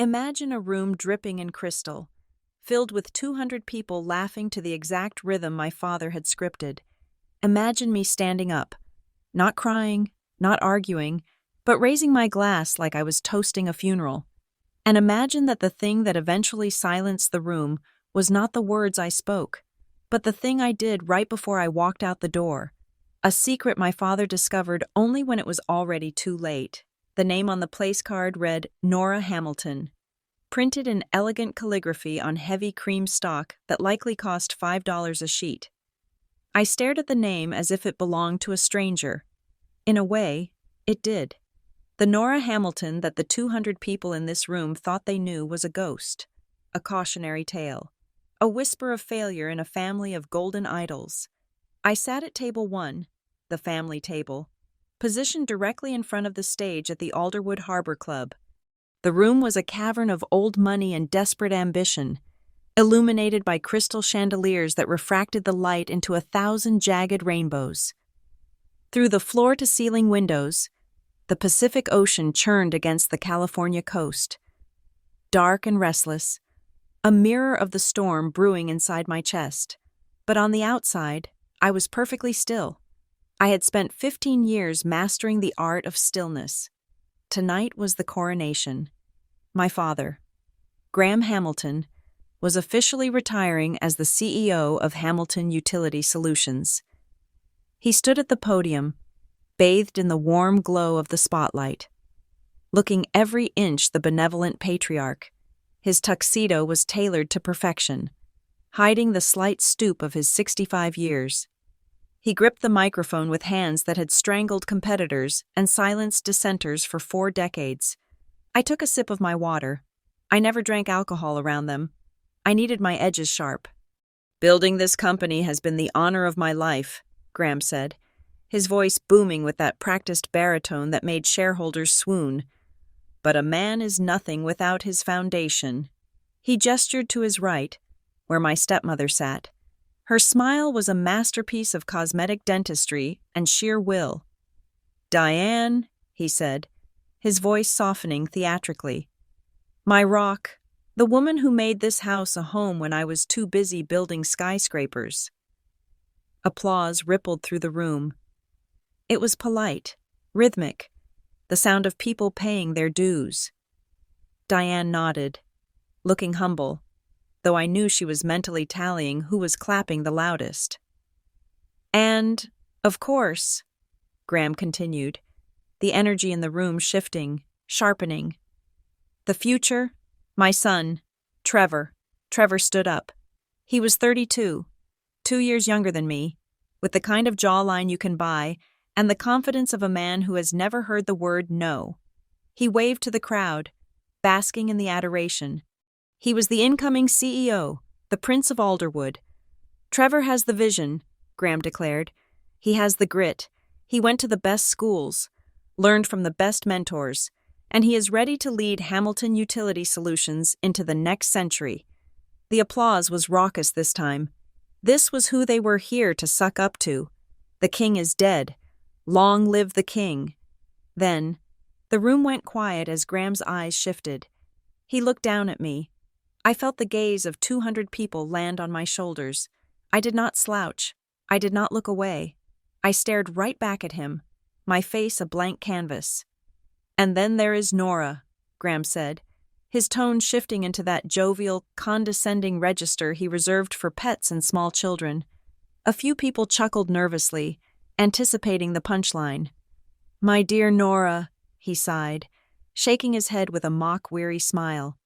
Imagine a room dripping in crystal, filled with 200 people laughing to the exact rhythm my father had scripted. Imagine me standing up, not crying, not arguing, but raising my glass like I was toasting a funeral. And imagine that the thing that eventually silenced the room was not the words I spoke, but the thing I did right before I walked out the door. A secret my father discovered only when it was already too late. The name on the place card read Nora Hamilton, printed in elegant calligraphy on heavy cream stock that likely cost $5 a sheet. I stared at the name as if it belonged to a stranger. In a way, it did. The Nora Hamilton that the 200 people in this room thought they knew was a ghost, a cautionary tale, a whisper of failure in a family of golden idols. I sat at table 1, the family table, positioned directly in front of the stage at the Alderwood Harbor Club. The room was a cavern of old money and desperate ambition, illuminated by crystal chandeliers that refracted the light into 1,000 jagged rainbows. Through the floor-to-ceiling windows, the Pacific Ocean churned against the California coast. Dark and restless, a mirror of the storm brewing inside my chest. But on the outside, I was perfectly still. I had spent 15 years mastering the art of stillness. Tonight was the coronation. My father, Graham Hamilton, was officially retiring as the CEO of Hamilton Utility Solutions. He stood at the podium, bathed in the warm glow of the spotlight, looking every inch the benevolent patriarch. His tuxedo was tailored to perfection, hiding the slight stoop of his 65 years. He gripped the microphone with hands that had strangled competitors and silenced dissenters for 4 decades. I took a sip of my water. I never drank alcohol around them. I needed my edges sharp. "Building this company has been the honor of my life," Graham said, his voice booming with that practiced baritone that made shareholders swoon. "But a man is nothing without his foundation." He gestured to his right, where my stepmother sat. Her smile was a masterpiece of cosmetic dentistry and sheer will. "Diane," he said, his voice softening theatrically. "My rock, the woman who made this house a home when I was too busy building skyscrapers." Applause rippled through the room. It was polite, rhythmic, the sound of people paying their dues. Diane nodded, looking humble, though I knew she was mentally tallying who was clapping the loudest. "And, of course," Graham continued, the energy in the room shifting, sharpening. "The future, my son, Trevor." Trevor stood up. He was 32, 2 years younger than me, with the kind of jawline you can buy, and the confidence of a man who has never heard the word no. He waved to the crowd, basking in the adoration. He was the incoming CEO, the Prince of Alderwood. "Trevor has the vision," Graham declared. "He has the grit. He went to the best schools, learned from the best mentors, and he is ready to lead Hamilton Utility Solutions into the next century." The applause was raucous this time. This was who they were here to suck up to. The king is dead. Long live the king. Then, the room went quiet as Graham's eyes shifted. He looked down at me. I felt the gaze of 200 people land on my shoulders. I did not slouch. I did not look away. I stared right back at him, my face a blank canvas. "And then there is Nora," Graham said, his tone shifting into that jovial, condescending register he reserved for pets and small children. A few people chuckled nervously, anticipating the punchline. "My dear Nora," he sighed, shaking his head with a mock-weary smile.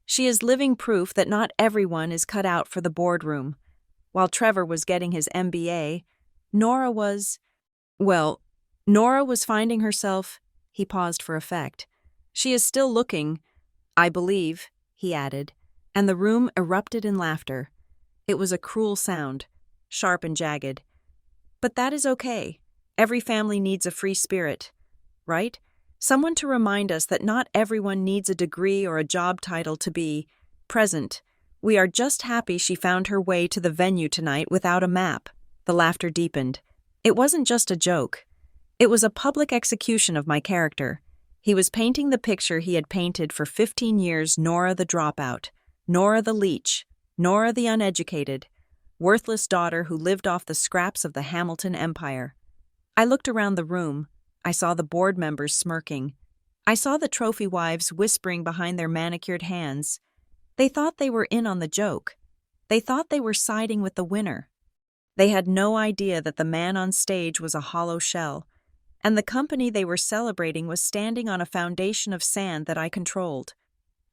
"She is living proof that not everyone is cut out for the boardroom." While Trevor was getting his MBA, Nora was finding herself. He paused for effect. "She is still looking, I believe," he added, and the room erupted in laughter. It was a cruel sound, sharp and jagged. But that is okay. Every family needs a free spirit, right? Someone to remind us that not everyone needs a degree or a job title to be present. "We are just happy she found her way to the venue tonight without a map." The laughter deepened. It wasn't just a joke. It was a public execution of my character. He was painting the picture he had painted for 15 years: Nora the dropout, Nora the leech, Nora the uneducated, worthless daughter who lived off the scraps of the Hamilton Empire. I looked around the room. I saw the board members smirking. I saw the trophy wives whispering behind their manicured hands. They thought they were in on the joke. They thought they were siding with the winner. They had no idea that the man on stage was a hollow shell, and the company they were celebrating was standing on a foundation of sand that I controlled.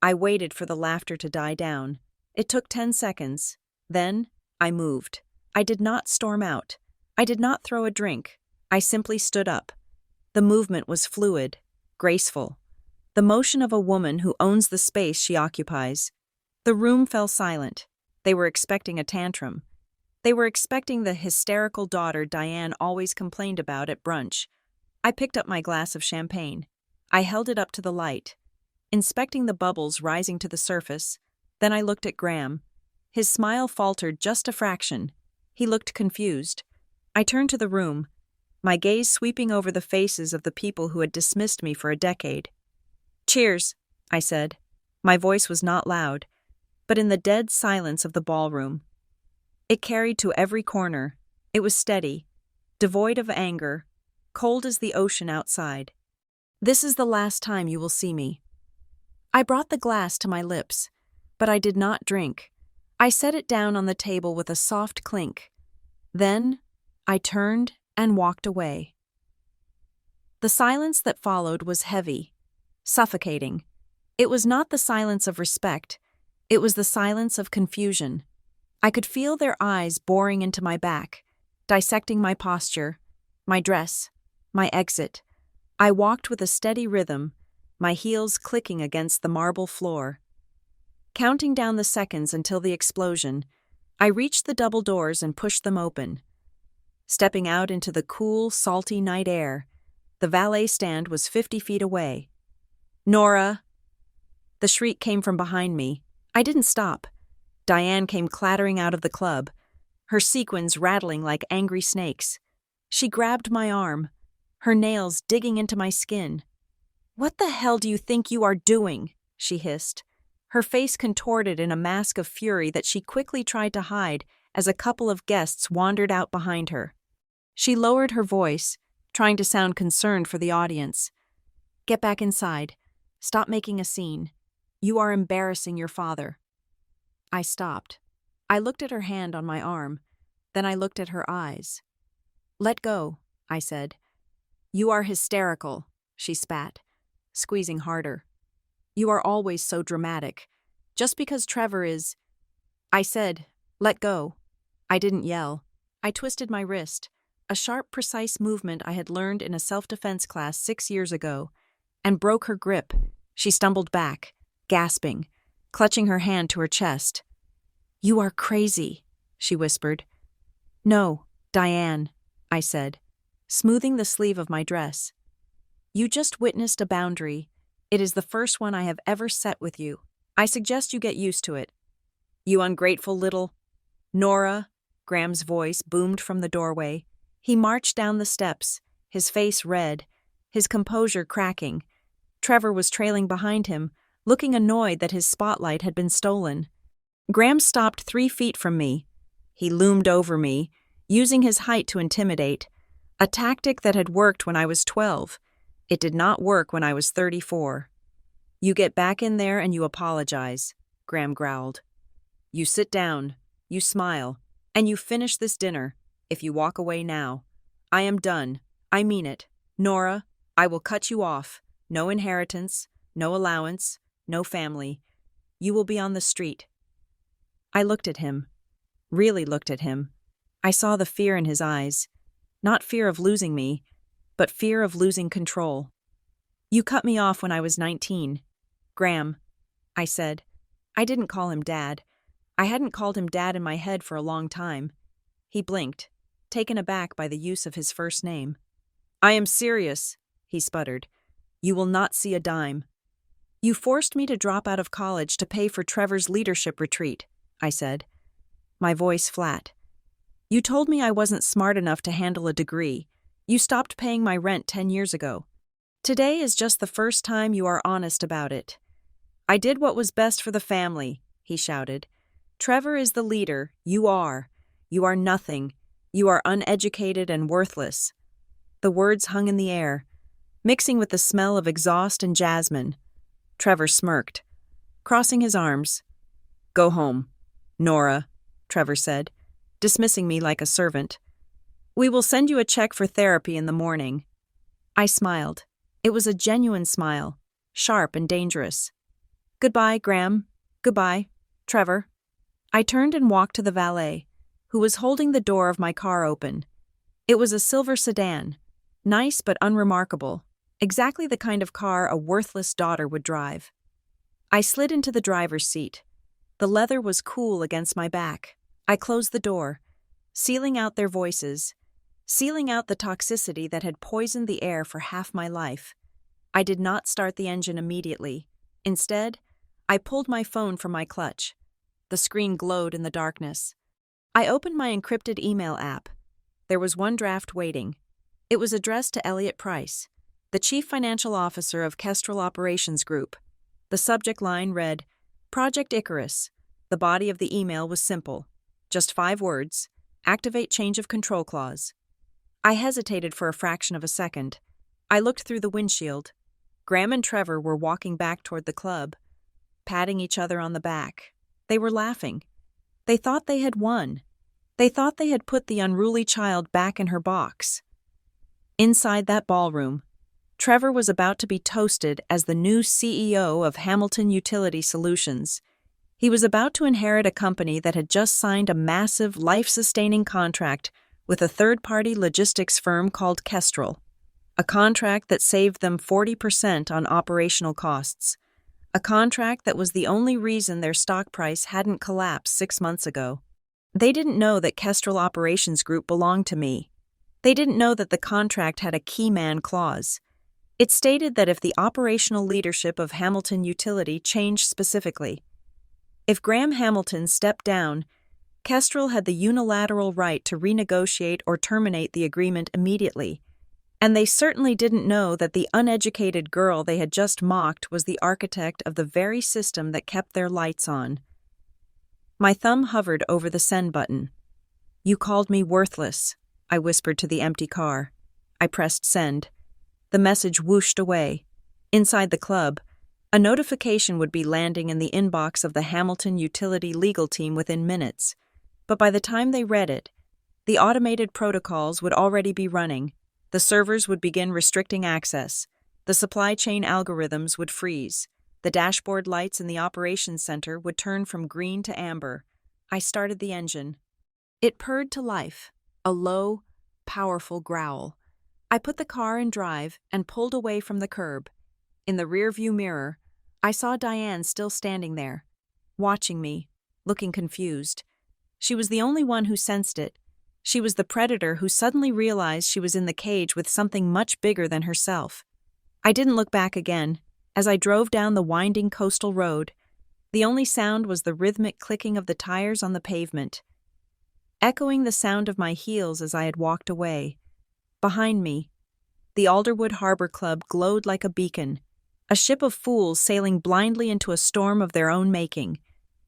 I waited for the laughter to die down. It took 10 seconds. Then, I moved. I did not storm out. I did not throw a drink. I simply stood up. The movement was fluid, graceful. The motion of a woman who owns the space she occupies. The room fell silent. They were expecting a tantrum. They were expecting the hysterical daughter Diane always complained about at brunch. I picked up my glass of champagne. I held it up to the light, inspecting the bubbles rising to the surface. Then I looked at Graham. His smile faltered just a fraction. He looked confused. I turned to the room, my gaze sweeping over the faces of the people who had dismissed me for a decade. "Cheers," I said. My voice was not loud, but in the dead silence of the ballroom. It carried to every corner. It was steady, devoid of anger, cold as the ocean outside. "This is the last time you will see me." I brought the glass to my lips, but I did not drink. I set it down on the table with a soft clink. Then, I turned and walked away. The silence that followed was heavy, suffocating. It was not the silence of respect. It was the silence of confusion. I could feel their eyes boring into my back, dissecting my posture, my dress, my exit. I walked with a steady rhythm, my heels clicking against the marble floor. Counting down the seconds until the explosion, I reached the double doors and pushed them open. Stepping out into the cool, salty night air, the valet stand was 50 feet away. "Nora!" The shriek came from behind me. I didn't stop. Diane came clattering out of the club, her sequins rattling like angry snakes. She grabbed my arm, her nails digging into my skin. "What the hell do you think you are doing?" she hissed, her face contorted in a mask of fury that she quickly tried to hide as a couple of guests wandered out behind her. She lowered her voice, trying to sound concerned for the audience. "Get back inside. Stop making a scene. You are embarrassing your father." I stopped. I looked at her hand on my arm. Then I looked at her eyes. "Let go," I said. "You are hysterical," she spat, squeezing harder. "You are always so dramatic. Just because Trevor is—" I said, "Let go." I didn't yell. I twisted my wrist, a sharp, precise movement I had learned in a self-defense class 6 years ago, and broke her grip. She stumbled back, gasping, clutching her hand to her chest. "You are crazy," she whispered. "No, Diane," I said, smoothing the sleeve of my dress. "You just witnessed a boundary. It is the first one I have ever set with you. I suggest you get used to it." "You ungrateful little—" "Nora," Graham's voice boomed from the doorway. He marched down the steps, his face red, his composure cracking. Trevor was trailing behind him, looking annoyed that his spotlight had been stolen. Graham stopped 3 feet from me. He loomed over me, using his height to intimidate, a tactic that had worked when I was 12. It did not work when I was 34. "You get back in there and you apologize," Graham growled. "You sit down, you smile, and you finish this dinner, if you walk away now. I am done. I mean it. Nora, I will cut you off. No inheritance, no allowance, no family. You will be on the street." I looked at him, really looked at him. I saw the fear in his eyes, not fear of losing me, but fear of losing control. "You cut me off when I was 19. Graham," I said. I didn't call him Dad. I hadn't called him Dad in my head for a long time. He blinked, taken aback by the use of his first name. "I am serious," he sputtered. "You will not see a dime." "You forced me to drop out of college to pay for Trevor's leadership retreat," I said, my voice flat. "You told me I wasn't smart enough to handle a degree. You stopped paying my rent 10 years ago. Today is just the first time you are honest about it. I did what was best for the family, he shouted. Trevor is the leader. You are. You are nothing. You are uneducated and worthless. The words hung in the air, mixing with the smell of exhaust and jasmine. Trevor smirked, crossing his arms. Go home, Nora, Trevor said, dismissing me like a servant. We will send you a check for therapy in the morning. I smiled. It was a genuine smile, sharp and dangerous. Goodbye, Graham. Goodbye, Trevor. I turned and walked to the valet, who was holding the door of my car open. It was a silver sedan, nice but unremarkable, exactly the kind of car a worthless daughter would drive. I slid into the driver's seat. The leather was cool against my back. I closed the door, sealing out their voices, sealing out the toxicity that had poisoned the air for half my life. I did not start the engine immediately. Instead, I pulled my phone from my clutch. The screen glowed in the darkness. I opened my encrypted email app. There was one draft waiting. It was addressed to Elliot Price, the Chief Financial Officer of Kestrel Operations Group. The subject line read, Project Icarus. The body of the email was simple. Just 5 words. Activate change of control clause. I hesitated for a fraction of a second. I looked through the windshield. Graham and Trevor were walking back toward the club, patting each other on the back. They were laughing. They thought they had won. They thought they had put the unruly child back in her box. Inside that ballroom, Trevor was about to be toasted as the new CEO of Hamilton Utility Solutions. He was about to inherit a company that had just signed a massive, life-sustaining contract with a third-party logistics firm called Kestrel, a contract that saved them 40% on operational costs, a contract that was the only reason their stock price hadn't collapsed 6 months ago. They didn't know that Kestrel Operations Group belonged to me. They didn't know that the contract had a key man clause. It stated that if the operational leadership of Hamilton Utility changed specifically, if Graham Hamilton stepped down, Kestrel had the unilateral right to renegotiate or terminate the agreement immediately. And they certainly didn't know that the uneducated girl they had just mocked was the architect of the very system that kept their lights on. My thumb hovered over the send button. You called me worthless, I whispered to the empty car. I pressed send. The message whooshed away. Inside the club, a notification would be landing in the inbox of the Hamilton Utility legal team within minutes. But by the time they read it, the automated protocols would already be running. The servers would begin restricting access. The supply chain algorithms would freeze. The dashboard lights in the operations center would turn from green to amber. I started the engine. It purred to life, a low, powerful growl. I put the car in drive and pulled away from the curb. In the rearview mirror, I saw Diane still standing there, watching me, looking confused. She was the only one who sensed it. She was the predator who suddenly realized she was in the cage with something much bigger than herself. I didn't look back again. As I drove down the winding coastal road, the only sound was the rhythmic clicking of the tires on the pavement, echoing the sound of my heels as I had walked away. Behind me, the Alderwood Harbor Club glowed like a beacon, a ship of fools sailing blindly into a storm of their own making.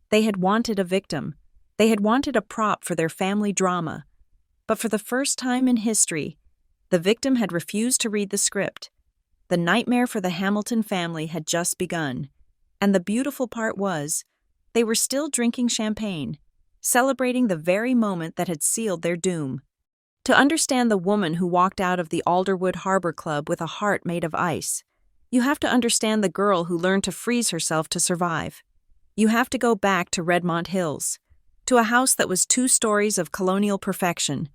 They had wanted a victim. They had wanted a prop for their family drama. But for the first time in history, the victim had refused to read the script. The nightmare for the Hamilton family had just begun. And the beautiful part was, they were still drinking champagne, celebrating the very moment that had sealed their doom. To understand the woman who walked out of the Alderwood Harbor Club with a heart made of ice, you have to understand the girl who learned to freeze herself to survive. You have to go back to Redmont Hills, to a house that was 2 stories of colonial perfection,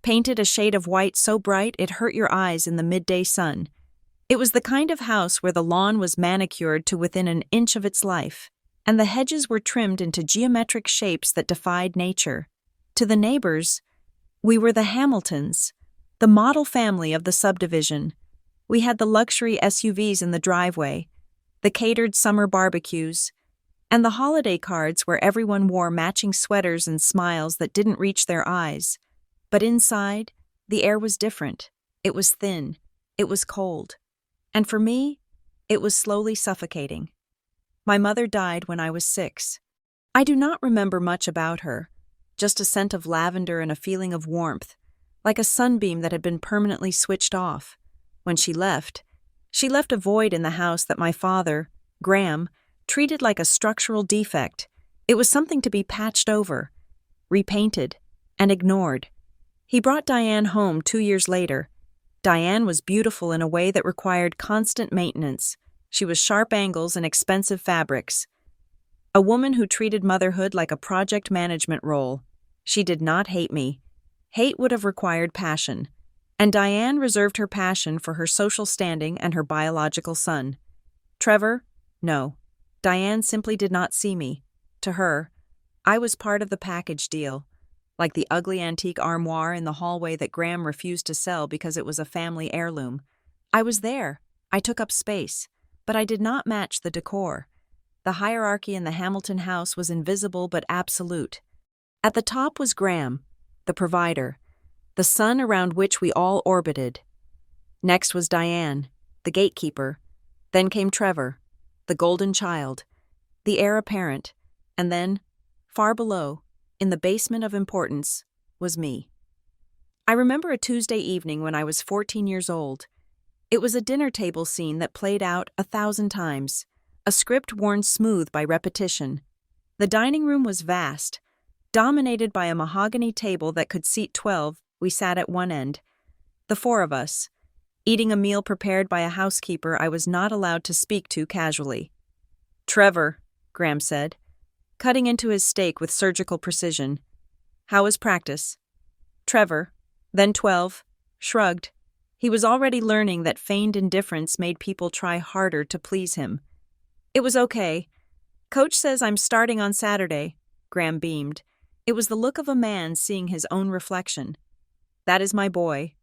painted a shade of white so bright it hurt your eyes in the midday sun. It was the kind of house where the lawn was manicured to within an inch of its life, and the hedges were trimmed into geometric shapes that defied nature. To the neighbors, we were the Hamiltons, the model family of the subdivision. We had the luxury SUVs in the driveway, the catered summer barbecues, and the holiday cards where everyone wore matching sweaters and smiles that didn't reach their eyes. But inside, the air was different. It was thin. It was cold. And for me, it was slowly suffocating. My mother died when I was 6. I do not remember much about her, just a scent of lavender and a feeling of warmth, like a sunbeam that had been permanently switched off. When she left a void in the house that my father, Graham, treated like a structural defect. It was something to be patched over, repainted, and ignored. He brought Diane home 2 years later. Diane was beautiful in a way that required constant maintenance. She was sharp angles and expensive fabrics. A woman who treated motherhood like a project management role. She did not hate me. Hate would have required passion. And Diane reserved her passion for her social standing and her biological son. Trevor? No. Diane simply did not see me. To her, I was part of the package deal, like the ugly antique armoire in the hallway that Graham refused to sell because it was a family heirloom. I was there. I took up space, but I did not match the decor. The hierarchy in the Hamilton house was invisible but absolute. At the top was Graham, the provider, the sun around which we all orbited. Next was Diane, the gatekeeper. Then came Trevor, the golden child, the heir apparent, and then, far below, in the basement of importance, was me. I remember a Tuesday evening when I was 14 years old. It was a dinner table scene that played out 1,000 times, a script worn smooth by repetition. The dining room was vast, dominated by a mahogany table that could seat 12. We sat at one end, the 4 of us, eating a meal prepared by a housekeeper I was not allowed to speak to casually. "Trevor," Graham said, cutting into his steak with surgical precision. "How was practice?" Trevor, then 12, shrugged. He was already learning that feigned indifference made people try harder to please him. "It was okay. Coach says I'm starting on Saturday," Graham beamed. It was the look of a man seeing his own reflection. "That is my boy.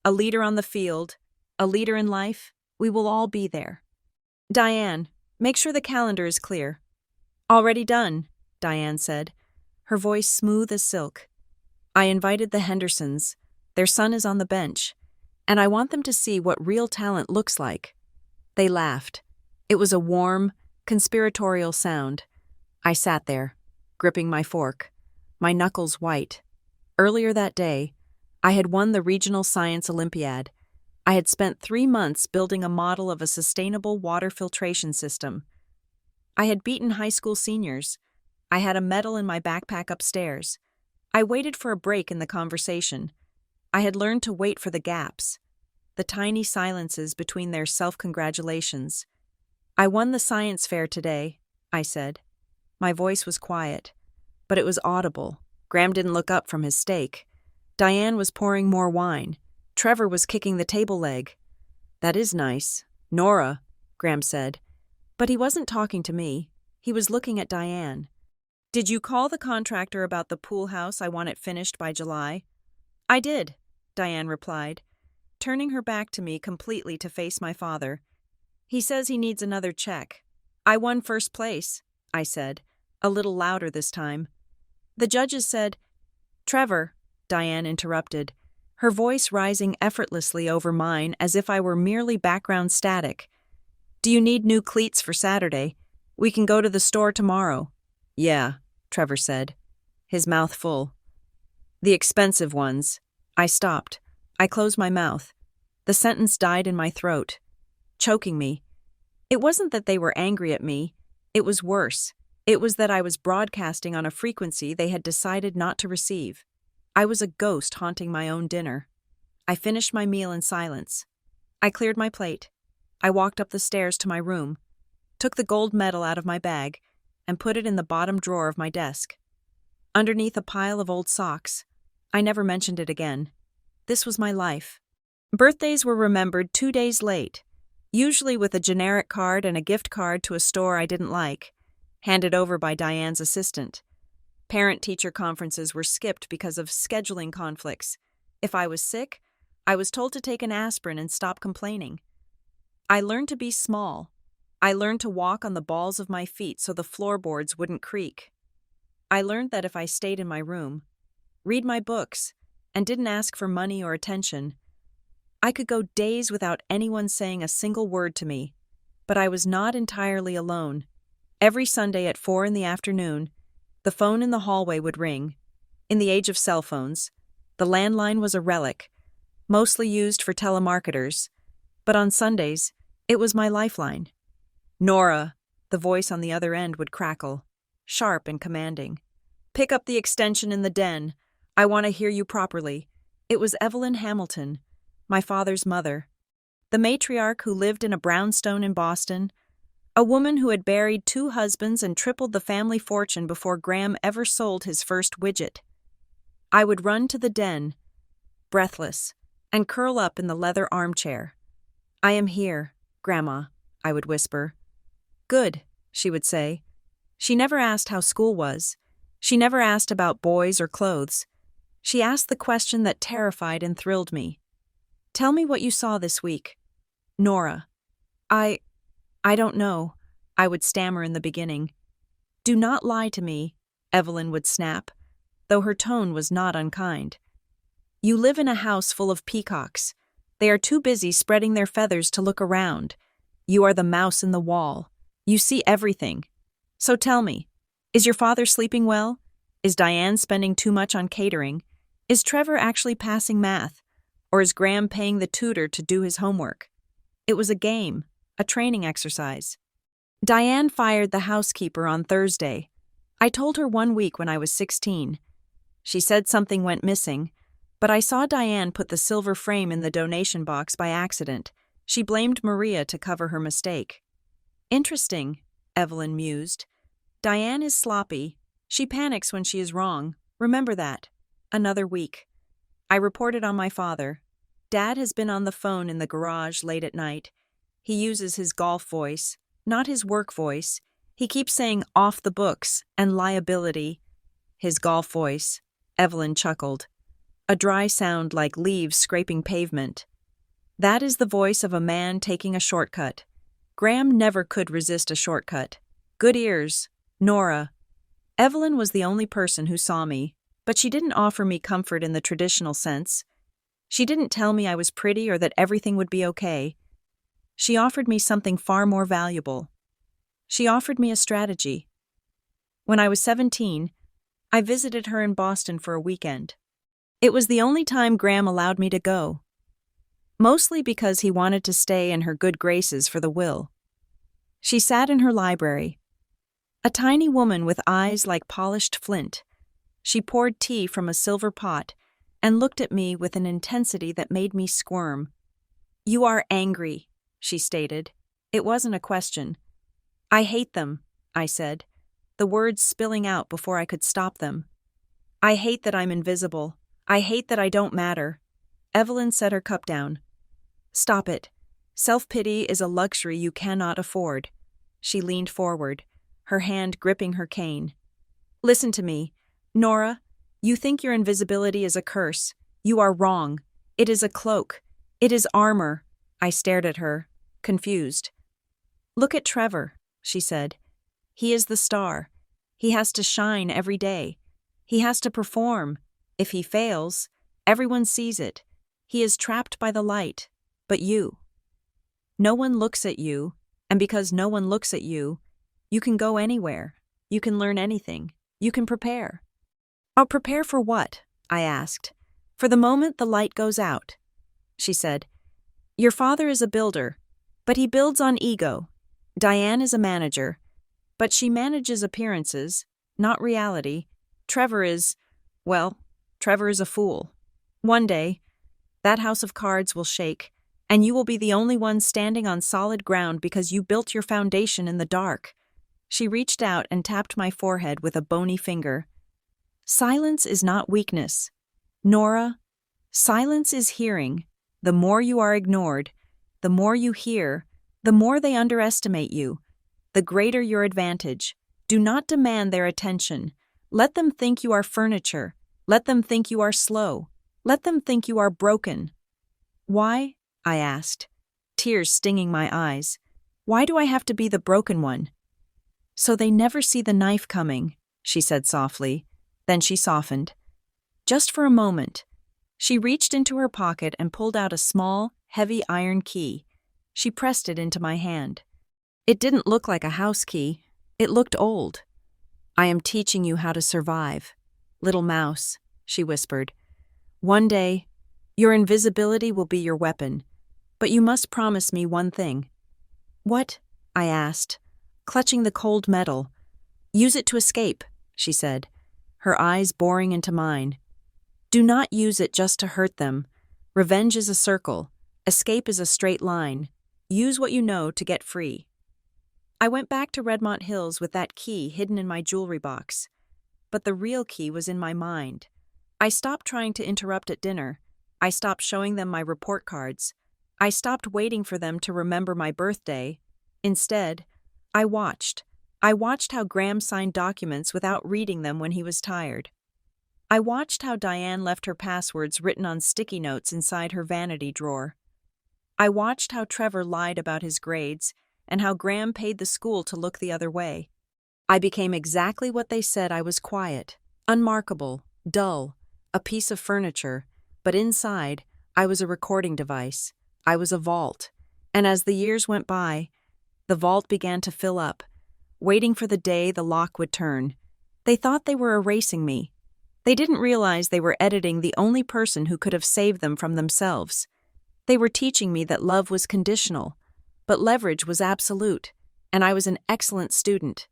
A leader on the field, a leader in life. We will all be there. Diane, make sure the calendar is clear." "Already done," Diane said, her voice smooth as silk. "I invited the Hendersons. Their son is on the bench, and I want them to see what real talent looks like." They laughed. It was a warm, conspiratorial sound. I sat there, gripping my fork, my knuckles white. Earlier that day, I had won the Regional Science Olympiad. I had spent 3 months building a model of a sustainable water filtration system. I had beaten high school seniors. I had a medal in my backpack upstairs. I waited for a break in the conversation. I had learned to wait for the gaps, the tiny silences between their self-congratulations. "I won the science fair today," I said. My voice was quiet, but it was audible. Graham didn't look up from his steak. Diane was pouring more wine. Trevor was kicking the table leg. "That is nice. Nora," Graham said. But he wasn't talking to me. He was looking at Diane. "Did you call the contractor about the pool house? I want it finished by July." "I did," Diane replied, turning her back to me completely to face my father. "He says he needs another check." "I won first place," I said, a little louder this time. "The judges said—" "Trevor," Diane interrupted, her voice rising effortlessly over mine as if I were merely background static. "Do you need new cleats for Saturday? We can go to the store tomorrow." "Yeah," Trevor said, his mouth full. "The expensive ones." I stopped. I closed my mouth. The sentence died in my throat, choking me. It wasn't that they were angry at me. It was worse. It was that I was broadcasting on a frequency they had decided not to receive. I was a ghost haunting my own dinner. I finished my meal in silence. I cleared my plate. I walked up the stairs to my room, took the gold medal out of my bag, and put it in the bottom drawer of my desk. Underneath a pile of old socks. I never mentioned it again. This was my life. Birthdays were remembered 2 days late, usually with a generic card and a gift card to a store I didn't like, handed over by Diane's assistant. Parent-teacher conferences were skipped because of scheduling conflicts. If I was sick, I was told to take an aspirin and stop complaining. I learned to be small. I learned to walk on the balls of my feet so the floorboards wouldn't creak. I learned that if I stayed in my room, read my books, and didn't ask for money or attention, I could go days without anyone saying a single word to me, but I was not entirely alone. Every Sunday at 4 in the afternoon, the phone in the hallway would ring. In the age of cell phones, the landline was a relic, mostly used for telemarketers, but on Sundays, it was my lifeline. Nora, the voice on the other end would crackle, sharp and commanding. Pick up the extension in the den. I want to hear you properly. It was Evelyn Hamilton, my father's mother, the matriarch who lived in a brownstone in Boston, a woman who had buried 2 husbands and tripled the family fortune before Graham ever sold his first widget. I would run to the den, breathless, and curl up in the leather armchair. I am here, Grandma, I would whisper. Good, she would say. She never asked how school was. She never asked about boys or clothes. She asked the question that terrified and thrilled me. Tell me what you saw this week. Nora. I don't know, I would stammer in the beginning. Do not lie to me, Evelyn would snap, though her tone was not unkind. You live in a house full of peacocks. They are too busy spreading their feathers to look around. You are the mouse in the wall. You see everything. So tell me, is your father sleeping well? Is Diane spending too much on catering? Is Trevor actually passing math? Or is Graham paying the tutor to do his homework? It was a game, a training exercise. Diane fired the housekeeper on Thursday. I told her 1 week when I was 16. She said something went missing, but I saw Diane put the silver frame in the donation box by accident. She blamed Maria to cover her mistake. Interesting, Evelyn mused. Diane is sloppy. She panics when she is wrong. Remember that. Another week. I reported on my father. Dad has been on the phone in the garage late at night. He uses his golf voice, not his work voice. He keeps saying off the books and liability. His golf voice, Evelyn chuckled. A dry sound like leaves scraping pavement. That is the voice of a man taking a shortcut. Graham never could resist a shortcut. Good ears, Nora. Evelyn was the only person who saw me, but she didn't offer me comfort in the traditional sense. She didn't tell me I was pretty or that everything would be okay. She offered me something far more valuable. She offered me a strategy. When I was 17, I visited her in Boston for a weekend. It was the only time Graham allowed me to go. Mostly because he wanted to stay in her good graces for the will. She sat in her library. A tiny woman with eyes like polished flint. She poured tea from a silver pot and looked at me with an intensity that made me squirm. You are angry, she stated. It wasn't a question. I hate them, I said, the words spilling out before I could stop them. I hate that I'm invisible. I hate that I don't matter. Evelyn set her cup down. Stop it. Self-pity is a luxury you cannot afford. She leaned forward, her hand gripping her cane. Listen to me. Nora, you think your invisibility is a curse. You are wrong. It is a cloak. It is armor. I stared at her, confused. Look at Trevor, she said. He is the star. He has to shine every day. He has to perform. If he fails, everyone sees it. He is trapped by the light. But you. No one looks at you, and because no one looks at you, you can go anywhere. You can learn anything. You can prepare. I'll prepare for what? I asked. For the moment the light goes out. She said, Your father is a builder, but he builds on ego. Diane is a manager, but she manages appearances, not reality. Trevor is a fool. One day, that house of cards will shake, and you will be the only one standing on solid ground because you built your foundation in the dark. She reached out and tapped my forehead with a bony finger. Silence is not weakness. Nora, silence is hearing. The more you are ignored, the more you hear, the more they underestimate you, the greater your advantage. Do not demand their attention. Let them think you are furniture. Let them think you are slow. Let them think you are broken. Why? I asked, tears stinging my eyes. Why do I have to be the broken one? So they never see the knife coming, she said softly. Then she softened. Just for a moment. She reached into her pocket and pulled out a small, heavy iron key. She pressed it into my hand. It didn't look like a house key. It looked old. "I am teaching you how to survive, little mouse," she whispered. "One day, your invisibility will be your weapon, but you must promise me one thing." "What?" I asked, clutching the cold metal. "Use it to escape," she said, her eyes boring into mine. "Do not use it just to hurt them. Revenge is a circle. Escape is a straight line. Use what you know to get free." I went back to Redmont Hills with that key hidden in my jewelry box. But the real key was in my mind. I stopped trying to interrupt at dinner. I stopped showing them my report cards. I stopped waiting for them to remember my birthday. Instead, I watched. I watched how Graham signed documents without reading them when he was tired. I watched how Diane left her passwords written on sticky notes inside her vanity drawer. I watched how Trevor lied about his grades and how Graham paid the school to look the other way. I became exactly what they said I was: quiet, unmarkable, dull, a piece of furniture, but inside, I was a recording device. I was a vault. And as the years went by, the vault began to fill up, waiting for the day the lock would turn. They thought they were erasing me. They didn't realize they were editing the only person who could have saved them from themselves. They were teaching me that love was conditional, but leverage was absolute, and I was an excellent student.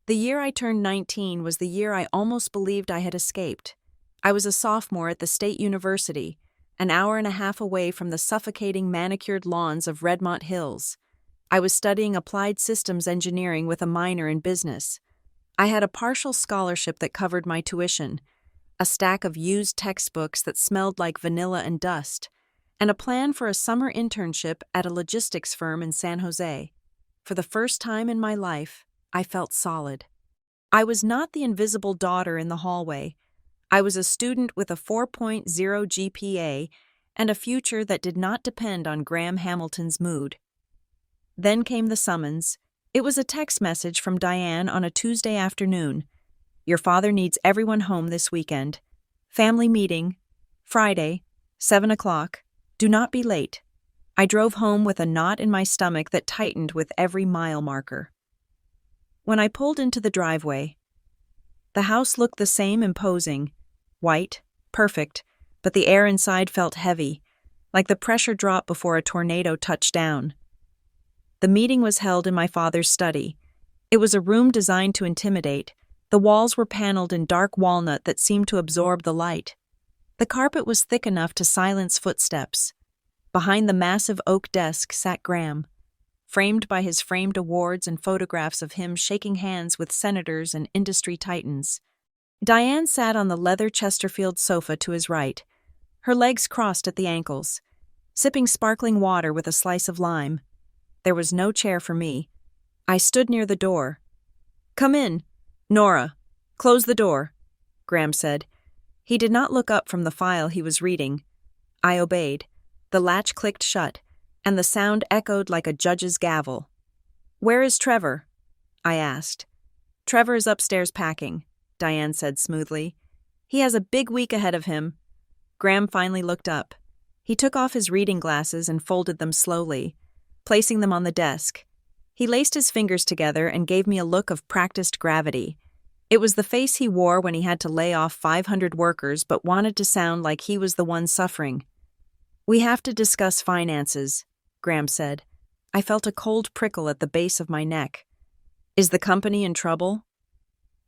The year I turned 19 was the year I almost believed I had escaped. I was a sophomore at the State University, an hour and a half away from the suffocating manicured lawns of Redmont Hills. I was studying applied systems engineering with a minor in business. I had a partial scholarship that covered my tuition, a stack of used textbooks that smelled like vanilla and dust, and a plan for a summer internship at a logistics firm in San Jose. For the first time in my life, I felt solid. I was not the invisible daughter in the hallway. I was a student with a 4.0 GPA and a future that did not depend on Graham Hamilton's mood. Then came the summons. It was a text message from Diane on a Tuesday afternoon. "Your father needs everyone home this weekend. Family meeting. Friday, 7 o'clock. Do not be late." I drove home with a knot in my stomach that tightened with every mile marker. When I pulled into the driveway, the house looked the same: imposing, white, perfect, but the air inside felt heavy, like the pressure drop before a tornado touched down. The meeting was held in my father's study. It was a room designed to intimidate. The walls were paneled in dark walnut that seemed to absorb the light. The carpet was thick enough to silence footsteps. Behind the massive oak desk sat Graham, framed by his framed awards and photographs of him shaking hands with senators and industry titans. Diane sat on the leather Chesterfield sofa to his right, her legs crossed at the ankles, sipping sparkling water with a slice of lime. There was no chair for me. I stood near the door. "Come in, Nora. Close the door," Graham said. He did not look up from the file he was reading. I obeyed. The latch clicked shut, and the sound echoed like a judge's gavel. "Where is Trevor?" I asked. "Trevor is upstairs packing," Diane said smoothly. "He has a big week ahead of him." Graham finally looked up. He took off his reading glasses and folded them slowly, placing them on the desk. He laced his fingers together and gave me a look of practiced gravity. It was the face he wore when he had to lay off 500 workers but wanted to sound like he was the one suffering. "We have to discuss finances," Graham said. I felt a cold prickle at the base of my neck. "Is the company in trouble?"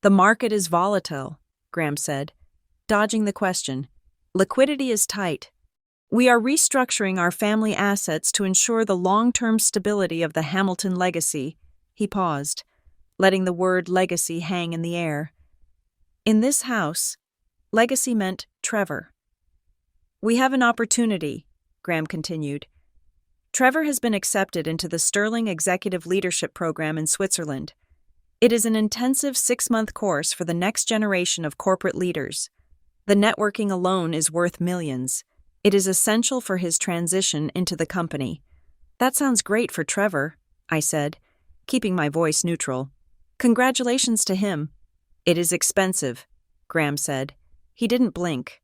"The market is volatile," Graham said, dodging the question. "Liquidity is tight. We are restructuring our family assets to ensure the long-term stability of the Hamilton legacy." He paused, letting the word legacy hang in the air. "In this house, legacy meant Trevor." "We have an opportunity," Graham continued. "Trevor has been accepted into the Sterling Executive Leadership Program in Switzerland. It is an intensive 6-month course for the next generation of corporate leaders. The networking alone is worth millions. It is essential for his transition into the company." "That sounds great for Trevor," I said, keeping my voice neutral. "Congratulations to him." "It is expensive," Graham said. He didn't blink.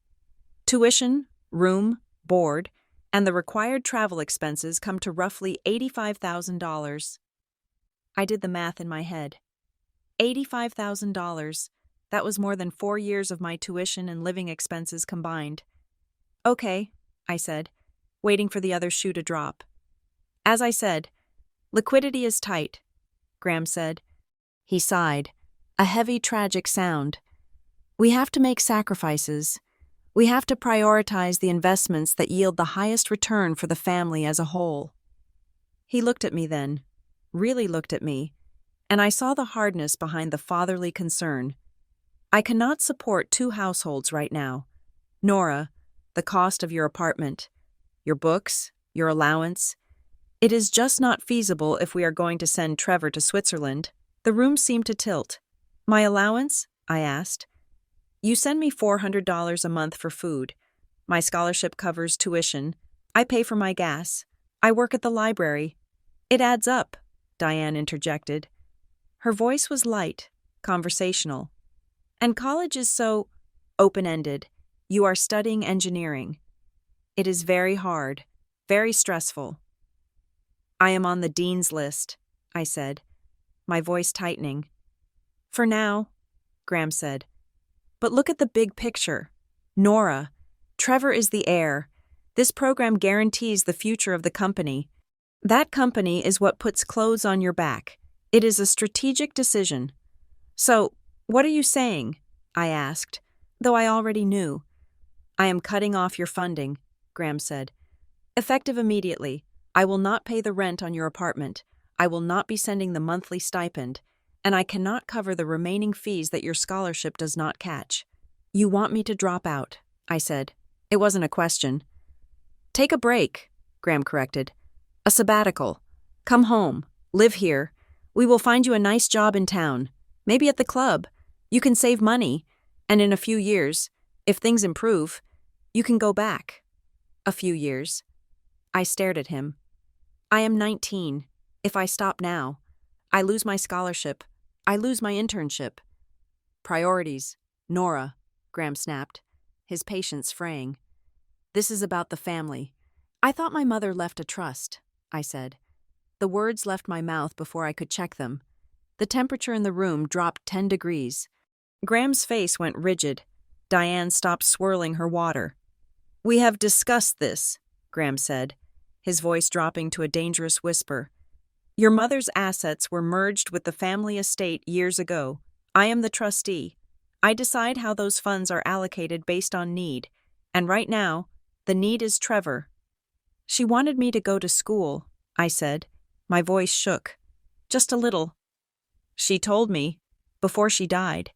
"Tuition, room, board, and the required travel expenses come to roughly $85,000. I did the math in my head. $85,000. That was more than 4 years of my tuition and living expenses combined. Okay, I said, waiting for the other shoe to drop. As I said, liquidity is tight, Graham said. He sighed, a heavy, tragic sound. We have to make sacrifices. We have to prioritize the investments that yield the highest return for the family as a whole. He looked at me then, really looked at me, and I saw the hardness behind the fatherly concern. I cannot support 2 households right now. Nora, the cost of your apartment, your books, your allowance. It is just not feasible if we are going to send Trevor to Switzerland. The room seemed to tilt. My allowance? I asked. You send me $400 a month for food. My scholarship covers tuition. I pay for my gas. I work at the library. It adds up, Diane interjected. Her voice was light, conversational. And college is so open-ended. You are studying engineering. It is very hard, very stressful. I am on the dean's list, I said, my voice tightening. For now, Graham said. But look at the big picture. Nora, Trevor is the heir. This program guarantees the future of the company. That company is what puts clothes on your back. It is a strategic decision. So, what are you saying? I asked, though I already knew. I am cutting off your funding, Graham said. Effective immediately. I will not pay the rent on your apartment. I will not be sending the monthly stipend. And I cannot cover the remaining fees that your scholarship does not catch. You want me to drop out, I said. It wasn't a question. Take a break, Graham corrected. A sabbatical. Come home. Live here. We will find you a nice job in town. Maybe at the club. You can save money. And in a few years, if things improve, you can go back. A few years. I stared at him. I am 19. If I stop now, I lose my scholarship. I lose my internship. Priorities, Nora, Graham snapped, his patience fraying. This is about the family. I thought my mother left a trust, I said. The words left my mouth before I could check them. The temperature in the room dropped 10 degrees. Graham's face went rigid. Diane stopped swirling her water. We have discussed this, Graham said, his voice dropping to a dangerous whisper. Your mother's assets were merged with the family estate years ago. I am the trustee. I decide how those funds are allocated based on need, and right now, the need is Trevor. She wanted me to go to school, I said. My voice shook. Just a little. She told me, before she died.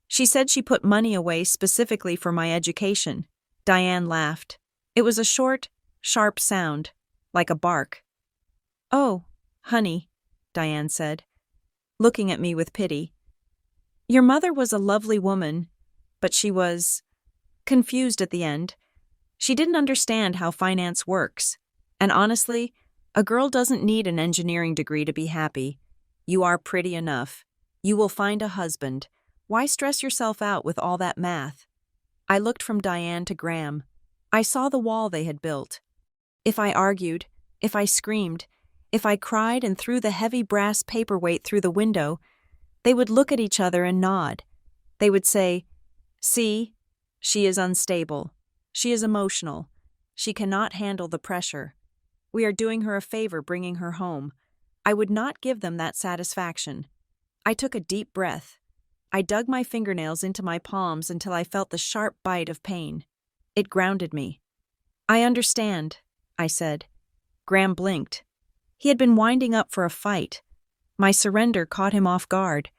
She said she put money away specifically for my education. Diane laughed. It was a short, sharp sound, like a bark. Oh, honey, Diane said, looking at me with pity. Your mother was a lovely woman, but she was confused at the end. She didn't understand how finance works. And honestly, a girl doesn't need an engineering degree to be happy. You are pretty enough. You will find a husband. Why stress yourself out with all that math? I looked from Diane to Graham. I saw the wall they had built. If I argued, if I screamed, if I cried and threw the heavy brass paperweight through the window, they would look at each other and nod. They would say, See, she is unstable. She is emotional. She cannot handle the pressure. We are doing her a favor bringing her home. I would not give them that satisfaction. I took a deep breath. I dug my fingernails into my palms until I felt the sharp bite of pain. It grounded me. I understand, I said. Graham blinked. He had been winding up for a fight. My surrender caught him off guard.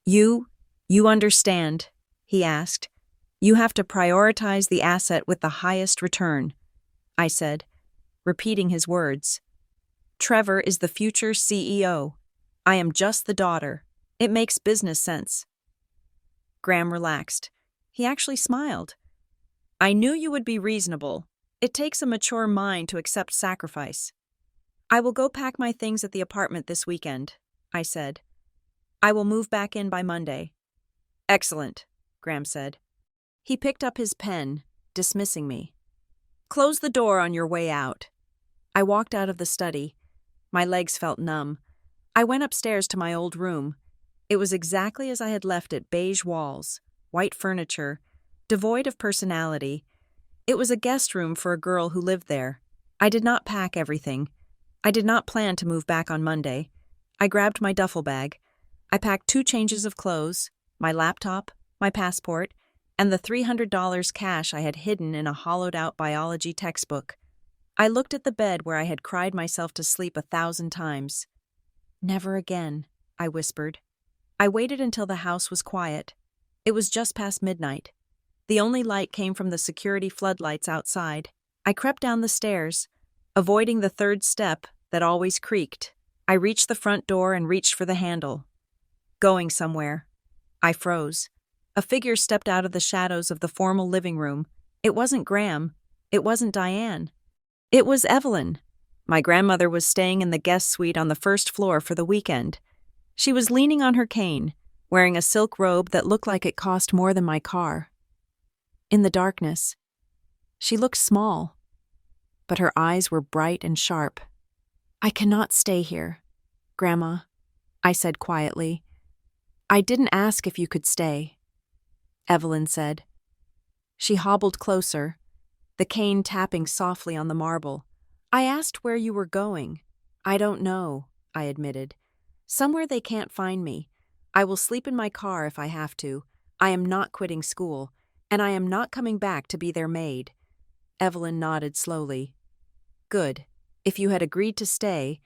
You understand, he asked. You have to prioritize the asset with the highest return, I said, repeating his words. Trevor is the future CEO. I am just the daughter. It makes business sense. Graham relaxed. He actually smiled. I knew you would be reasonable. It takes a mature mind to accept sacrifice. I will go pack my things at the apartment this weekend, I said. I will move back in by Monday. Excellent, Graham said. He picked up his pen, dismissing me. Close the door on your way out. I walked out of the study. My legs felt numb. I went upstairs to my old room. It was exactly as I had left it: beige walls, white furniture, devoid of personality. It was a guest room for a girl who lived there. I did not pack everything. I did not plan to move back on Monday. I grabbed my duffel bag. I packed 2 changes of clothes, my laptop, my passport, and the $300 cash I had hidden in a hollowed-out biology textbook. I looked at the bed where I had cried myself to sleep 1,000 times. "Never again," I whispered. I waited until the house was quiet. It was just past midnight. The only light came from the security floodlights outside. I crept down the stairs, avoiding the 3rd step that always creaked. I reached the front door and reached for the handle. Going somewhere. I froze. A figure stepped out of the shadows of the formal living room. It wasn't Graham. It wasn't Diane. It was Evelyn. My grandmother was staying in the guest suite on the 1st floor for the weekend. She was leaning on her cane, wearing a silk robe that looked like it cost more than my car. In the darkness, she looked small, but her eyes were bright and sharp. "I cannot stay here, Grandma," I said quietly. "I didn't ask if you could stay," Evelyn said. She hobbled closer, the cane tapping softly on the marble. "I asked where you were going." "I don't know," I admitted. "Somewhere they can't find me. I will sleep in my car if I have to. I am not quitting school, and I am not coming back to be their maid." Evelyn nodded slowly. "Good. If you had agreed to stay,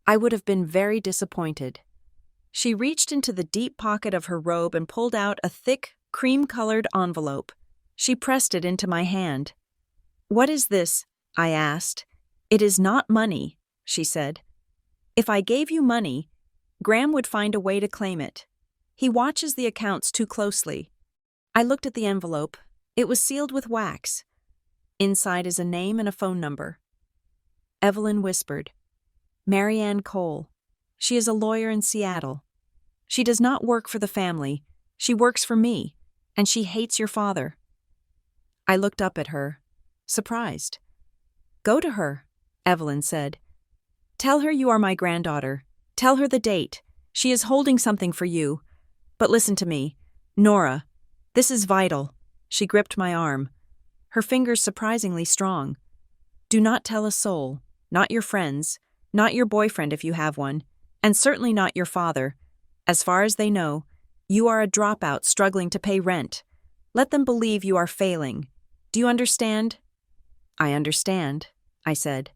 I would have been very disappointed." She reached into the deep pocket of her robe and pulled out a thick, cream-colored envelope. She pressed it into my hand. "What is this?" I asked. "It is not money," she said. "If I gave you money, Graham would find a way to claim it. He watches the accounts too closely." I looked at the envelope. It was sealed with wax. Inside is a name and a phone number. Evelyn whispered, "Marianne Cole. She is a lawyer in Seattle. She does not work for the family. She works for me, and she hates your father." I looked up at her, surprised. "Go to her," Evelyn said. "Tell her you are my granddaughter. Tell her the date. She is holding something for you. But listen to me. Nora, this is vital." She gripped my arm, her fingers surprisingly strong. "Do not tell a soul, not your friends, not your boyfriend if you have one, and certainly not your father. As far as they know, you are a dropout struggling to pay rent. Let them believe you are failing. Do you understand?" "I understand," I said.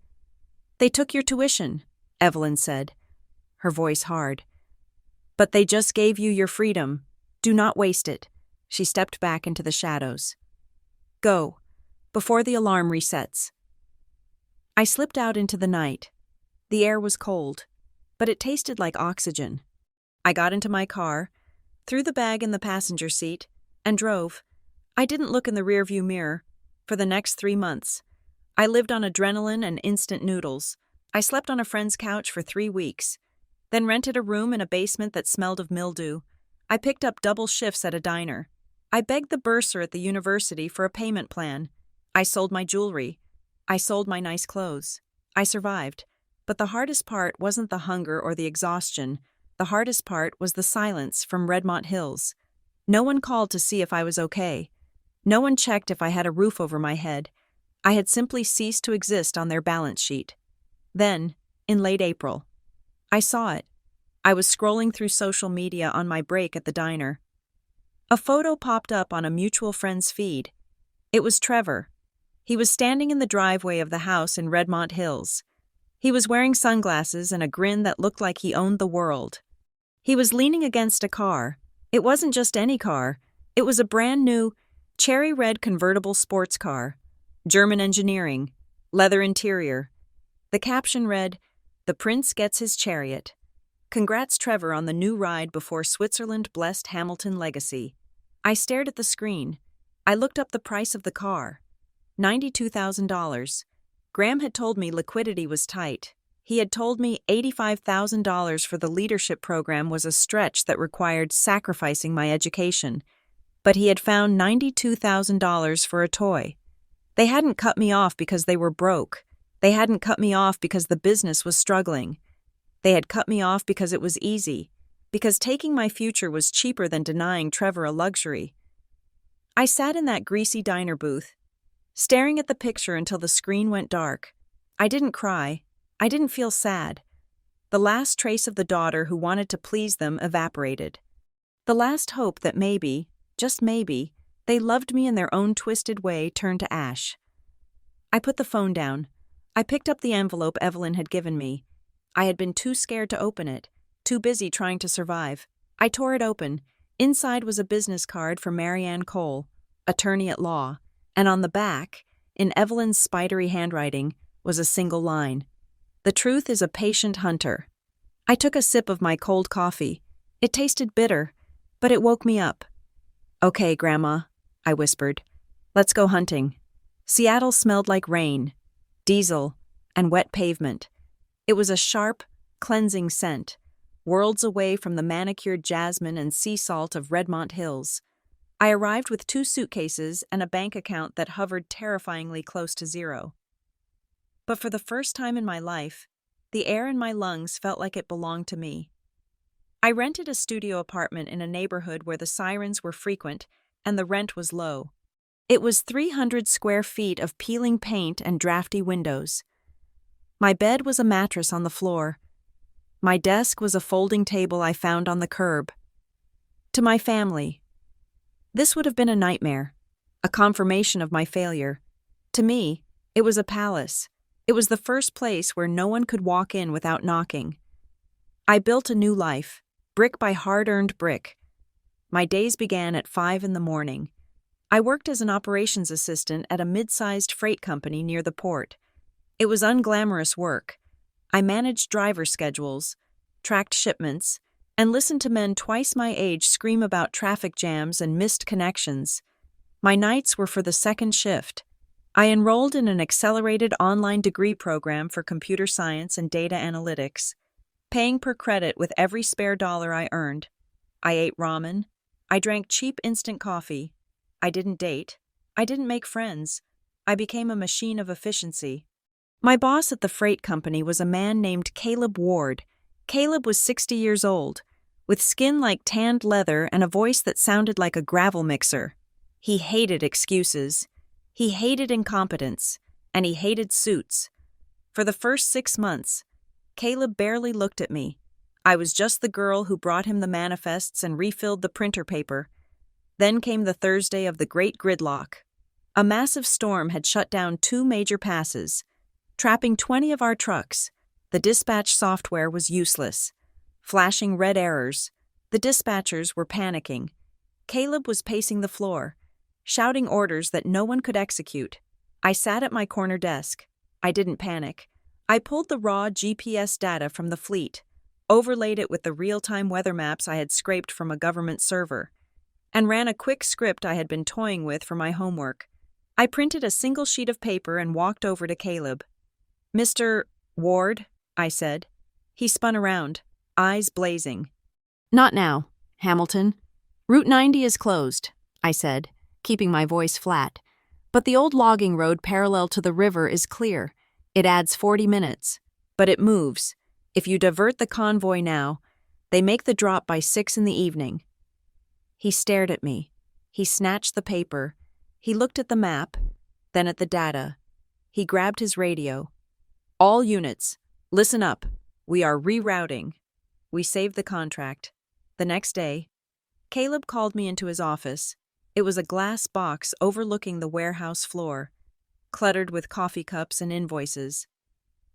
"They took your tuition," Evelyn said, her voice hard. "But they just gave you your freedom. Do not waste it." She stepped back into the shadows. "Go, before the alarm resets." I slipped out into the night. The air was cold, but it tasted like oxygen. I got into my car, threw the bag in the passenger seat, and drove. I didn't look in the rearview mirror. For the next 3 months, I lived on adrenaline and instant noodles. I slept on a friend's couch for 3 weeks, then rented a room in a basement that smelled of mildew. I picked up double shifts at a diner. I begged the bursar at the university for a payment plan. I sold my jewelry. I sold my nice clothes. I survived. But the hardest part wasn't the hunger or the exhaustion. The hardest part was the silence from Redmont Hills. No one called to see if I was okay. No one checked if I had a roof over my head. I had simply ceased to exist on their balance sheet. Then, in late April, I saw it. I was scrolling through social media on my break at the diner. A photo popped up on a mutual friend's feed. It was Trevor. He was standing in the driveway of the house in Redmont Hills. He was wearing sunglasses and a grin that looked like he owned the world. He was leaning against a car. It wasn't just any car. It was a brand new, cherry red convertible sports car. German engineering, leather interior. The caption read, "The Prince gets his chariot. Congrats Trevor on the new ride before Switzerland blessed Hamilton legacy." I stared at the screen. I looked up the price of the car. $92,000. Graham had told me liquidity was tight. He had told me $85,000 for the leadership program was a stretch that required sacrificing my education. But he had found $92,000 for a toy. They hadn't cut me off because they were broke. They hadn't cut me off because the business was struggling. They had cut me off because it was easy, because taking my future was cheaper than denying Trevor a luxury. I sat in that greasy diner booth, staring at the picture until the screen went dark. I didn't cry. I didn't feel sad. The last trace of the daughter who wanted to please them evaporated. The last hope that maybe, just maybe, they loved me in their own twisted way turned to ash. I put the phone down. I picked up the envelope Evelyn had given me. I had been too scared to open it, too busy trying to survive. I tore it open. Inside was a business card for Marianne Cole, attorney at law, and on the back, in Evelyn's spidery handwriting, was a single line. The truth is a patient hunter. I took a sip of my cold coffee. It tasted bitter, but it woke me up. "Okay, Grandma," I whispered. "Let's go hunting." Seattle smelled like rain, diesel, and wet pavement. It was a sharp, cleansing scent, worlds away from the manicured jasmine and sea salt of Redmont Hills. I arrived with 2 suitcases and a bank account that hovered terrifyingly close to zero. But for the first time in my life, the air in my lungs felt like it belonged to me. I rented a studio apartment in a neighborhood where the sirens were frequent and the rent was low. It was 300 square feet of peeling paint and drafty windows. My bed was a mattress on the floor. My desk was a folding table I found on the curb. To my family, this would have been a nightmare, a confirmation of my failure. To me, it was a palace. It was the first place where no one could walk in without knocking. I built a new life, brick by hard-earned brick. My days began at 5 in the morning. I worked as an operations assistant at a mid-sized freight company near the port. It was unglamorous work. I managed driver schedules, tracked shipments, and listened to men twice my age scream about traffic jams and missed connections. My nights were for the second shift. I enrolled in an accelerated online degree program for computer science and data analytics, paying per credit with every spare dollar I earned. I ate ramen. I drank cheap instant coffee. I didn't date. I didn't make friends. I became a machine of efficiency. My boss at the freight company was a man named Caleb Ward. Caleb was 60 years old, with skin like tanned leather and a voice that sounded like a gravel mixer. He hated excuses. He hated incompetence, and he hated suits. For the first 6 months, Caleb barely looked at me. I was just the girl who brought him the manifests and refilled the printer paper. Then came the Thursday of the Great Gridlock. A massive storm had shut down 2 major passes, trapping 20 of our trucks. The dispatch software was useless, flashing red errors. The dispatchers were panicking. Caleb was pacing the floor, shouting orders that no one could execute. I sat at my corner desk. I didn't panic. I pulled the raw GPS data from the fleet, overlaid it with the real-time weather maps I had scraped from a government server, and ran a quick script I had been toying with for my homework. I printed a single sheet of paper and walked over to Caleb. "Mr. Ward," I said. He spun around, eyes blazing. "Not now, Hamilton. Route 90 is closed," I said, keeping my voice flat. "But the old logging road parallel to the river is clear. It adds 40 minutes. But it moves. If you divert the convoy now, they make the drop by 6 in the evening." He stared at me. He snatched the paper. He looked at the map, then at the data. He grabbed his radio. "All units, listen up. We are rerouting." We saved the contract. The next day, Caleb called me into his office. It was a glass box overlooking the warehouse floor, cluttered with coffee cups and invoices.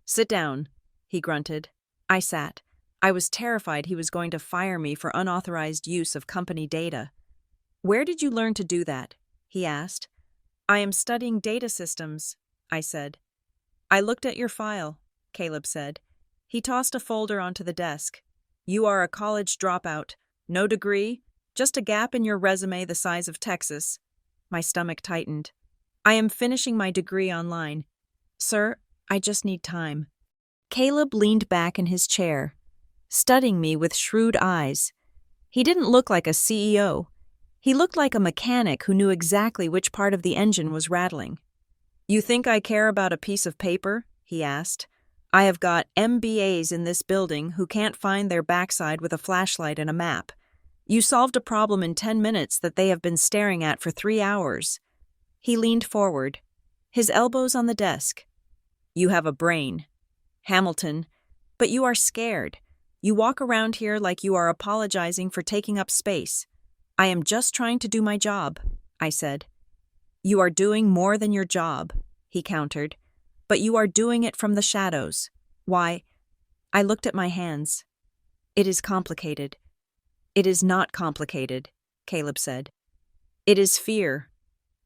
"Sit down," he grunted. I sat. I was terrified he was going to fire me for unauthorized use of company data. "Where did you learn to do that?" he asked. "I am studying data systems," I said. "I looked at your file," Caleb said. He tossed a folder onto the desk. "You are a college dropout. No degree, just a gap in your resume the size of Texas." My stomach tightened. "I am finishing my degree online. Sir, I just need time." Caleb leaned back in his chair, studying me with shrewd eyes. He didn't look like a CEO. He looked like a mechanic who knew exactly which part of the engine was rattling. You think I care about a piece of paper? He asked. I have got MBAs in this building who can't find their backside with a flashlight and a map. You solved a problem in 10 minutes that they have been staring at for 3 hours. He leaned forward, his elbows on the desk. You have a brain, Hamilton, but you are scared. You walk around here like you are apologizing for taking up space. I am just trying to do my job, I said. You are doing more than your job, he countered, but you are doing it from the shadows. Why? I looked at my hands. It is complicated. It is not complicated, Caleb said. It is fear.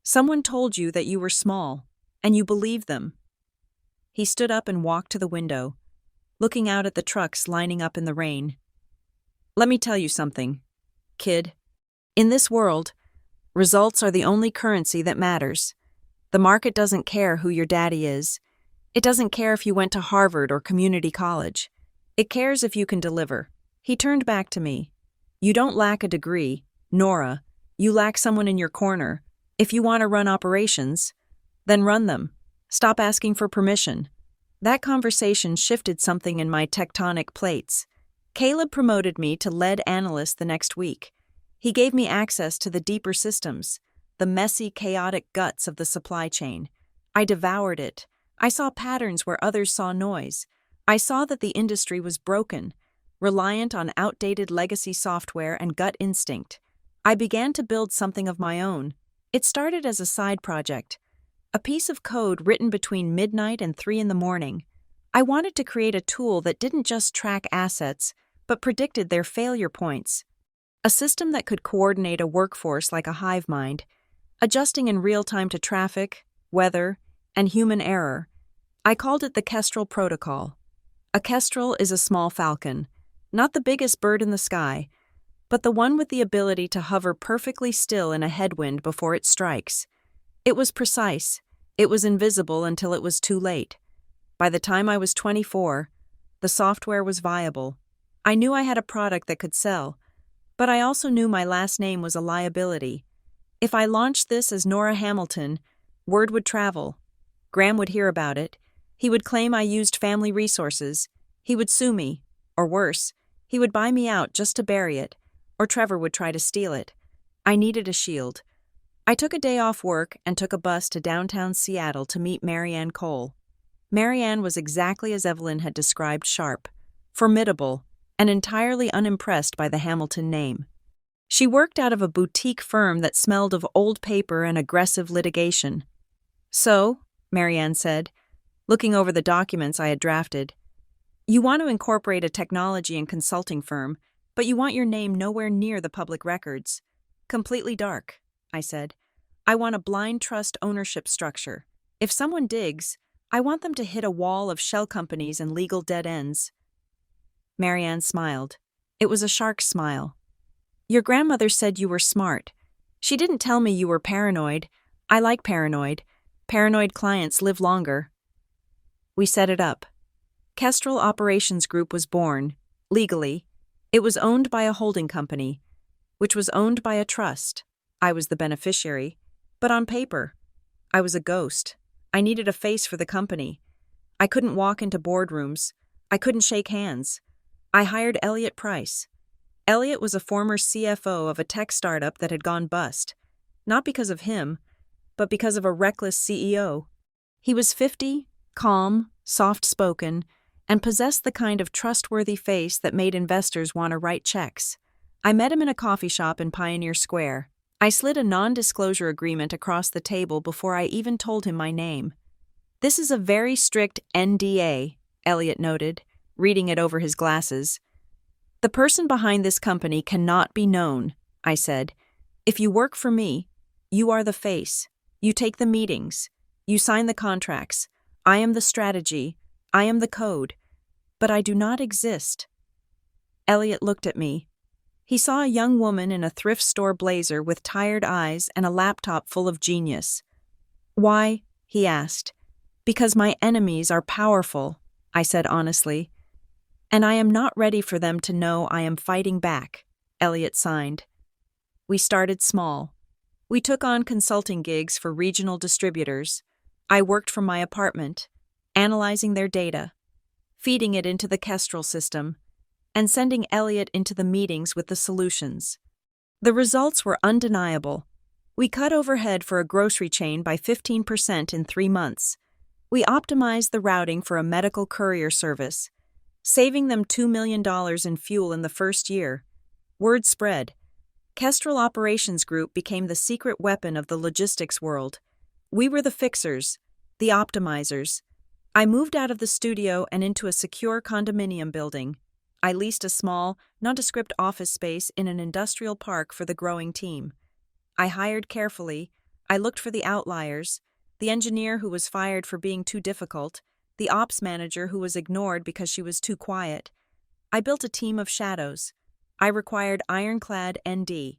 Someone told you that you were small, and you believed them. He stood up and walked to the window, looking out at the trucks lining up in the rain. Let me tell you something, kid. In this world, results are the only currency that matters. The market doesn't care who your daddy is. It doesn't care if you went to Harvard or community college. It cares if you can deliver. He turned back to me. You don't lack a degree, Nora. You lack someone in your corner. If you want to run operations, then run them. Stop asking for permission. That conversation shifted something in my tectonic plates. Caleb promoted me to lead analyst the next week. He gave me access to the deeper systems, the messy, chaotic guts of the supply chain. I devoured it. I saw patterns where others saw noise. I saw that the industry was broken, reliant on outdated legacy software and gut instinct. I began to build something of my own. It started as a side project, a piece of code written between midnight and 3 in the morning. I wanted to create a tool that didn't just track assets, but predicted their failure points. A system that could coordinate a workforce like a hive mind, adjusting in real time to traffic, weather, and human error. I called it the Kestrel Protocol. A kestrel is a small falcon, not the biggest bird in the sky, but the one with the ability to hover perfectly still in a headwind before it strikes. It was precise. It was invisible until it was too late. By the time I was 24, the software was viable. I knew I had a product that could sell, but I also knew my last name was a liability. If I launched this as Nora Hamilton, word would travel. Graham would hear about it. He would claim I used family resources. He would sue me, or worse, he would buy me out just to bury it, or Trevor would try to steal it. I needed a shield. I took a day off work and took a bus to downtown Seattle to meet Marianne Cole. Marianne was exactly as Evelyn had described sharp, formidable, and entirely unimpressed by the Hamilton name. She worked out of a boutique firm that smelled of old paper and aggressive litigation. So, Marianne said, looking over the documents I had drafted, you want to incorporate a technology and consulting firm, but you want your name nowhere near the public records. Completely dark, I said. I want a blind trust ownership structure. If someone digs, I want them to hit a wall of shell companies and legal dead ends. Marianne smiled. It was a shark's smile. Your grandmother said you were smart. She didn't tell me you were paranoid. I like paranoid. Paranoid clients live longer. We set it up. Kestrel Operations Group was born, legally. It was owned by a holding company, which was owned by a trust. I was the beneficiary, but on paper, I was a ghost. I needed a face for the company. I couldn't walk into boardrooms. I couldn't shake hands. I hired Elliot Price. Elliot was a former CFO of a tech startup that had gone bust, not because of him, but because of a reckless CEO. He was 50, calm, soft-spoken, and possessed the kind of trustworthy face that made investors want to write checks. I met him in a coffee shop in Pioneer Square. I slid a non-disclosure agreement across the table before I even told him my name. This is a very strict NDA, Elliot noted, reading it over his glasses. The person behind this company cannot be known, I said. If you work for me, you are the face. You take the meetings. You sign the contracts. I am the strategy. I am the code. But I do not exist. Elliot looked at me. He saw a young woman in a thrift store blazer with tired eyes and a laptop full of genius. Why? He asked. Because my enemies are powerful, I said honestly. And I am not ready for them to know I am fighting back, Elliot signed. We started small. We took on consulting gigs for regional distributors. I worked from my apartment, analyzing their data, feeding it into the Kestrel system, and sending Elliot into the meetings with the solutions. The results were undeniable. We cut overhead for a grocery chain by 15% in 3 months. We optimized the routing for a medical courier service, saving them $2 million in fuel in the first year. Word spread. Kestrel Operations Group became the secret weapon of the logistics world. We were the fixers, the optimizers. I moved out of the studio and into a secure condominium building. I leased a small, nondescript office space in an industrial park for the growing team. I hired carefully. I looked for the outliers, the engineer who was fired for being too difficult, the ops manager who was ignored because she was too quiet. I built a team of shadows. I required ironclad ND.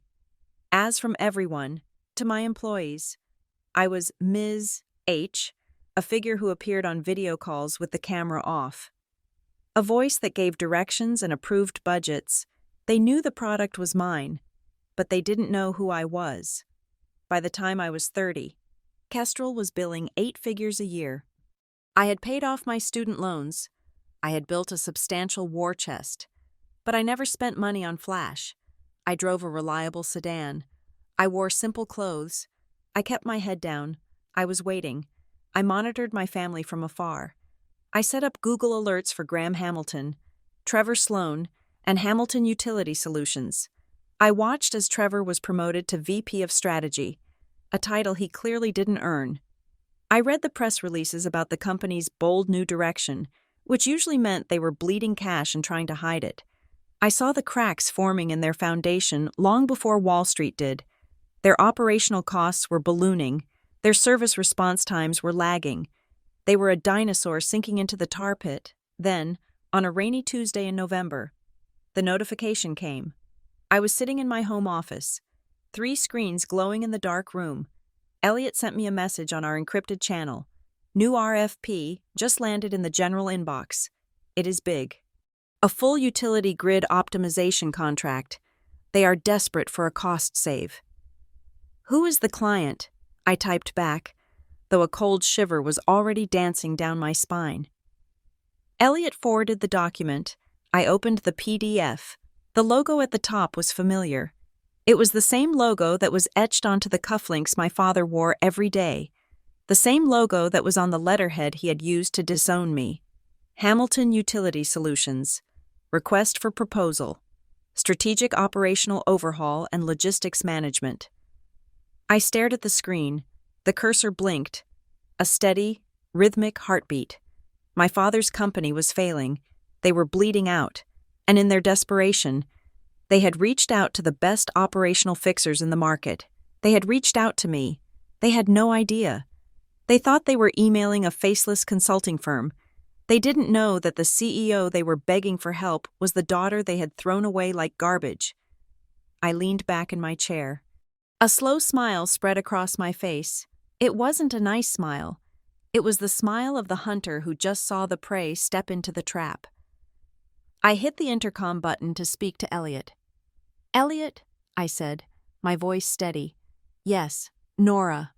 As from everyone, to my employees, I was Ms. H, a figure who appeared on video calls with the camera off. A voice that gave directions and approved budgets. They knew the product was mine, but they didn't know who I was. By the time I was 30, Kestrel was billing 8 figures a year. I had paid off my student loans. I had built a substantial war chest. But I never spent money on flash. I drove a reliable sedan. I wore simple clothes. I kept my head down. I was waiting. I monitored my family from afar. I set up Google alerts for Graham Hamilton, Trevor Sloan, and Hamilton Utility Solutions. I watched as Trevor was promoted to VP of Strategy, a title he clearly didn't earn. I read the press releases about the company's bold new direction, which usually meant they were bleeding cash and trying to hide it. I saw the cracks forming in their foundation long before Wall Street did. Their operational costs were ballooning. Their service response times were lagging. They were a dinosaur sinking into the tar pit. Then, on a rainy Tuesday in November, the notification came. I was sitting in my home office, 3 screens glowing in the dark room. Elliot sent me a message on our encrypted channel. New RFP just landed in the general inbox. It is big. A full utility grid optimization contract. They are desperate for a cost save. Who is the client? I typed back, though a cold shiver was already dancing down my spine. Elliot forwarded the document. I opened the PDF. The logo at the top was familiar. It was the same logo that was etched onto the cufflinks my father wore every day. The same logo that was on the letterhead he had used to disown me. Hamilton Utility Solutions. Request for proposal. Strategic operational overhaul and logistics management. I stared at the screen. The cursor blinked. A steady, rhythmic heartbeat. My father's company was failing. They were bleeding out. And in their desperation, they had reached out to the best operational fixers in the market. They had reached out to me. They had no idea. They thought they were emailing a faceless consulting firm. They didn't know that the CEO they were begging for help was the daughter they had thrown away like garbage. I leaned back in my chair. A slow smile spread across my face. It wasn't a nice smile. It was the smile of the hunter who just saw the prey step into the trap. I hit the intercom button to speak to Elliot. "Elliot," I said, my voice steady. "Yes, Nora."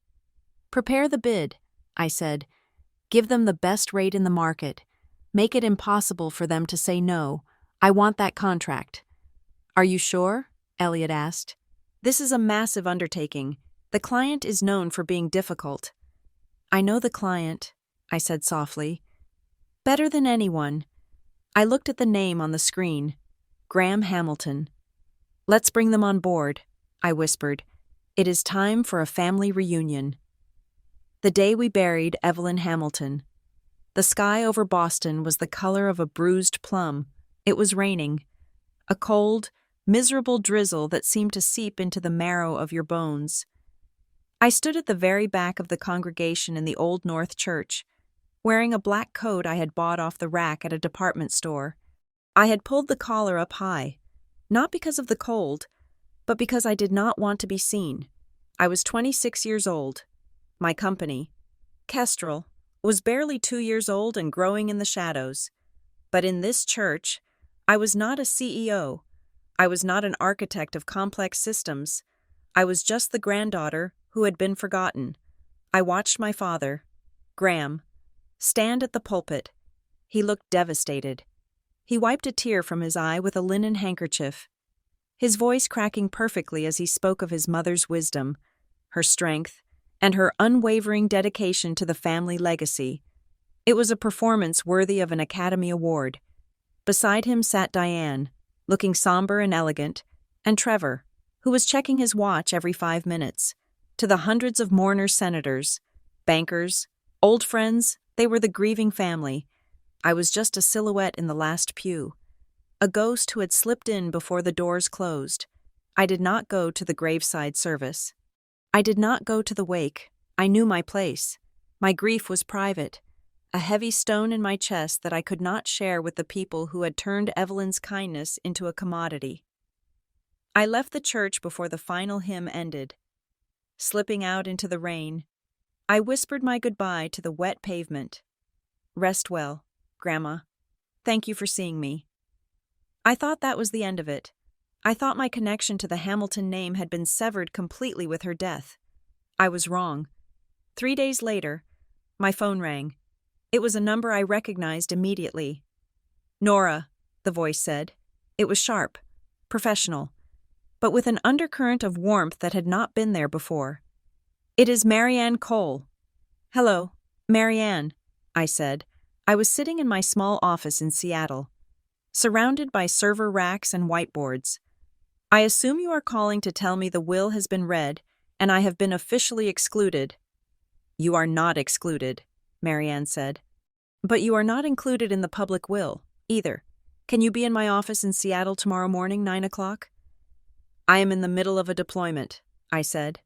"Prepare the bid," I said. "Give them the best rate in the market. Make it impossible for them to say no. I want that contract." "Are you sure?" Elliot asked. "This is a massive undertaking. The client is known for being difficult." "I know the client," I said softly. "Better than anyone." I looked at the name on the screen. Graham Hamilton. "Let's bring them on board," I whispered. "It is time for a family reunion." The day we buried Evelyn Hamilton. The sky over Boston was the color of a bruised plum. It was raining. A cold, miserable drizzle that seemed to seep into the marrow of your bones. I stood at the very back of the congregation in the Old North Church, wearing a black coat I had bought off the rack at a department store. I had pulled the collar up high, not because of the cold, but because I did not want to be seen. I was 26 years old. My company, Kestrel, was barely 2 years old and growing in the shadows. But in this church, I was not a CEO. I was not an architect of complex systems. I was just the granddaughter who had been forgotten. I watched my father. Graham. Stand at the pulpit. He looked devastated. He wiped a tear from his eye with a linen handkerchief, his voice cracking perfectly as he spoke of his mother's wisdom, her strength, and her unwavering dedication to the family legacy. It was a performance worthy of an Academy Award. Beside him sat Diane, looking somber and elegant, and Trevor, who was checking his watch every 5 minutes. To the hundreds of mourners, senators, bankers, old friends, they were the grieving family. I was just a silhouette in the last pew, a ghost who had slipped in before the doors closed. I did not go to the graveside service. I did not go to the wake. I knew my place. My grief was private, a heavy stone in my chest that I could not share with the people who had turned Evelyn's kindness into a commodity. I left the church before the final hymn ended. Slipping out into the rain, I whispered my goodbye to the wet pavement. Rest well, Grandma. Thank you for seeing me. I thought that was the end of it. I thought my connection to the Hamilton name had been severed completely with her death. I was wrong. 3 days later, my phone rang. It was a number I recognized immediately. Nora, the voice said. It was sharp, professional, but with an undercurrent of warmth that had not been there before. It is Marianne Cole. Hello, Marianne, I said. I was sitting in my small office in Seattle, surrounded by server racks and whiteboards. I assume you are calling to tell me the will has been read and I have been officially excluded. You are not excluded, Marianne said. But you are not included in the public will, either. Can you be in my office in Seattle tomorrow morning, 9 o'clock? I am in the middle of a deployment, I said,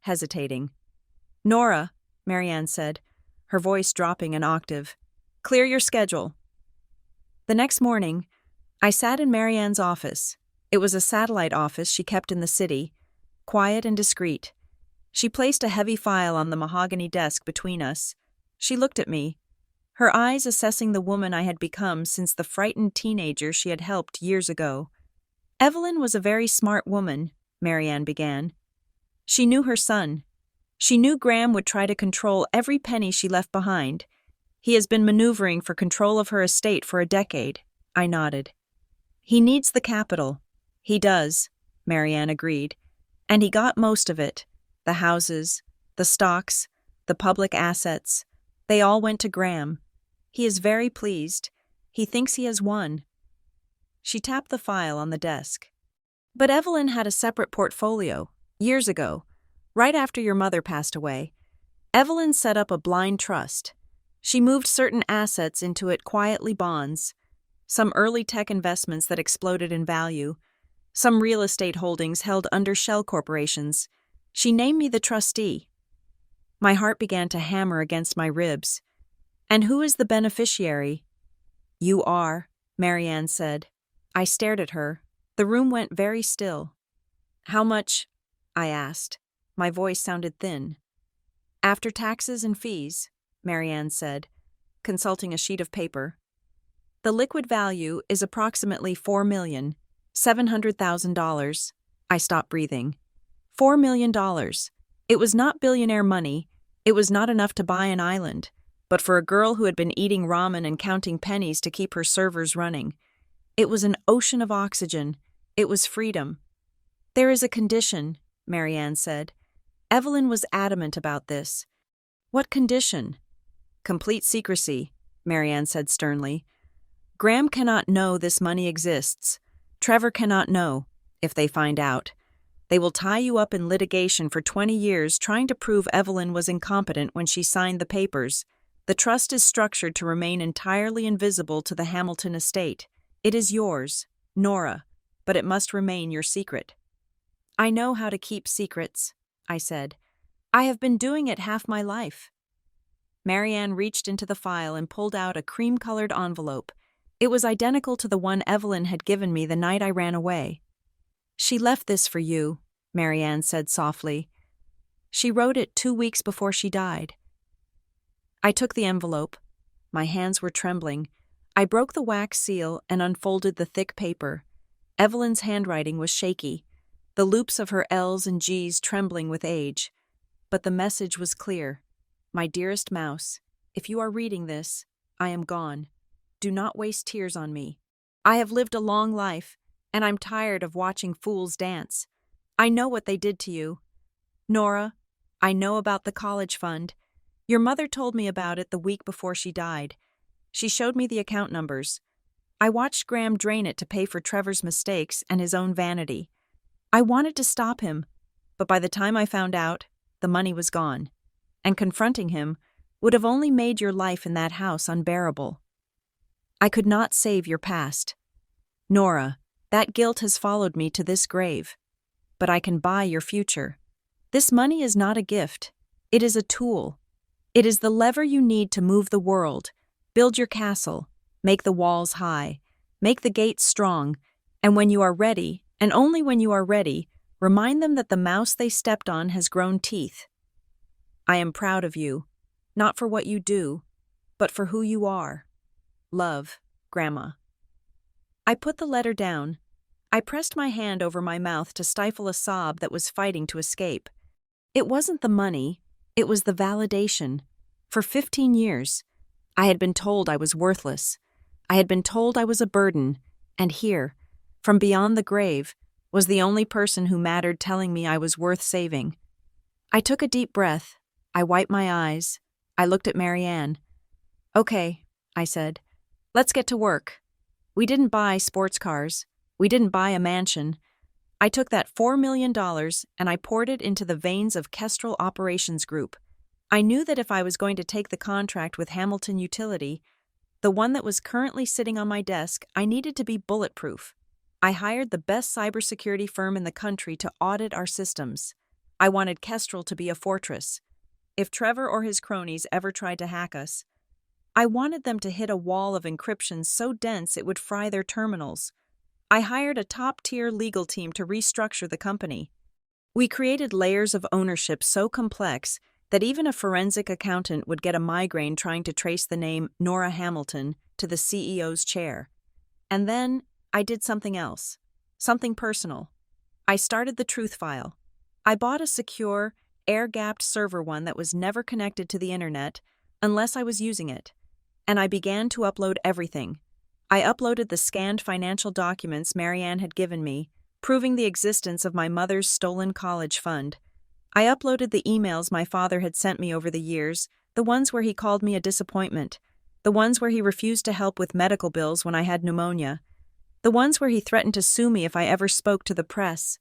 hesitating. Nora, Marianne said, her voice dropping an octave. Clear your schedule. The next morning, I sat in Marianne's office. It was a satellite office she kept in the city, quiet and discreet. She placed a heavy file on the mahogany desk between us. She looked at me, her eyes assessing the woman I had become since the frightened teenager she had helped years ago. Evelyn was a very smart woman, Marianne began. She knew her son. She knew Graham would try to control every penny she left behind. He has been maneuvering for control of her estate for a decade. I nodded. He needs the capital. He does, Marianne agreed. And he got most of it. The houses, the stocks, the public assets. They all went to Graham. He is very pleased. He thinks he has won. She tapped the file on the desk. But Evelyn had a separate portfolio, years ago, right after your mother passed away. Evelyn set up a blind trust. She moved certain assets into it quietly, bonds, some early tech investments that exploded in value, some real estate holdings held under shell corporations. She named me the trustee. My heart began to hammer against my ribs. And who is the beneficiary? You are, Marianne said. I stared at her. The room went very still. How much? I asked. My voice sounded thin. After taxes and fees, Marianne said, consulting a sheet of paper. The liquid value is approximately $4,700,000. I stopped breathing. $4 million. It was not billionaire money. It was not enough to buy an island. But for a girl who had been eating ramen and counting pennies to keep her servers running, it was an ocean of oxygen. It was freedom. There is a condition, Marianne said. Evelyn was adamant about this. What condition? Complete secrecy, Marianne said sternly. Graham cannot know this money exists. Trevor cannot know, if they find out. They will tie you up in litigation for 20 years trying to prove Evelyn was incompetent when she signed the papers. The trust is structured to remain entirely invisible to the Hamilton estate. It is yours, Nora, but it must remain your secret. I know how to keep secrets, I said. I have been doing it half my life. Marianne reached into the file and pulled out a cream-colored envelope. It was identical to the one Evelyn had given me the night I ran away. She left this for you, Marianne said softly. She wrote it 2 weeks before she died. I took the envelope. My hands were trembling. I broke the wax seal and unfolded the thick paper. Evelyn's handwriting was shaky, the loops of her L's and G's trembling with age. But the message was clear. My dearest Mouse, if you are reading this, I am gone. Do not waste tears on me. I have lived a long life, and I'm tired of watching fools dance. I know what they did to you. Nora, I know about the college fund. Your mother told me about it the week before she died. She showed me the account numbers. I watched Graham drain it to pay for Trevor's mistakes and his own vanity. I wanted to stop him, but by the time I found out, the money was gone, and confronting him would have only made your life in that house unbearable. I could not save your past. Nora, that guilt has followed me to this grave. But I can buy your future. This money is not a gift. It is a tool. It is the lever you need to move the world, build your castle, make the walls high, make the gates strong, and when you are ready, and only when you are ready, remind them that the mouse they stepped on has grown teeth. I am proud of you, not for what you do, but for who you are. Love, Grandma. I put the letter down. I pressed my hand over my mouth to stifle a sob that was fighting to escape. It wasn't the money, it was the validation. For 15 years, I had been told I was worthless. I had been told I was a burden, and here, from beyond the grave, was the only person who mattered telling me I was worth saving. I took a deep breath. I wiped my eyes. I looked at Marianne. Okay, I said. Let's get to work. We didn't buy sports cars. We didn't buy a mansion. I took that $4 million and I poured it into the veins of Kestrel Operations Group. I knew that if I was going to take the contract with Hamilton Utility, the one that was currently sitting on my desk, I needed to be bulletproof. I hired the best cybersecurity firm in the country to audit our systems. I wanted Kestrel to be a fortress. If Trevor or his cronies ever tried to hack us, I wanted them to hit a wall of encryption so dense it would fry their terminals. I hired a top-tier legal team to restructure the company. We created layers of ownership so complex that even a forensic accountant would get a migraine trying to trace the name Nora Hamilton to the CEO's chair. And then I did something else, something personal. I started the Truth File. I bought a secure, air-gapped server one that was never connected to the internet unless I was using it. And I began to upload everything. I uploaded the scanned financial documents Marianne had given me, proving the existence of my mother's stolen college fund. I uploaded the emails my father had sent me over the years, the ones where he called me a disappointment, the ones where he refused to help with medical bills when I had pneumonia, the ones where he threatened to sue me if I ever spoke to the press.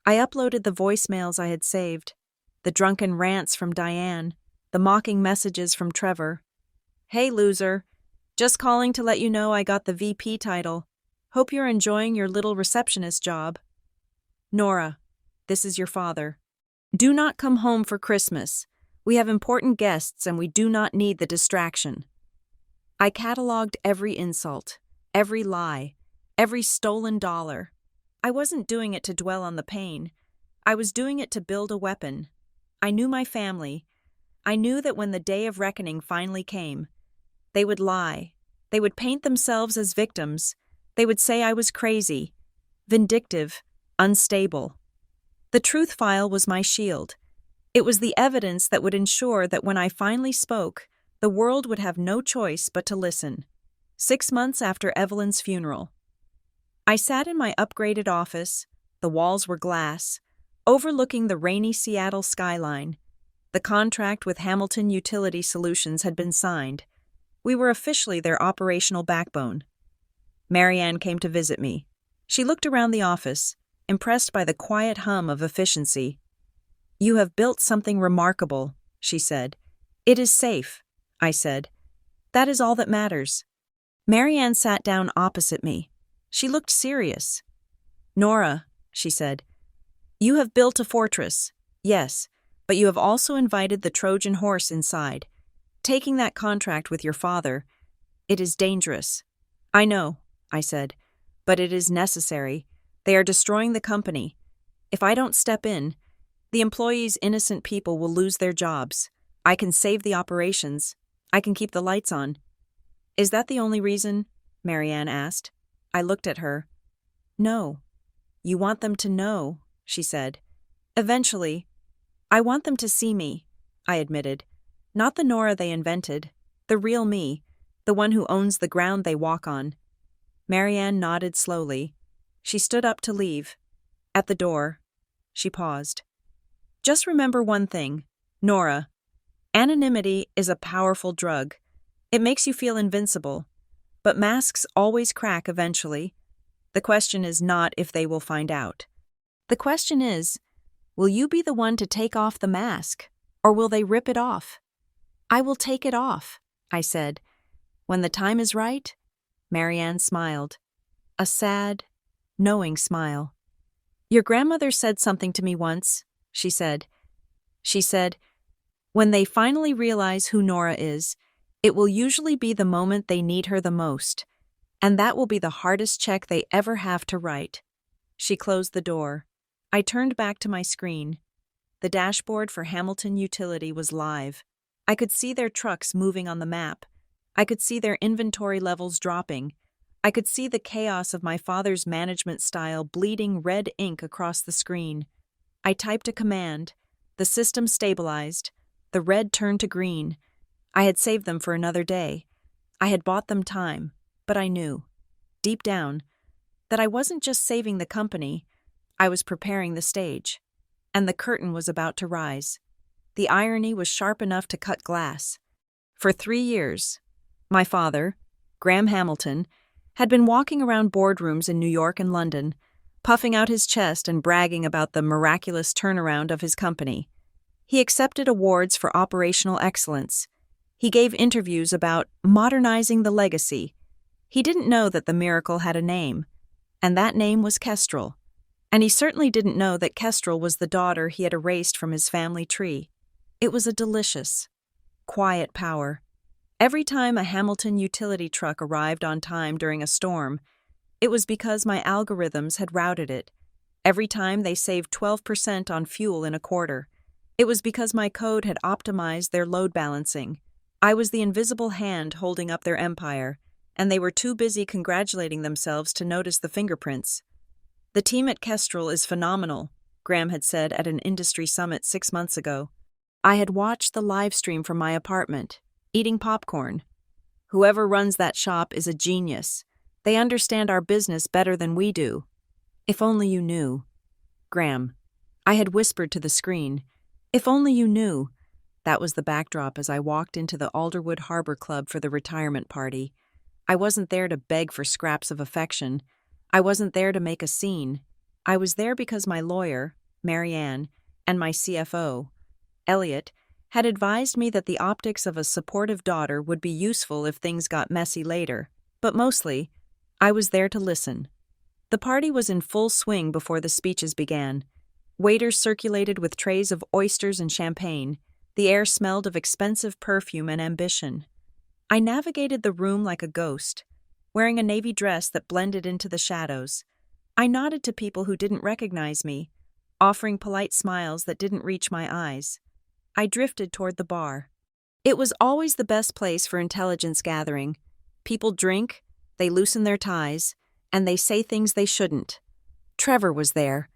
I uploaded the voicemails I had saved, the drunken rants from Diane, the mocking messages from Trevor. Hey, loser. Just calling to let you know I got the VP title. Hope you're enjoying your little receptionist job. Nora, this is your father. Do not come home for Christmas. We have important guests and we do not need the distraction. I cataloged every insult, every lie, every stolen dollar. I wasn't doing it to dwell on the pain. I was doing it to build a weapon. I knew my family. I knew that when the day of reckoning finally came, they would lie. They would paint themselves as victims. They would say I was crazy, vindictive, unstable. The Truth File was my shield. It was the evidence that would ensure that when I finally spoke, the world would have no choice but to listen. 6 months after Evelyn's funeral. I sat in my upgraded office. The walls were glass, overlooking the rainy Seattle skyline. The contract with Hamilton Utility Solutions had been signed. We were officially their operational backbone. Marianne came to visit me. She looked around the office, impressed by the quiet hum of efficiency. You have built something remarkable, she said. It is safe, I said. That is all that matters. Marianne sat down opposite me. She looked serious. Nora, she said, you have built a fortress, yes, but you have also invited the Trojan horse inside. Taking that contract with your father, it is dangerous. I know, I said, but it is necessary. They are destroying the company. If I don't step in, the employees' innocent people will lose their jobs. I can save the operations. I can keep the lights on. Is that the only reason? Marianne asked. I looked at her. No. You want them to know, she said. Eventually. I want them to see me, I admitted. Not the Nora they invented, The real me, the one who owns the ground they walk on. Marianne nodded slowly. She stood up to leave. At the door, she paused. Just remember one thing, Nora. Anonymity is a powerful drug. It makes you feel invincible. But masks always crack eventually. The question is not if they will find out. The question is, will you be the one to take off the mask, or will they rip it off? I will take it off, I said. When the time is right? Marianne smiled. A sad, knowing smile. Your grandmother said something to me once, she said. She said, when they finally realize who Nora is, it will usually be the moment they need her the most, and that will be the hardest check they ever have to write. She closed the door. I turned back to my screen. The dashboard for Hamilton Utility was live. I could see their trucks moving on the map. I could see their inventory levels dropping. I could see the chaos of my father's management style bleeding red ink across the screen. I typed a command. The system stabilized. The red turned to green. I had saved them for another day. I had bought them time, but I knew, deep down, that I wasn't just saving the company, I was preparing the stage. And the curtain was about to rise. The irony was sharp enough to cut glass. For 3 years, my father, Graham Hamilton, had been walking around boardrooms in New York and London, puffing out his chest and bragging about the miraculous turnaround of his company. He accepted awards for operational excellence. He gave interviews about modernizing the legacy. He didn't know that the miracle had a name, and that name was Kestrel. And he certainly didn't know that Kestrel was the daughter he had erased from his family tree. It was a delicious, quiet power. Every time a Hamilton utility truck arrived on time during a storm, it was because my algorithms had routed it. Every time they saved 12% on fuel in a quarter, it was because my code had optimized their load balancing. I was the invisible hand holding up their empire, and they were too busy congratulating themselves to notice the fingerprints. The team at Kestrel is phenomenal, Graham had said at an industry summit 6 months ago. I had watched the live stream from my apartment, eating popcorn. Whoever runs that shop is a genius. They understand our business better than we do. If only you knew. Graham. I had whispered to the screen. If only you knew. That was the backdrop as I walked into the Alderwood Harbor Club for the retirement party. I wasn't there to beg for scraps of affection. I wasn't there to make a scene. I was there because my lawyer, Marianne, and my CFO, Elliot, had advised me that the optics of a supportive daughter would be useful if things got messy later. But mostly, I was there to listen. The party was in full swing before the speeches began. Waiters circulated with trays of oysters and champagne. The air smelled of expensive perfume and ambition. I navigated the room like a ghost, wearing a navy dress that blended into the shadows. I nodded to people who didn't recognize me, offering polite smiles that didn't reach my eyes. I drifted toward the bar. It was always the best place for intelligence gathering. People drink, they loosen their ties, and they say things they shouldn't. Trevor was there,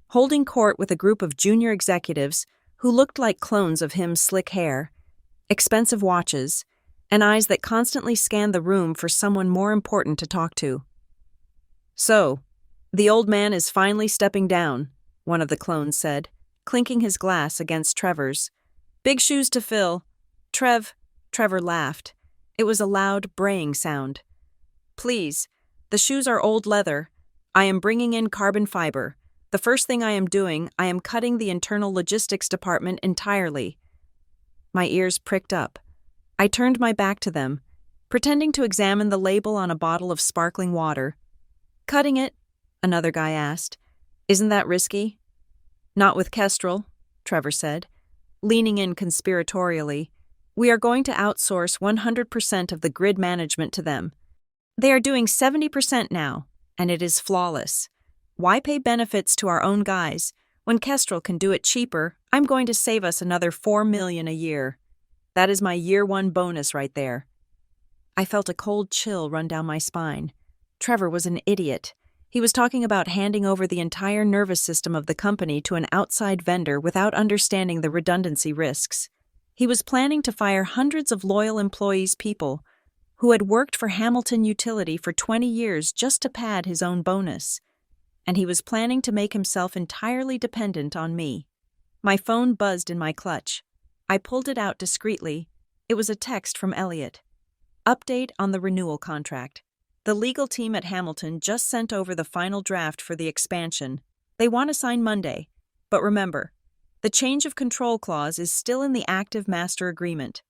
holding court with a group of junior executives who looked like clones of him: slick hair, expensive watches, and eyes that constantly scanned the room for someone more important to talk to. So, the old man is finally stepping down, one of the clones said, clinking his glass against Trevor's. Big shoes to fill. Trevor laughed. It was a loud, braying sound. Please, the shoes are old leather. I am bringing in carbon fiber. The first thing I am doing, I am cutting the internal logistics department entirely. My ears pricked up. I turned my back to them, pretending to examine the label on a bottle of sparkling water. Cutting it? Another guy asked. Isn't that risky? Not with Kestrel, Trevor said, leaning in conspiratorially. We are going to outsource 100% of the grid management to them. They are doing 70% now, and it is flawless. Why pay benefits to our own guys? When Kestrel can do it cheaper, I'm going to save us another $4 million a year. That is my year one bonus right there. I felt a cold chill run down my spine. Trevor was an idiot. He was talking about handing over the entire nervous system of the company to an outside vendor without understanding the redundancy risks. He was planning to fire hundreds of loyal employees, people who had worked for Hamilton Utility for 20 years just to pad his own bonus. And he was planning to make himself entirely dependent on me. My phone buzzed in my clutch. I pulled it out discreetly. It was a text from Elliot. Update on the renewal contract. The legal team at Hamilton just sent over the final draft for the expansion. They want to sign Monday. But remember, the change of control clause is still in the active master agreement.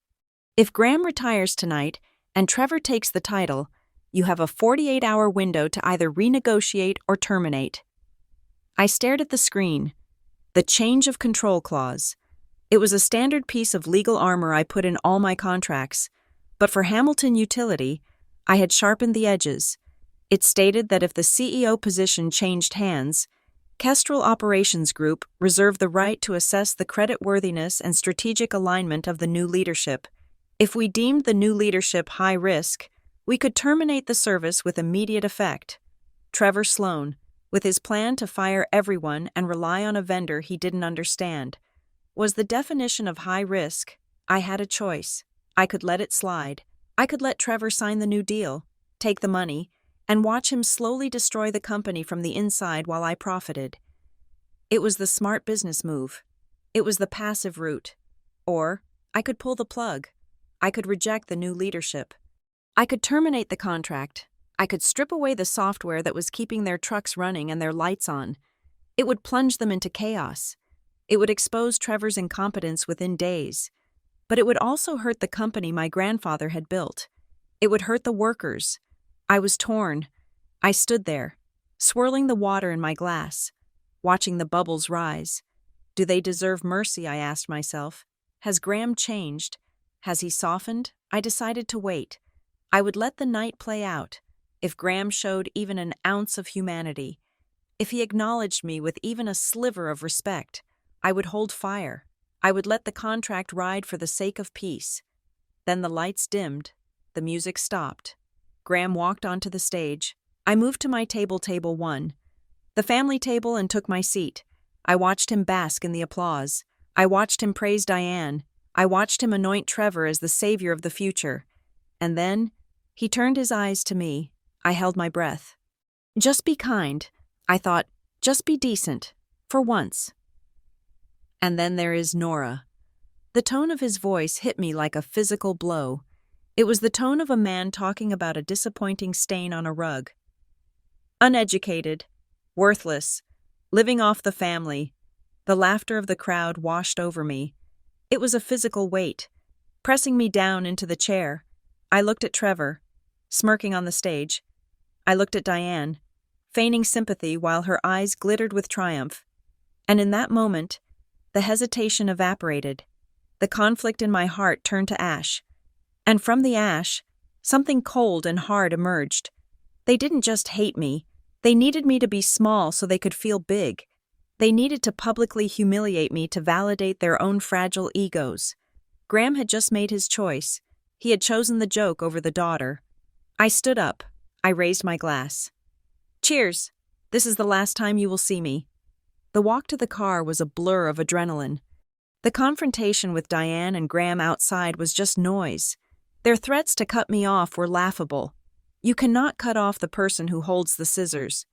If Graham retires tonight and Trevor takes the title, you have a 48-hour window to either renegotiate or terminate. I stared at the screen. The change of control clause. It was a standard piece of legal armor I put in all my contracts, but for Hamilton Utility, I had sharpened the edges. It stated that if the CEO position changed hands, Kestrel Operations Group reserved the right to assess the creditworthiness and strategic alignment of the new leadership. If we deemed the new leadership high risk, we could terminate the service with immediate effect. Trevor Sloan, with his plan to fire everyone and rely on a vendor he didn't understand, was the definition of high risk. I had a choice. I could let it slide. I could let Trevor sign the new deal, take the money, and watch him slowly destroy the company from the inside while I profited. It was the smart business move. It was the passive route. Or I could pull the plug. I could reject the new leadership. I could terminate the contract. I could strip away the software that was keeping their trucks running and their lights on. It would plunge them into chaos. It would expose Trevor's incompetence within days. But it would also hurt the company my grandfather had built. It would hurt the workers. I was torn. I stood there, swirling the water in my glass, watching the bubbles rise. Do they deserve mercy, I asked myself. Has Graham changed? Has he softened? I decided to wait. I would let the night play out. If Graham showed even an ounce of humanity, if he acknowledged me with even a sliver of respect, I would hold fire. I would let the contract ride for the sake of peace. Then the lights dimmed. The music stopped. Graham walked onto the stage. I moved to my table 1, the family table, and took my seat. I watched him bask in the applause. I watched him praise Diane. I watched him anoint Trevor as the savior of the future. And then, he turned his eyes to me. I held my breath. Just be kind, I thought. Just be decent. For once. And then there is Nora. The tone of his voice hit me like a physical blow. It was the tone of a man talking about a disappointing stain on a rug. Uneducated, worthless, living off the family. The laughter of the crowd washed over me. It was a physical weight, pressing me down into the chair. I looked at Trevor, smirking on the stage. I looked at Diane, feigning sympathy while her eyes glittered with triumph. And in that moment, the hesitation evaporated. The conflict in my heart turned to ash. And from the ash, something cold and hard emerged. They didn't just hate me. They needed me to be small so they could feel big. They needed to publicly humiliate me to validate their own fragile egos. Graham had just made his choice. He had chosen the joke over the daughter. I stood up. I raised my glass. Cheers. This is the last time you will see me. The walk to the car was a blur of adrenaline. The confrontation with Diane and Graham outside was just noise. Their threats to cut me off were laughable. You cannot cut off the person who holds the scissors.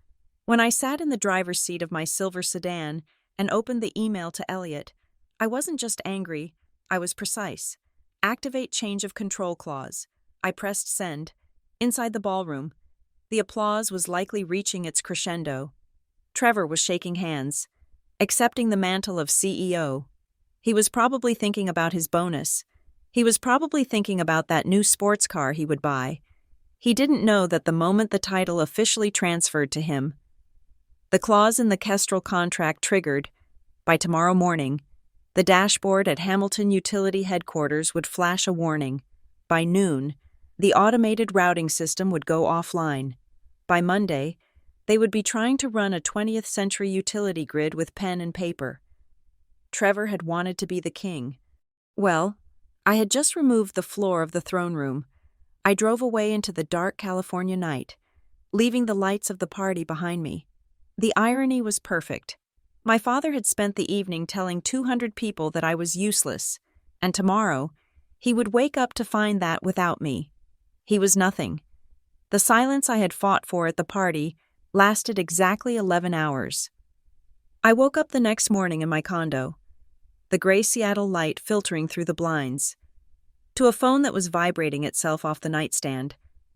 When I sat in the driver's seat of my silver sedan and opened the email to Elliot, I wasn't just angry, I was precise. Activate change of control clause. I pressed send. Inside the ballroom, the applause was likely reaching its crescendo. Trevor was shaking hands, accepting the mantle of CEO. He was probably thinking about his bonus. He was probably thinking about that new sports car he would buy. He didn't know that the moment the title officially transferred to him, the clause in the Kestrel contract triggered. By tomorrow morning, the dashboard at Hamilton Utility headquarters would flash a warning. By noon, the automated routing system would go offline. By Monday, they would be trying to run a 20th century utility grid with pen and paper. Trevor had wanted to be the king. Well, I had just removed the floor of the throne room. I drove away into the dark California night, leaving the lights of the party behind me. The irony was perfect. My father had spent the evening telling 200 people that I was useless, and tomorrow, he would wake up to find that without me. He was nothing. The silence I had fought for at the party lasted exactly 11 hours. I woke up the next morning in my condo, the gray Seattle light filtering through the blinds. To a phone that was vibrating itself off the nightstand,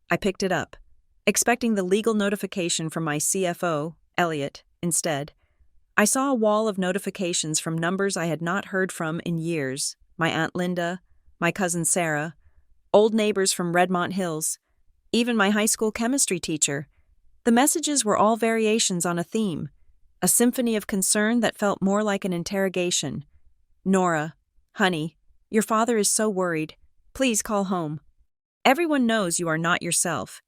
I picked it up, expecting the legal notification from my CFO, Elliot, instead. I saw a wall of notifications from numbers I had not heard from in years: my Aunt Linda, my cousin Sarah, old neighbors from Redmont Hills, even my high school chemistry teacher. The messages were all variations on a theme, a symphony of concern that felt more like an interrogation. Nora, honey, your father is so worried. Please call home. Everyone knows you are not yourself.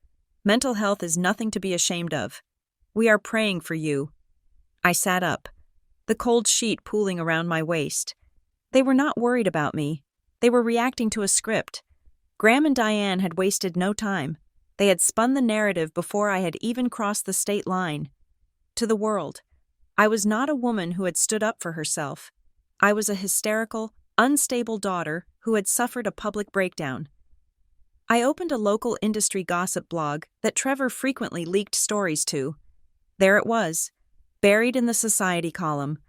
Mental health is nothing to be ashamed of. We are praying for you. I sat up, the cold sheet pooling around my waist. They were not worried about me. They were reacting to a script. Graham and Diane had wasted no time. They had spun the narrative before I had even crossed the state line. To the world, I was not a woman who had stood up for herself. I was a hysterical, unstable daughter who had suffered a public breakdown. I opened a local industry gossip blog that Trevor frequently leaked stories to. There it was, buried in the society column: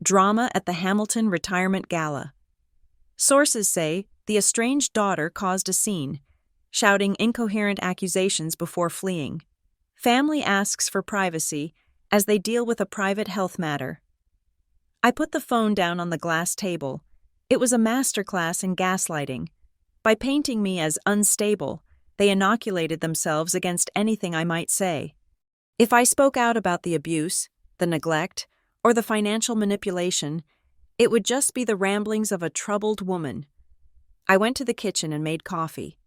drama at the Hamilton Retirement Gala. Sources say the estranged daughter caused a scene, shouting incoherent accusations before fleeing. Family asks for privacy as they deal with a private health matter. I put the phone down on the glass table. It was a masterclass in gaslighting. By painting me as unstable, they inoculated themselves against anything I might say. If I spoke out about the abuse, the neglect, or the financial manipulation, it would just be the ramblings of a troubled woman. I went to the kitchen and made coffee.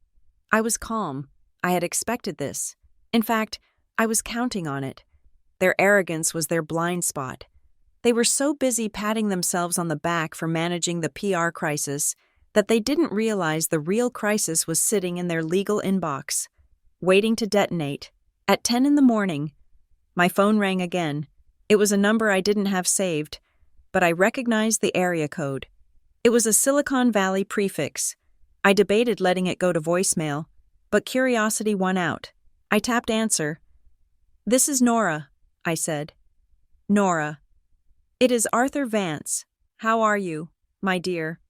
I was calm. I had expected this. In fact, I was counting on it. Their arrogance was their blind spot. They were so busy patting themselves on the back for managing the PR crisis that they didn't realize the real crisis was sitting in their legal inbox, waiting to detonate. At 10 in the morning, my phone rang again. It was a number I didn't have saved, but I recognized the area code. It was a Silicon Valley prefix. I debated letting it go to voicemail, but curiosity won out. I tapped answer. "This is Nora," I said. "Nora. It is Arthur Vance. How are you, my dear?"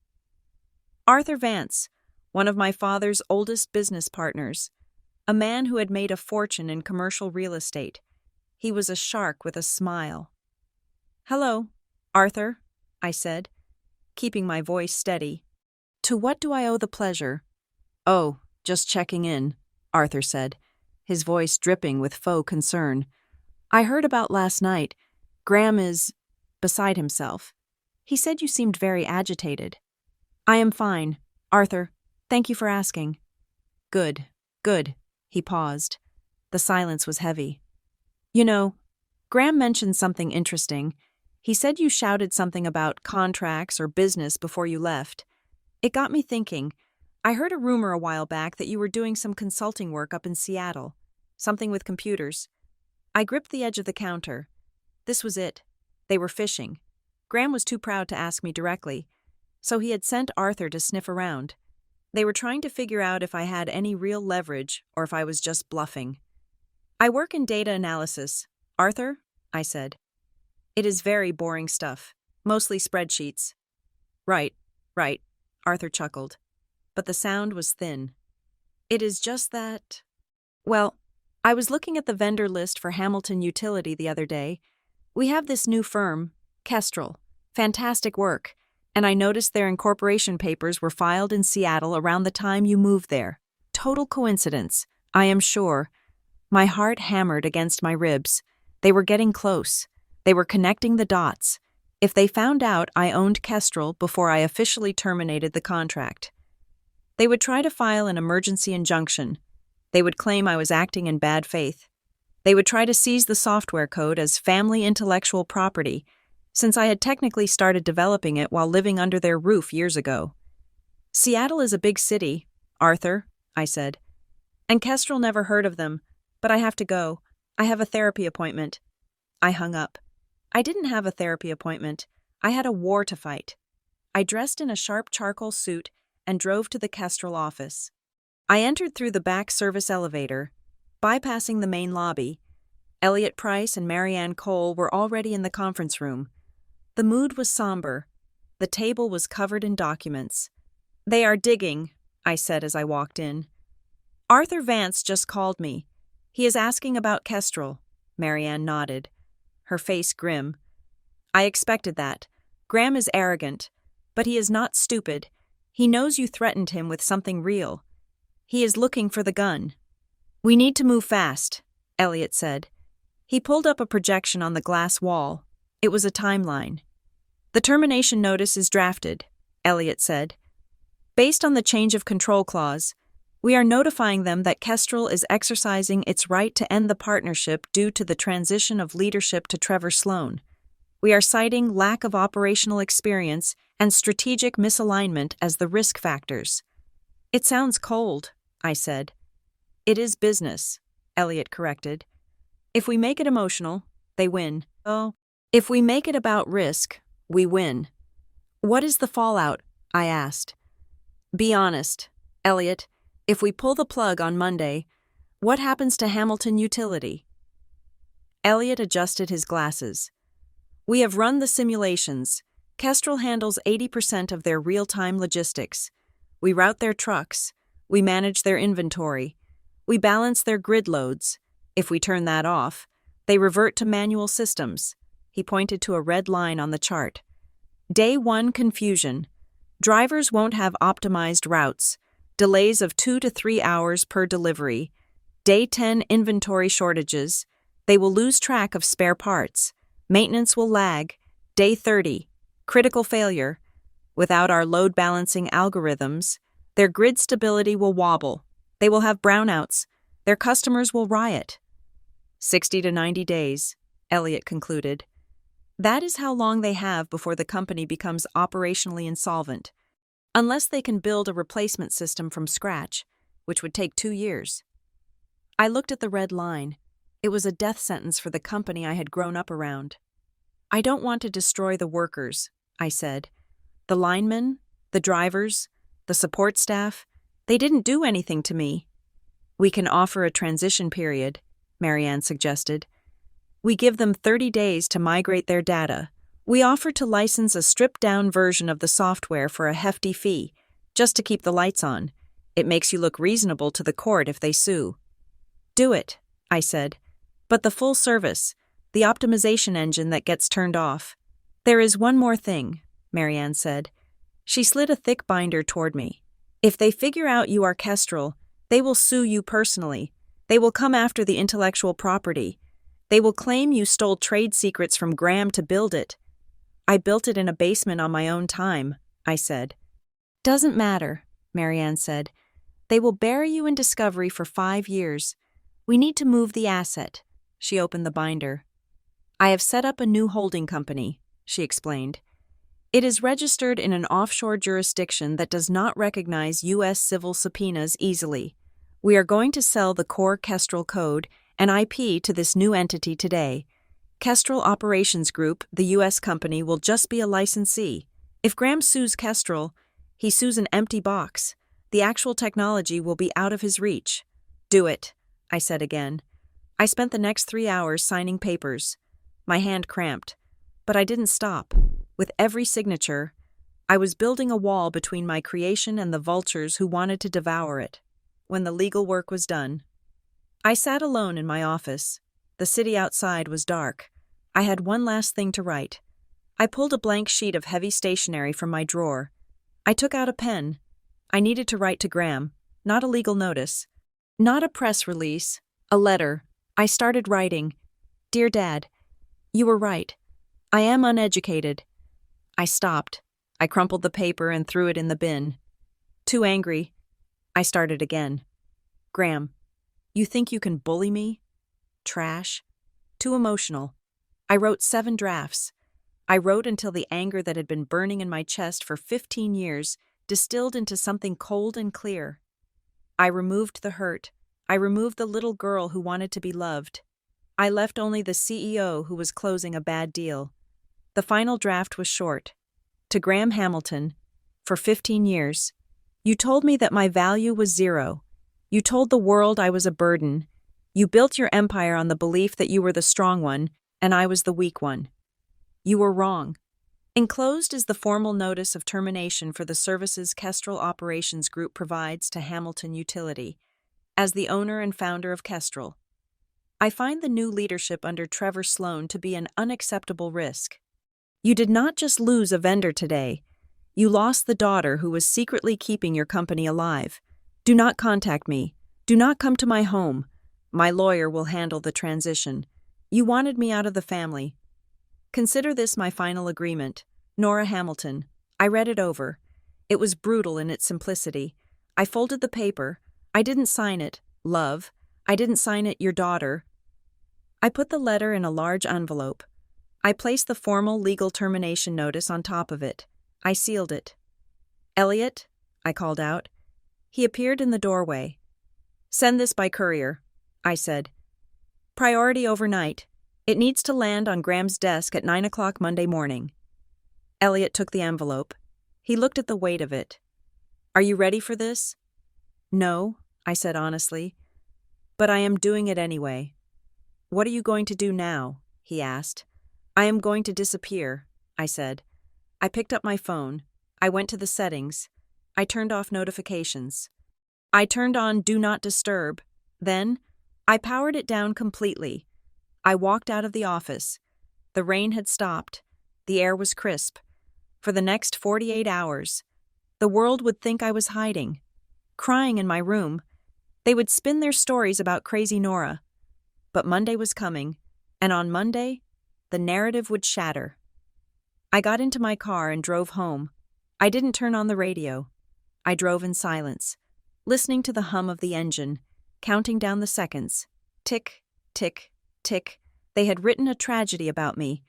Arthur Vance, one of my father's oldest business partners, a man who had made a fortune in commercial real estate. He was a shark with a smile. "Hello, Arthur," I said, keeping my voice steady. "To what do I owe the pleasure?" "Oh, just checking in," Arthur said, his voice dripping with faux concern. "I heard about last night. Graham is beside himself. He said you seemed very agitated." "I am fine, Arthur. Thank you for asking." Good. He paused. The silence was heavy. "You know, Graham mentioned something interesting. He said you shouted something about contracts or business before you left. It got me thinking. I heard a rumor a while back that you were doing some consulting work up in Seattle, something with computers." I gripped the edge of the counter. This was it. They were fishing. Graham was too proud to ask me directly, so he had sent Arthur to sniff around. They were trying to figure out if I had any real leverage or if I was just bluffing. "I work in data analysis, Arthur," I said. "It is very boring stuff, mostly spreadsheets." Right, Arthur chuckled, but the sound was thin. "It is just that. Well, I was looking at the vendor list for Hamilton Utility the other day. We have this new firm, Kestrel. Fantastic work. And I noticed their incorporation papers were filed in Seattle around the time you moved there. Total coincidence, I am sure." My heart hammered against my ribs. They were getting close. They were connecting the dots. If they found out I owned Kestrel before I officially terminated the contract, they would try to file an emergency injunction. They would claim I was acting in bad faith. They would try to seize the software code as family intellectual property, since I had technically started developing it while living under their roof years ago. "Seattle is a big city, Arthur," I said. "And Kestrel never heard of them, but I have to go. I have a therapy appointment." I hung up. I didn't have a therapy appointment. I had a war to fight. I dressed in a sharp charcoal suit and drove to the Kestrel office. I entered through the back service elevator, bypassing the main lobby. Elliot Price and Marianne Cole were already in the conference room. The mood was somber. The table was covered in documents. "They are digging," I said as I walked in. "Arthur Vance just called me. He is asking about Kestrel." Marianne nodded, her face grim. "I expected that. Graham is arrogant, but he is not stupid. He knows you threatened him with something real. He is looking for the gun." "We need to move fast," Elliot said. He pulled up a projection on the glass wall. It was a timeline. "The termination notice is drafted," Elliot said. "Based on the change of control clause, we are notifying them that Kestrel is exercising its right to end the partnership due to the transition of leadership to Trevor Sloan. We are citing lack of operational experience and strategic misalignment as the risk factors." "It sounds cold," I said. "It is business," Elliot corrected. "If we make it emotional, they win. Oh, if we make it about risk, we win." "What is the fallout?" I asked. "Be honest, Elliot. If we pull the plug on Monday, what happens to Hamilton Utility?" Elliot adjusted his glasses. "We have run the simulations. Kestrel handles 80% of their real-time logistics. We route their trucks. We manage their inventory. We balance their grid loads. If we turn that off, they revert to manual systems." He pointed to a red line on the chart. "Day 1 confusion. Drivers won't have optimized routes. Delays of 2 to 3 hours per delivery. Day 10 inventory shortages. They will lose track of spare parts. Maintenance will lag. Day 30, critical failure. Without our load balancing algorithms, their grid stability will wobble. They will have brownouts. Their customers will riot." 60 to 90 days, Elliot concluded. "That is how long they have before the company becomes operationally insolvent, unless they can build a replacement system from scratch, which would take 2 years. I looked at the red line. It was a death sentence for the company I had grown up around. "I don't want to destroy the workers," I said. "The linemen, the drivers, the support staff, they didn't do anything to me." "We can offer a transition period," Marianne suggested. "We give them 30 days to migrate their data. We offer to license a stripped-down version of the software for a hefty fee, just to keep the lights on. It makes you look reasonable to the court if they sue." "Do it," I said. "But the full service, the optimization engine that gets turned off." "There is one more thing," Marianne said. She slid a thick binder toward me. "If they figure out you are Kestrel, they will sue you personally. They will come after the intellectual property. They will claim you stole trade secrets from Graham to build it." "I built it in a basement on my own time," I said. "Doesn't matter," Marianne said. "They will bury you in discovery for 5 years. We need to move the asset." She opened the binder. "I have set up a new holding company," she explained. "It is registered in an offshore jurisdiction that does not recognize U.S. civil subpoenas easily. We are going to sell the core Kestrel code and IP to this new entity today. Kestrel Operations Group, the U.S. company, will just be a licensee. If Graham sues Kestrel, he sues an empty box. The actual technology will be out of his reach." "Do it," I said again. I spent the next 3 hours signing papers. My hand cramped, but I didn't stop. With every signature, I was building a wall between my creation and the vultures who wanted to devour it. When the legal work was done, I sat alone in my office. The city outside was dark. I had one last thing to write. I pulled a blank sheet of heavy stationery from my drawer. I took out a pen. I needed to write to Graham, not a legal notice, not a press release, a letter. I started writing. "Dear Dad, you were right. I am uneducated." I stopped. I crumpled the paper and threw it in the bin. Too angry. I started again. "Graham, you think you can bully me? Trash. Too emotional." I wrote 7 drafts. I wrote until the anger that had been burning in my chest for 15 years distilled into something cold and clear. I removed the hurt. I removed the little girl who wanted to be loved. I left only the CEO who was closing a bad deal. The final draft was short. To Graham Hamilton, for 15 years. You told me that my value was zero. You told the world I was a burden. You built your empire on the belief that you were the strong one, and I was the weak one. You were wrong. Enclosed is the formal notice of termination for the services Kestrel Operations Group provides to Hamilton Utility, as the owner and founder of Kestrel. I find the new leadership under Trevor Sloan to be an unacceptable risk. You did not just lose a vendor today. You lost the daughter who was secretly keeping your company alive. Do not contact me. Do not come to my home. My lawyer will handle the transition. You wanted me out of the family. Consider this my final agreement. Nora Hamilton. I read it over. It was brutal in its simplicity. I folded the paper. I didn't sign it, love. I didn't sign it, your daughter. I put the letter in a large envelope. I placed the formal legal termination notice on top of it. I sealed it. Elliot, I called out. He appeared in the doorway. Send this by courier, I said. Priority overnight. It needs to land on Graham's desk at 9 o'clock Monday morning. Elliot took the envelope. He looked at the weight of it. Are you ready for this? No, I said honestly. But I am doing it anyway. What are you going to do now? He asked. I am going to disappear, I said. I picked up my phone. I went to the settings. I turned off notifications. I turned on Do Not Disturb. Then, I powered it down completely. I walked out of the office. The rain had stopped. The air was crisp. For the next 48 hours, the world would think I was hiding, crying in my room. They would spin their stories about crazy Nora. But Monday was coming, and on Monday, the narrative would shatter. I got into my car and drove home. I didn't turn on the radio. I drove in silence, listening to the hum of the engine, counting down the seconds. Tick, tick, tick. They had written a tragedy about me.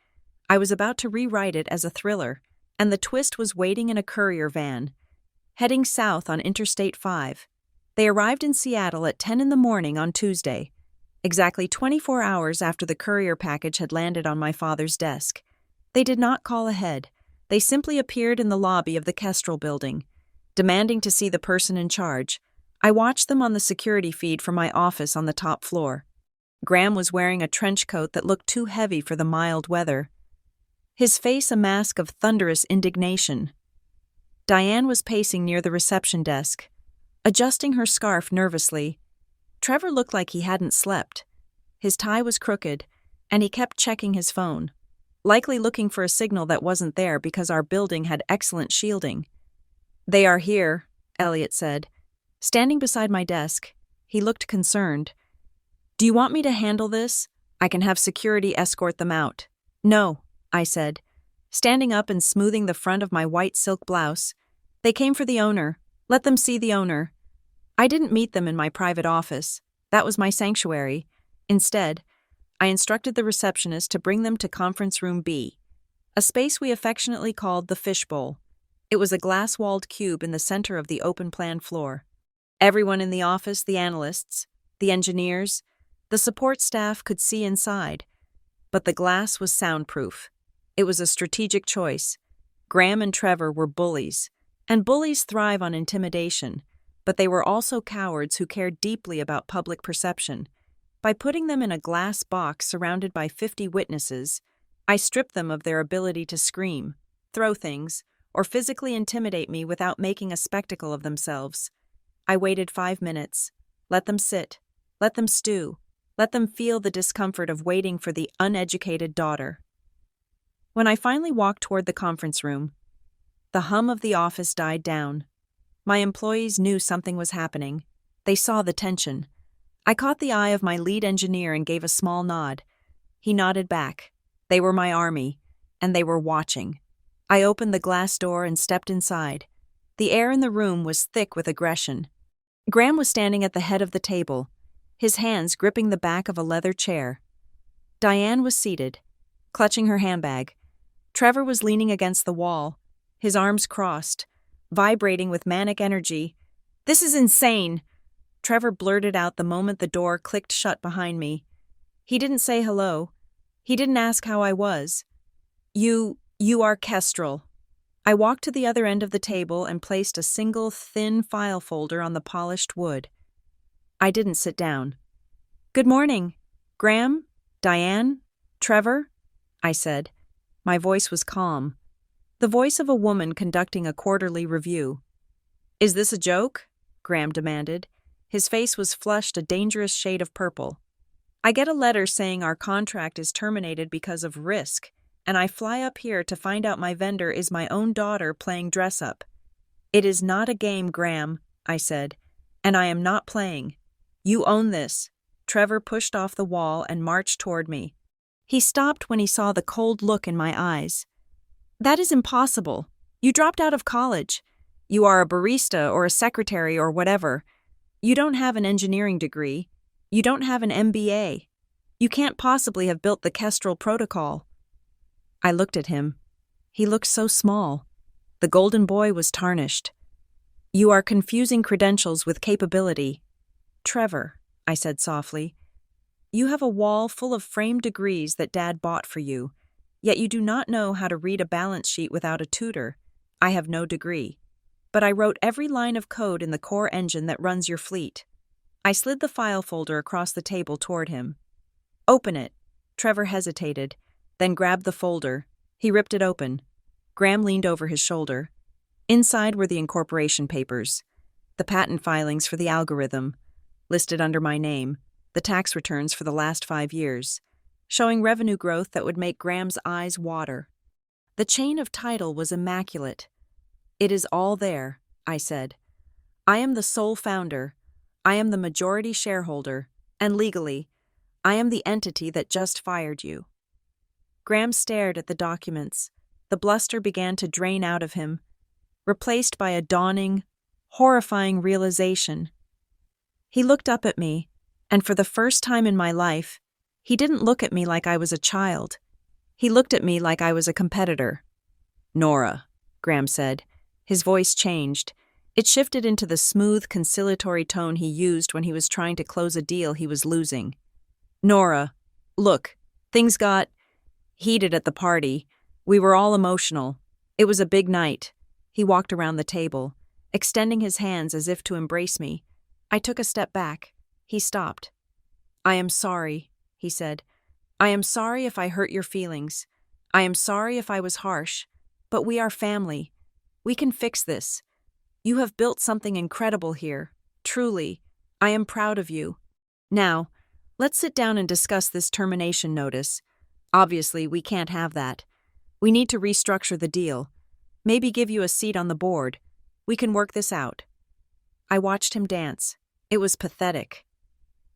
I was about to rewrite it as a thriller, and the twist was waiting in a courier van, heading south on Interstate 5. They arrived in Seattle at 10 in the morning on Tuesday, exactly 24 hours after the courier package had landed on my father's desk. They did not call ahead. They simply appeared in the lobby of the Kestrel building, demanding to see the person in charge. I watched them on the security feed from my office on the top floor. Graham was wearing a trench coat that looked too heavy for the mild weather, his face a mask of thunderous indignation. Diane was pacing near the reception desk, adjusting her scarf nervously. Trevor looked like he hadn't slept. His tie was crooked, and he kept checking his phone, likely looking for a signal that wasn't there because our building had excellent shielding. They are here, Elliot said. Standing beside my desk, he looked concerned. Do you want me to handle this? I can have security escort them out. No, I said, standing up and smoothing the front of my white silk blouse. They came for the owner. Let them see the owner. I didn't meet them in my private office. That was my sanctuary. Instead, I instructed the receptionist to bring them to Conference Room B, a space we affectionately called the fishbowl. It was a glass-walled cube in the center of the open-plan floor. Everyone in the office, the analysts, the engineers, the support staff could see inside, but the glass was soundproof. It was a strategic choice. Graham and Trevor were bullies, and bullies thrive on intimidation, but they were also cowards who cared deeply about public perception. By putting them in a glass box surrounded by 50 witnesses, I stripped them of their ability to scream, throw things, or physically intimidate me without making a spectacle of themselves. I waited 5 minutes. Let them sit. Let them stew. Let them feel the discomfort of waiting for the uneducated daughter. When I finally walked toward the conference room, the hum of the office died down. My employees knew something was happening. They saw the tension. I caught the eye of my lead engineer and gave a small nod. He nodded back. They were my army, and they were watching. I opened the glass door and stepped inside. The air in the room was thick with aggression. Graham was standing at the head of the table, his hands gripping the back of a leather chair. Diane was seated, clutching her handbag. Trevor was leaning against the wall, his arms crossed, vibrating with manic energy. "This is insane!" Trevor blurted out the moment the door clicked shut behind me. He didn't say hello. He didn't ask how I was. You are Kestrel. I walked to the other end of the table and placed a single thin file folder on the polished wood. I didn't sit down. "Good morning. Graham? Diane? Trevor?" I said. My voice was calm. The voice of a woman conducting a quarterly review. "Is this a joke?" Graham demanded. His face was flushed a dangerous shade of purple. "I get a letter saying our contract is terminated because of risk, and I fly up here to find out my vendor is my own daughter playing dress-up. It is not a game, Graham," I said, "and I am not playing. You own this." Trevor pushed off the wall and marched toward me. He stopped when he saw the cold look in my eyes. "That is impossible. You dropped out of college. You are a barista or a secretary or whatever. You don't have an engineering degree. You don't have an MBA. You can't possibly have built the Kestrel Protocol." I looked at him. He looked so small. The golden boy was tarnished. "You are confusing credentials with capability." "Trevor," I said softly, "you have a wall full of framed degrees that Dad bought for you, yet you do not know how to read a balance sheet without a tutor. I have no degree, but I wrote every line of code in the core engine that runs your fleet." I slid the file folder across the table toward him. "Open it." Trevor hesitated, then grabbed the folder. He ripped it open. Graham leaned over his shoulder. Inside were the incorporation papers, the patent filings for the algorithm, listed under my name, the tax returns for the last 5 years, showing revenue growth that would make Graham's eyes water. The chain of title was immaculate. "It is all there," I said. "I am the sole founder. I am the majority shareholder, and legally, I am the entity that just fired you." Graham stared at the documents. The bluster began to drain out of him, replaced by a dawning, horrifying realization. He looked up at me, and for the first time in my life, he didn't look at me like I was a child. He looked at me like I was a competitor. "Nora," Graham said. His voice changed. It shifted into the smooth, conciliatory tone he used when he was trying to close a deal he was losing. "Nora, look, things got heated at the party. We were all emotional. It was a big night." He walked around the table, extending his hands as if to embrace me. I took a step back. He stopped. "I am sorry," he said. "I am sorry if I hurt your feelings. I am sorry if I was harsh. But we are family. We can fix this. You have built something incredible here. Truly, I am proud of you. Now, let's sit down and discuss this termination notice. Obviously, we can't have that. We need to restructure the deal. Maybe give you a seat on the board. We can work this out." I watched him dance. It was pathetic.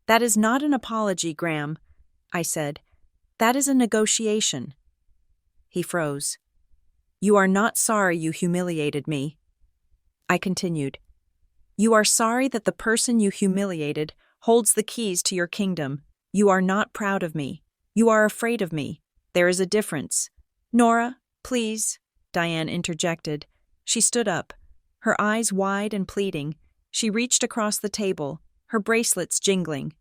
"That is not an apology, Graham," I said. "That is a negotiation." He froze. "You are not sorry you humiliated me." I continued. "You are sorry that the person you humiliated holds the keys to your kingdom. You are not proud of me. You are afraid of me. There is a difference." "Nora, please," Diane interjected. She stood up, her eyes wide and pleading. She reached across the table, her bracelets jingling.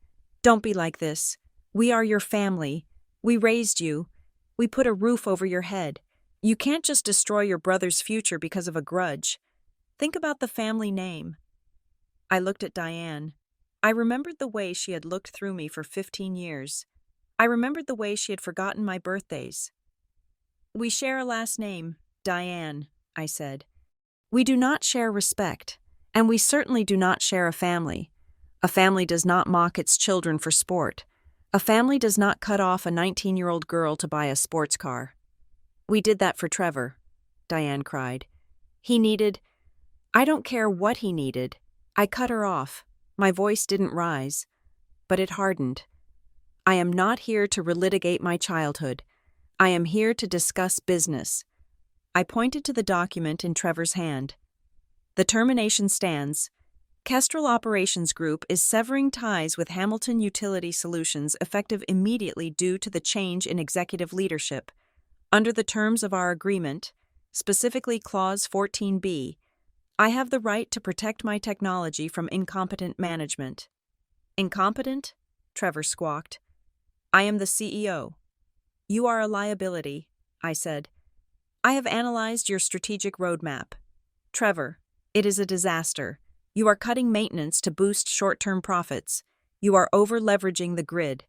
"Don't be like this. We are your family. We raised you. We put a roof over your head. You can't just destroy your brother's future because of a grudge. Think about the family name." I looked at Diane. I remembered the way she had looked through me for 15 years. I remembered the way she had forgotten my birthdays. "We share a last name, Diane," I said. "We do not share respect, and we certainly do not share a family. A family does not mock its children for sport. A family does not cut off a 19-year-old girl to buy a sports car." "We did that for Trevor," Diane cried. I don't care what he needed. I cut her off. My voice didn't rise, but it hardened. "I am not here to relitigate my childhood. I am here to discuss business." I pointed to the document in Trevor's hand. "The termination stands. Kestrel Operations Group is severing ties with Hamilton Utility Solutions effective immediately due to the change in executive leadership. Under the terms of our agreement, specifically Clause 14B, I have the right to protect my technology from incompetent management." "Incompetent?" Trevor squawked. "I am the CEO. You are a liability," I said. I have analyzed your strategic roadmap. Trevor, it is a disaster. You are cutting maintenance to boost short-term profits. You are over-leveraging the grid.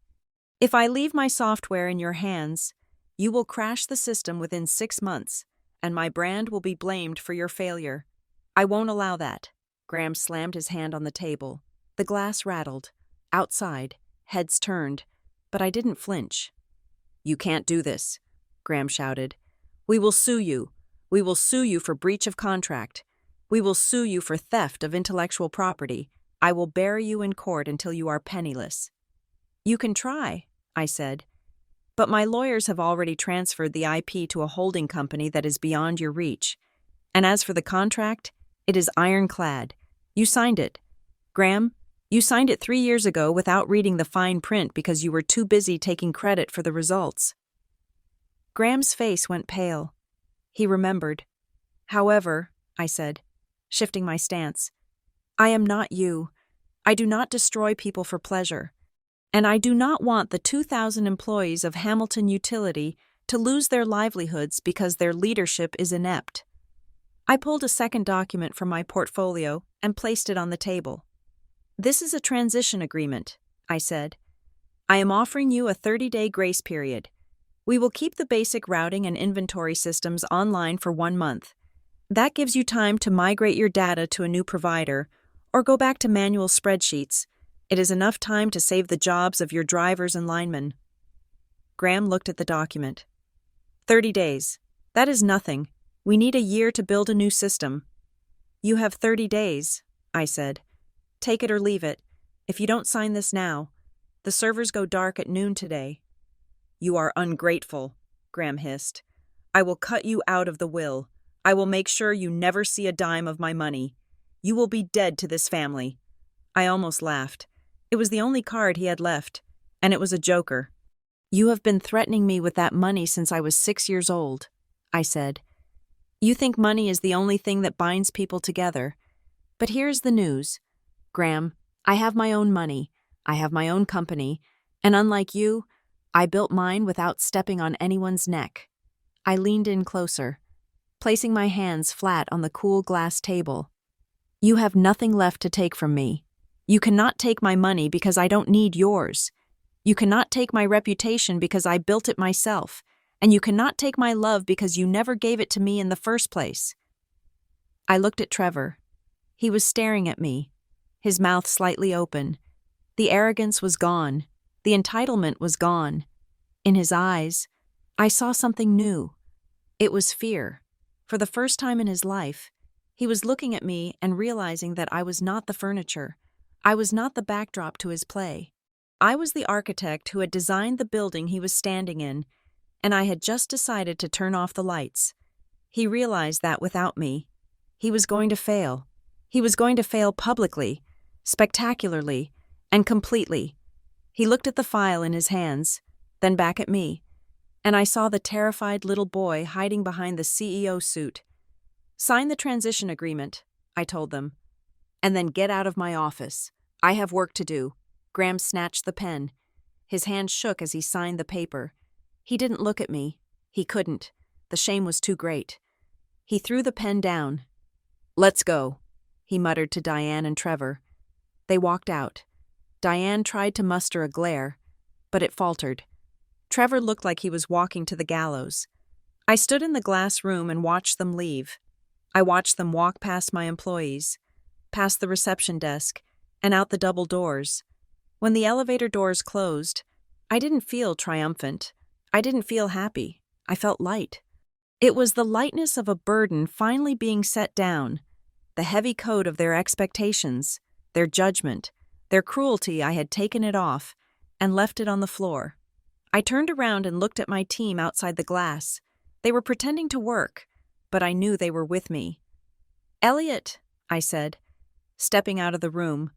If I leave my software in your hands, you will crash the system within 6 months, and my brand will be blamed for your failure. I won't allow that. Graham slammed his hand on the table. The glass rattled. Outside, heads turned, but I didn't flinch. You can't do this, Graham shouted. We will sue you. We will sue you for breach of contract. We will sue you for theft of intellectual property. I will bury you in court until you are penniless. You can try, I said. But my lawyers have already transferred the IP to a holding company that is beyond your reach. And as for the contract, it is ironclad. You signed it. Graham, you signed it 3 years ago without reading the fine print because you were too busy taking credit for the results. Graham's face went pale. He remembered. However, I said, shifting my stance, I am not you. I do not destroy people for pleasure. And I do not want the 2,000 employees of Hamilton Utility to lose their livelihoods because their leadership is inept. I pulled a second document from my portfolio and placed it on the table. This is a transition agreement, I said. I am offering you a 30-day grace period. We will keep the basic routing and inventory systems online for 1 month. That gives you time to migrate your data to a new provider or go back to manual spreadsheets. It is enough time to save the jobs of your drivers and linemen. Graham looked at the document. 30 days. That is nothing. We need a year to build a new system. You have 30 days, I said. Take it or leave it. If you don't sign this now, the servers go dark at noon today. You are ungrateful, Graham hissed. I will cut you out of the will. I will make sure you never see a dime of my money. You will be dead to this family. I almost laughed. It was the only card he had left, and it was a joker. You have been threatening me with that money since I was 6 years old, I said. You think money is the only thing that binds people together. But here's the news. Graham, I have my own money. I have my own company. And unlike you, I built mine without stepping on anyone's neck. I leaned in closer, placing my hands flat on the cool glass table. You have nothing left to take from me. You cannot take my money because I don't need yours. You cannot take my reputation because I built it myself. And you cannot take my love because you never gave it to me in the first place. I looked at Trevor. He was staring at me, his mouth slightly open. The arrogance was gone. The entitlement was gone. In his eyes, I saw something new. It was fear. For the first time in his life, he was looking at me and realizing that I was not the furniture. I was not the backdrop to his play. I was the architect who had designed the building he was standing in, and I had just decided to turn off the lights. He realized that without me, he was going to fail. He was going to fail publicly, spectacularly, and completely. He looked at the file in his hands, then back at me, and I saw the terrified little boy hiding behind the CEO suit. Sign the transition agreement, I told them, and then get out of my office. I have work to do. Graham snatched the pen. His hand shook as he signed the paper. He didn't look at me. He couldn't. The shame was too great. He threw the pen down. Let's go, he muttered to Diane and Trevor. They walked out. Diane tried to muster a glare, but it faltered. Trevor looked like he was walking to the gallows. I stood in the glass room and watched them leave. I watched them walk past my employees, past the reception desk, and out the double doors. When the elevator doors closed, I didn't feel triumphant. I didn't feel happy. I felt light. It was the lightness of a burden finally being set down, the heavy coat of their expectations, their judgment, their cruelty. I had taken it off and left it on the floor. I turned around and looked at my team outside the glass. They were pretending to work, but I knew they were with me. Elliot, I said, stepping out of the room.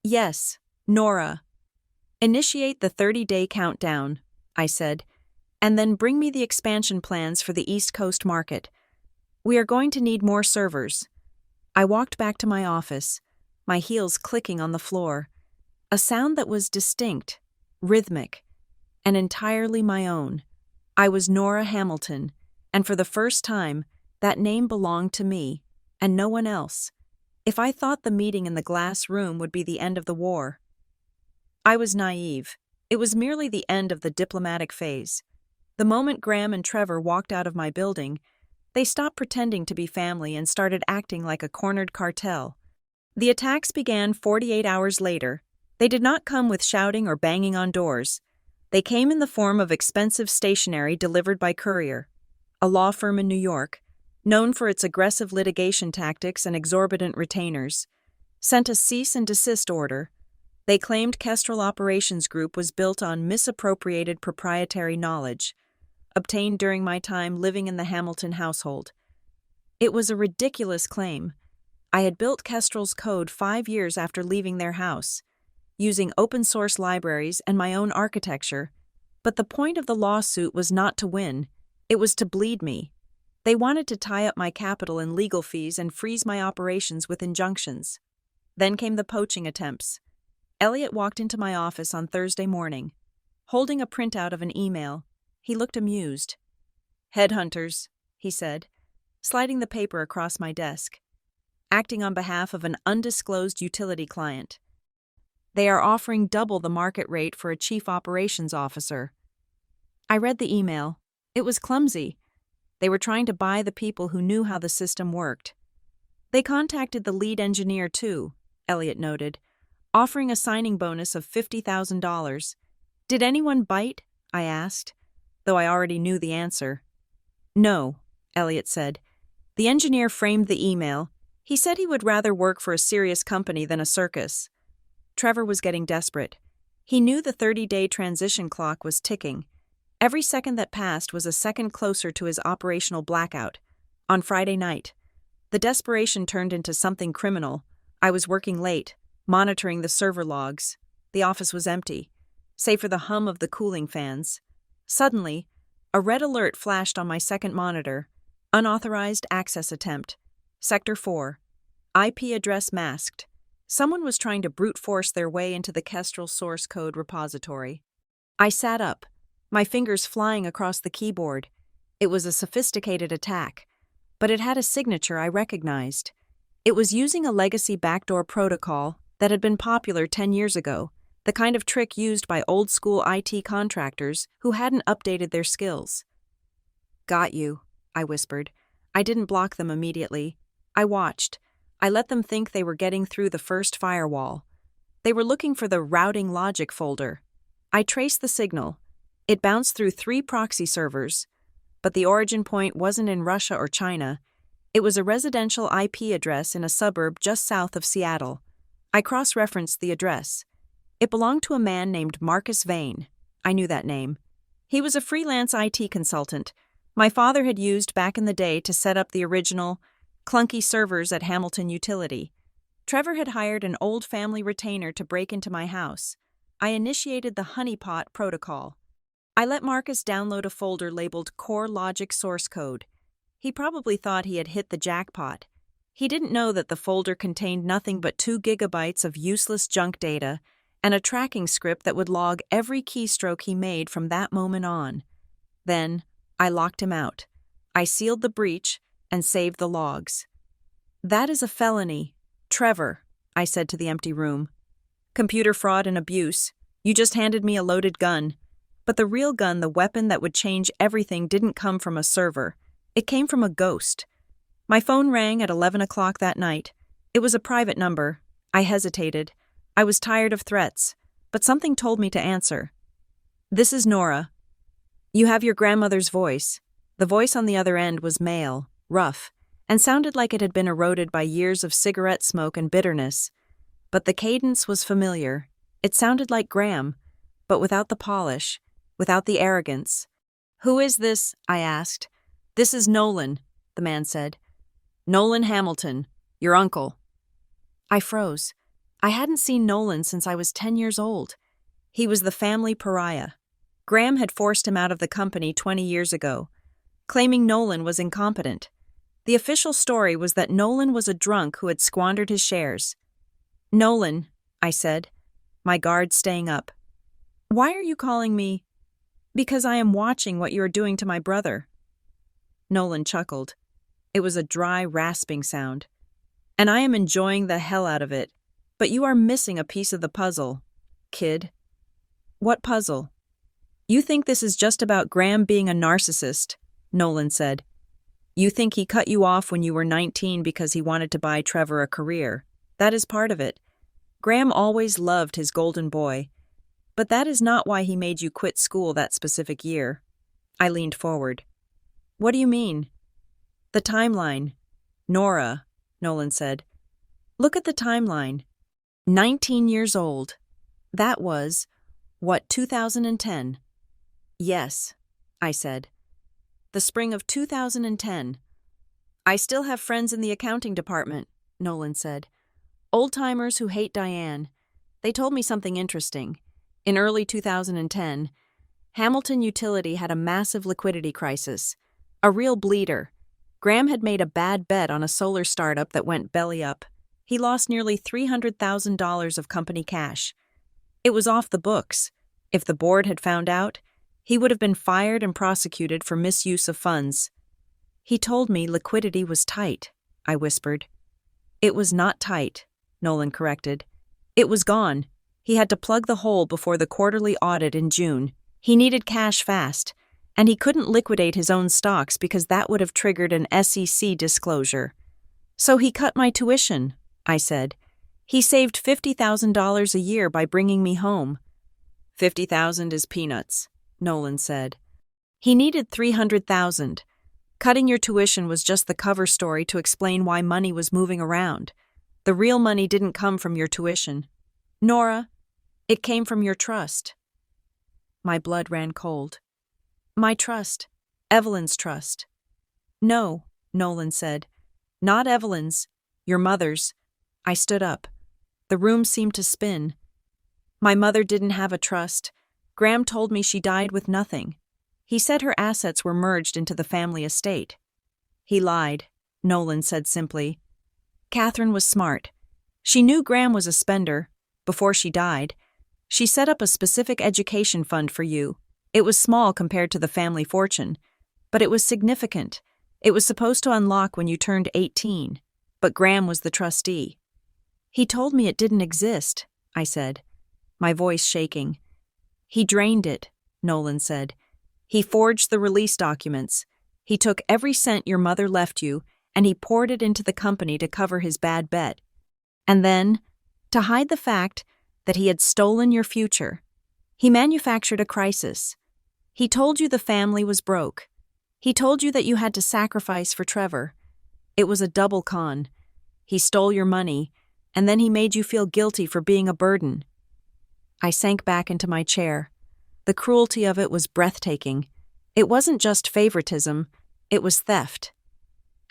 Yes, Nora. Initiate the 30-day countdown, I said, and then bring me the expansion plans for the East Coast market. We are going to need more servers. I walked back to my office, my heels clicking on the floor, a sound that was distinct, rhythmic, and entirely my own. I was Nora Hamilton, And for the first time, that name belonged to me, and no one else. If I thought the meeting in the glass room would be the end of the war, I was naive. It was merely the end of the diplomatic phase. The moment Graham and Trevor walked out of my building, they stopped pretending to be family and started acting like a cornered cartel. The attacks began 48 hours later. They did not come with shouting or banging on doors. They came in the form of expensive stationery delivered by courier. A law firm in New York, known for its aggressive litigation tactics and exorbitant retainers, sent a cease and desist order. They claimed Kestrel Operations Group was built on misappropriated proprietary knowledge, obtained during my time living in the Hamilton household. It was a ridiculous claim. I had built Kestrel's code 5 years after leaving their house, using open-source libraries and my own architecture, but the point of the lawsuit was not to win, it was to bleed me. They wanted to tie up my capital in legal fees and freeze my operations with injunctions. Then came the poaching attempts. Elliot walked into my office on Thursday morning, holding a printout of an email. He looked amused. "Headhunters," he said, sliding the paper across my desk. "Acting on behalf of an undisclosed utility client. They are offering double the market rate for a chief operations officer." I read the email. It was clumsy. They were trying to buy the people who knew how the system worked. "They contacted the lead engineer too," Elliot noted, offering a signing bonus of $50,000. "Did anyone bite?" I asked, though I already knew the answer. "No," Elliot said. The engineer framed the email. He said he would rather work for a serious company than a circus. Trevor was getting desperate. He knew the 30-day transition clock was ticking. Every second that passed was a second closer to his operational blackout. On Friday night, the desperation turned into something criminal. I was working late, monitoring the server logs. The office was empty, save for the hum of the cooling fans. Suddenly, a red alert flashed on my second monitor. Unauthorized access attempt. Sector 4. IP address masked. Someone was trying to brute force their way into the Kestrel source code repository. I sat up, my fingers flying across the keyboard. It was a sophisticated attack, but it had a signature I recognized. It was using a legacy backdoor protocol that had been popular 10 years ago, the kind of trick used by old-school IT contractors who hadn't updated their skills. "Got you," I whispered. I didn't block them immediately. I watched. I let them think they were getting through the first firewall. They were looking for the routing logic folder. I traced the signal. It bounced through 3 proxy servers, but the origin point wasn't in Russia or China. It was a residential IP address in a suburb just south of Seattle. I cross-referenced the address. It belonged to a man named Marcus Vane. I knew that name. He was a freelance IT consultant my father had used back in the day to set up the original, clunky servers at Hamilton Utility. Trevor had hired an old family retainer to break into my house. I initiated the honeypot protocol. I let Marcus download a folder labeled Core Logic Source Code. He probably thought he had hit the jackpot. He didn't know that the folder contained nothing but 2 gigabytes of useless junk data and a tracking script that would log every keystroke he made from that moment on. Then, I locked him out. I sealed the breach and saved the logs. "That is a felony, Trevor," I said to the empty room. "Computer fraud and abuse. You just handed me a loaded gun. But the real gun, the weapon that would change everything, didn't come from a server. It came from a ghost." My phone rang at 11 o'clock that night. It was a private number. I hesitated. I was tired of threats, but something told me to answer. "This is Nora. You have your grandmother's voice." The voice on the other end was male, rough, and sounded like it had been eroded by years of cigarette smoke and bitterness. But the cadence was familiar. It sounded like Graham, but without the polish, without the arrogance. "Who is this?" I asked. "This is Nolan," the man said. "Nolan Hamilton, your uncle." I froze. I hadn't seen Nolan since I was 10 years old. He was the family pariah. Graham had forced him out of the company 20 years ago, claiming Nolan was incompetent. The official story was that Nolan was a drunk who had squandered his shares. "Nolan," I said, my guard staying up. "Why are you calling me?" "Because I am watching what you are doing to my brother." Nolan chuckled. It was a dry, rasping sound. And I am enjoying the hell out of it. But you are missing a piece of the puzzle, kid. What puzzle? You think this is just about Graham being a narcissist, Nolan said. You think he cut you off when you were 19 because he wanted to buy Trevor a career. That is part of it. Graham always loved his golden boy. But that is not why he made you quit school that specific year. I leaned forward. What do you mean? The timeline. Nora, Nolan said. Look at the timeline. 19 years old. That was, 2010? Yes, I said. The spring of 2010. I still have friends in the accounting department, Nolan said. Old-timers who hate Diane. They told me something interesting. In early 2010, Hamilton Utility had a massive liquidity crisis. A real bleeder. Graham had made a bad bet on a solar startup that went belly up. He lost nearly $300,000 of company cash. It was off the books. If the board had found out, he would have been fired and prosecuted for misuse of funds. He told me liquidity was tight, I whispered. It was not tight, Nolan corrected. It was gone. He had to plug the hole before the quarterly audit in June. He needed cash fast, and he couldn't liquidate his own stocks because that would have triggered an SEC disclosure. So he cut my tuition, I said. He saved $50,000 a year by bringing me home. $50,000 is peanuts, Nolan said. He needed $300,000. Cutting your tuition was just the cover story to explain why money was moving around. The real money didn't come from your tuition. Nora, it came from your trust. My blood ran cold. My trust. Evelyn's trust. No, Nolan said. Not Evelyn's. Your mother's. I stood up. The room seemed to spin. My mother didn't have a trust. Graham told me she died with nothing. He said her assets were merged into the family estate. He lied, Nolan said simply. Catherine was smart. She knew Graham was a spender. Before she died, she set up a specific education fund for you. It was small compared to the family fortune, but it was significant. It was supposed to unlock when you turned 18, but Graham was the trustee. He told me it didn't exist, I said, my voice shaking. He drained it, Nolan said. He forged the release documents. He took every cent your mother left you, and he poured it into the company to cover his bad bet. And then, to hide the fact that he had stolen your future, he manufactured a crisis. He told you the family was broke. He told you that you had to sacrifice for Trevor. It was a double con. He stole your money, and then he made you feel guilty for being a burden. I sank back into my chair. The cruelty of it was breathtaking. It wasn't just favoritism, it was theft.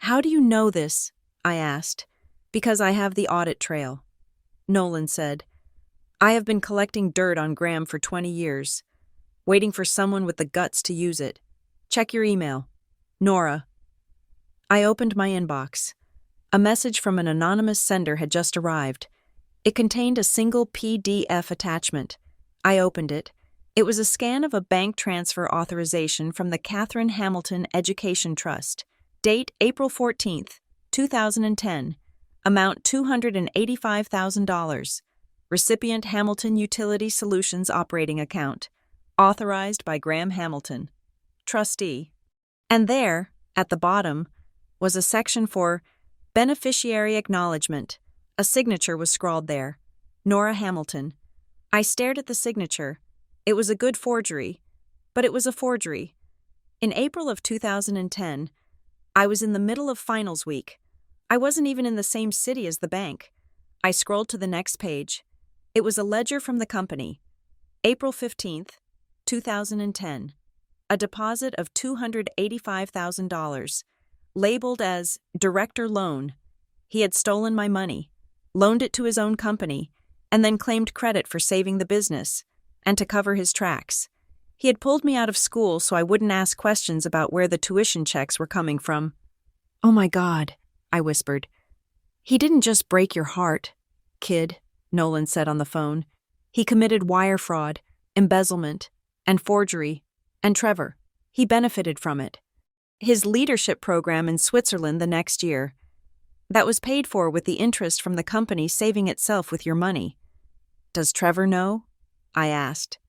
How do you know this? I asked. Because I have the audit trail. Nolan said. I have been collecting dirt on Graham for 20 years, waiting for someone with the guts to use it. Check your email. Nora. I opened my inbox. A message from an anonymous sender had just arrived. It contained a single PDF attachment. I opened it. It was a scan of a bank transfer authorization from the Catherine Hamilton Education Trust. Date April 14th, 2010. Amount $285,000. Recipient Hamilton Utility Solutions Operating Account. Authorized by Graham Hamilton. Trustee. And there, at the bottom, was a section for Beneficiary Acknowledgement. A signature was scrawled there. Nora Hamilton. I stared at the signature. It was a good forgery, but it was a forgery. In April of 2010, I was in the middle of finals week. I wasn't even in the same city as the bank. I scrolled to the next page. It was a ledger from the company. April 15th, 2010. A deposit of $285,000, labeled as Director Loan. He had stolen my money, loaned it to his own company, and then claimed credit for saving the business and to cover his tracks. He had pulled me out of school so I wouldn't ask questions about where the tuition checks were coming from. Oh my God, I whispered. He didn't just break your heart, kid, Nolan said on the phone. He committed wire fraud, embezzlement, and forgery. And Trevor, he benefited from it. his leadership program in Switzerland the next year. That was paid for with the interest from the company saving itself with your money. Does Trevor know? I asked.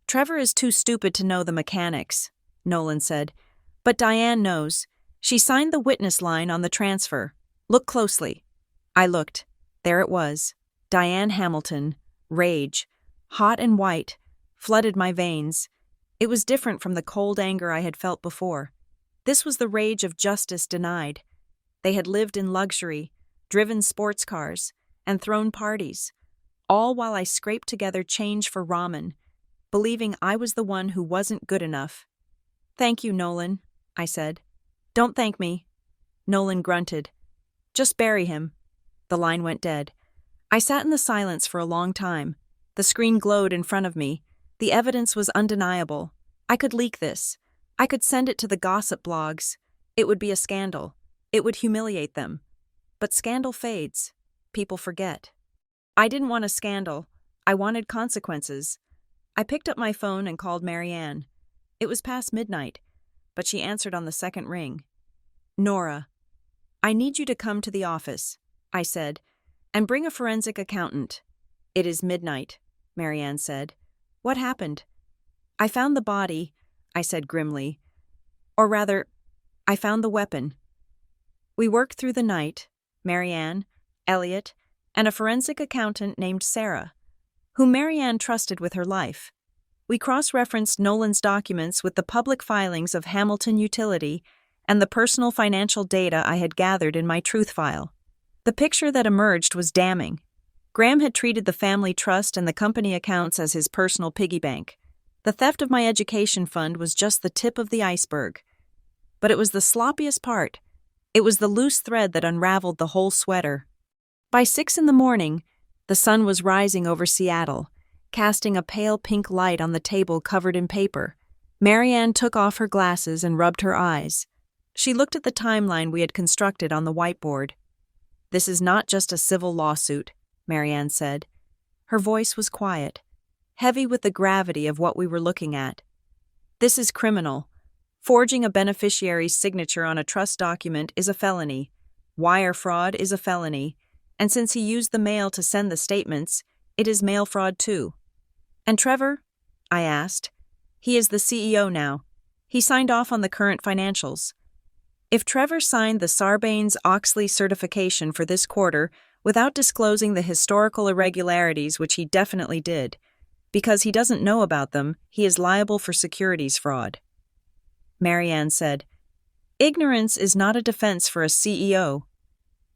Trevor is too stupid to know the mechanics, Nolan said. But Diane knows. She signed the witness line on the transfer. Look closely. I looked. There it was. Diane Hamilton. Rage. Hot and white. Flooded my veins. It was different from the cold anger I had felt before. This was the rage of justice denied. They had lived in luxury, driven sports cars, and thrown parties, all while I scraped together change for ramen, believing I was the one who wasn't good enough. Thank you, Nolan, I said. Don't thank me. Nolan grunted. Just bury him. The line went dead. I sat in the silence for a long time. The screen glowed in front of me. The evidence was undeniable. I could leak this. I could send it to the gossip blogs. It would be a scandal. It would humiliate them. But scandal fades. People forget. I didn't want a scandal. I wanted consequences. I picked up my phone and called Marianne. It was past midnight, but she answered on the second ring. Nora, I need you to come to the office, I said, and bring a forensic accountant. It is midnight, Marianne said. What happened? I found the body, I said grimly. Or rather, I found the weapon. We worked through the night, Marianne, Elliot, and a forensic accountant named Sarah, whom Marianne trusted with her life. We cross-referenced Nolan's documents with the public filings of Hamilton Utility and the personal financial data I had gathered in my truth file. The picture that emerged was damning. Graham had treated the family trust and the company accounts as his personal piggy bank. The theft of my education fund was just the tip of the iceberg. But it was the sloppiest part. It was the loose thread that unraveled the whole sweater. By 6 a.m, the sun was rising over Seattle, casting a pale pink light on the table covered in paper. Marianne took off her glasses and rubbed her eyes. She looked at the timeline we had constructed on the whiteboard. This is not just a civil lawsuit, Marianne said. Her voice was quiet, heavy with the gravity of what we were looking at. This is criminal. Forging a beneficiary's signature on a trust document is a felony. Wire fraud is a felony. And since he used the mail to send the statements, it is mail fraud too. And Trevor? I asked. He is the CEO now. He signed off on the current financials. If Trevor signed the Sarbanes-Oxley certification for this quarter without disclosing the historical irregularities, which he definitely did, because he doesn't know about them, he is liable for securities fraud. Marianne said, Ignorance is not a defense for a CEO.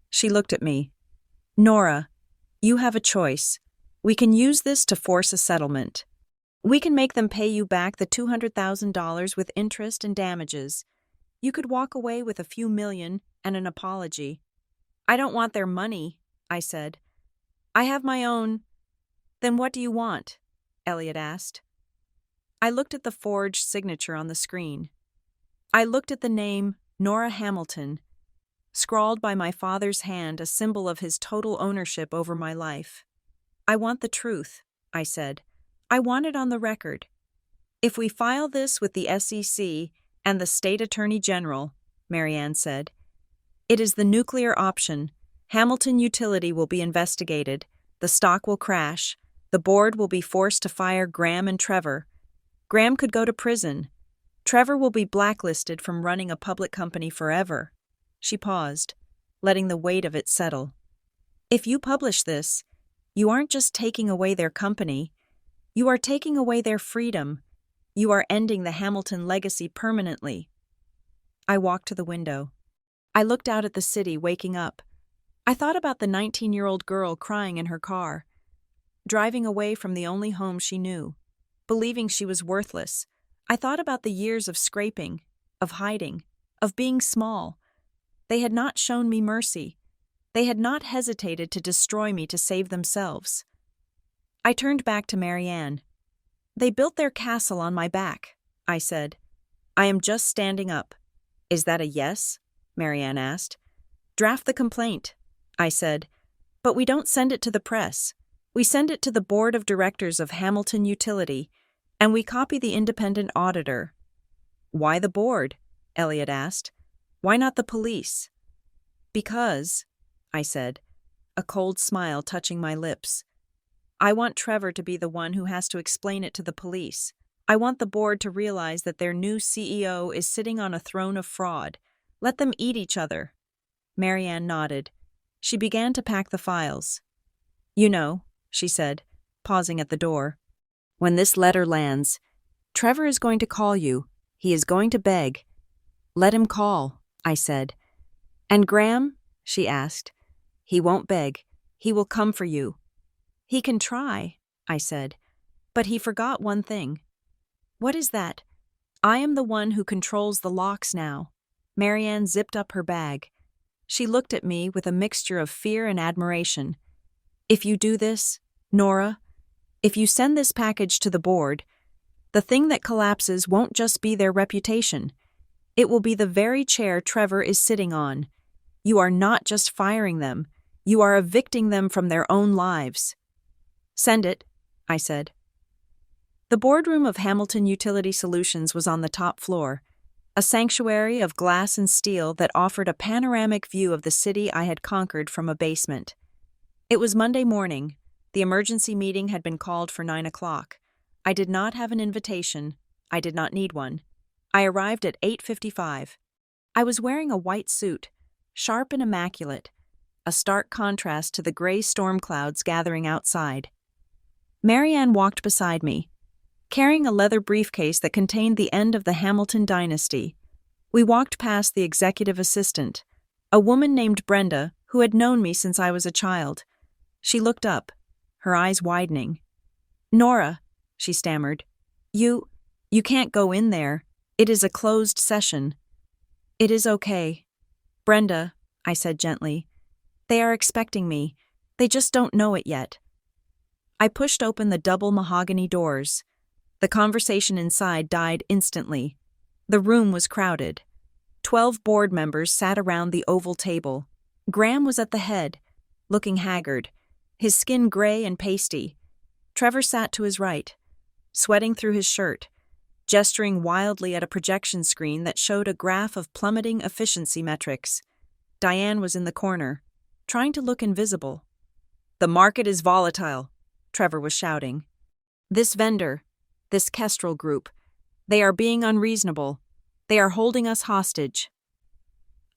She looked at me. Nora, you have a choice. We can use this to force a settlement. We can make them pay you back the $200,000 with interest and damages. You could walk away with a few million and an apology. I don't want their money, I said. I have my own. Then what do you want? Elliot asked. I looked at the forged signature on the screen. I looked at the name Nora Hamilton, scrawled by my father's hand, a symbol of his total ownership over my life. I want the truth, I said. I want it on the record. If we file this with the SEC and the state attorney general, Marianne said, it is the nuclear option. Hamilton Utility will be investigated. The stock will crash. The board will be forced to fire Graham and Trevor. Graham could go to prison. Trevor will be blacklisted from running a public company forever. She paused, letting the weight of it settle. If you publish this, you aren't just taking away their company. You are taking away their freedom. You are ending the Hamilton legacy permanently. I walked to the window. I looked out at the city waking up. I thought about the 19-year-old girl crying in her car, driving away from the only home she knew, believing she was worthless. I thought about the years of scraping, of hiding, of being small. They had not shown me mercy. They had not hesitated to destroy me to save themselves. I turned back to Marianne. They built their castle on my back, I said. I am just standing up. Is that a yes? Marianne asked. Draft the complaint, I said. But we don't send it to the press. We send it to the board of directors of Hamilton Utility, and we copy the independent auditor. Why the board? Elliot asked. Why not the police? Because, I said, a cold smile touching my lips. I want Trevor to be the one who has to explain it to the police. I want the board to realize that their new CEO is sitting on a throne of fraud. Let them eat each other. Marianne nodded. She began to pack the files. You know, she said, pausing at the door, when this letter lands, Trevor is going to call you. He is going to beg. Let him call, I said. And Graham? She asked. He won't beg. He will come for you. He can try, I said. But he forgot one thing. What is that? I am the one who controls the locks now. Marianne zipped up her bag. She looked at me with a mixture of fear and admiration. If you do this, Nora, if you send this package to the board, the thing that collapses won't just be their reputation. It will be the very chair Trevor is sitting on. You are not just firing them. You are evicting them from their own lives. Send it, I said. The boardroom of Hamilton Utility Solutions was on the top floor, a sanctuary of glass and steel that offered a panoramic view of the city I had conquered from a basement. It was Monday morning. The emergency meeting had been called for 9 o'clock. I did not have an invitation. I did not need one. I arrived at 8:55. I was wearing a white suit, sharp and immaculate, a stark contrast to the gray storm clouds gathering outside. Marianne walked beside me, carrying a leather briefcase that contained the end of the Hamilton dynasty. We walked past the executive assistant, a woman named Brenda who had known me since I was a child. She looked up, her eyes widening. Nora, she stammered, you can't go in there. It is a closed session. It is okay. Brenda, I said gently. They are expecting me. They just don't know it yet. I pushed open the double mahogany doors. The conversation inside died instantly. The room was crowded. 12 board members sat around the oval table. Graham was at the head, looking haggard, his skin gray and pasty. Trevor sat to his right, sweating through his shirt, gesturing wildly at a projection screen that showed a graph of plummeting efficiency metrics. Diane was in the corner, trying to look invisible. The market is volatile, Trevor was shouting. This vendor, this Kestrel group, they are being unreasonable. They are holding us hostage.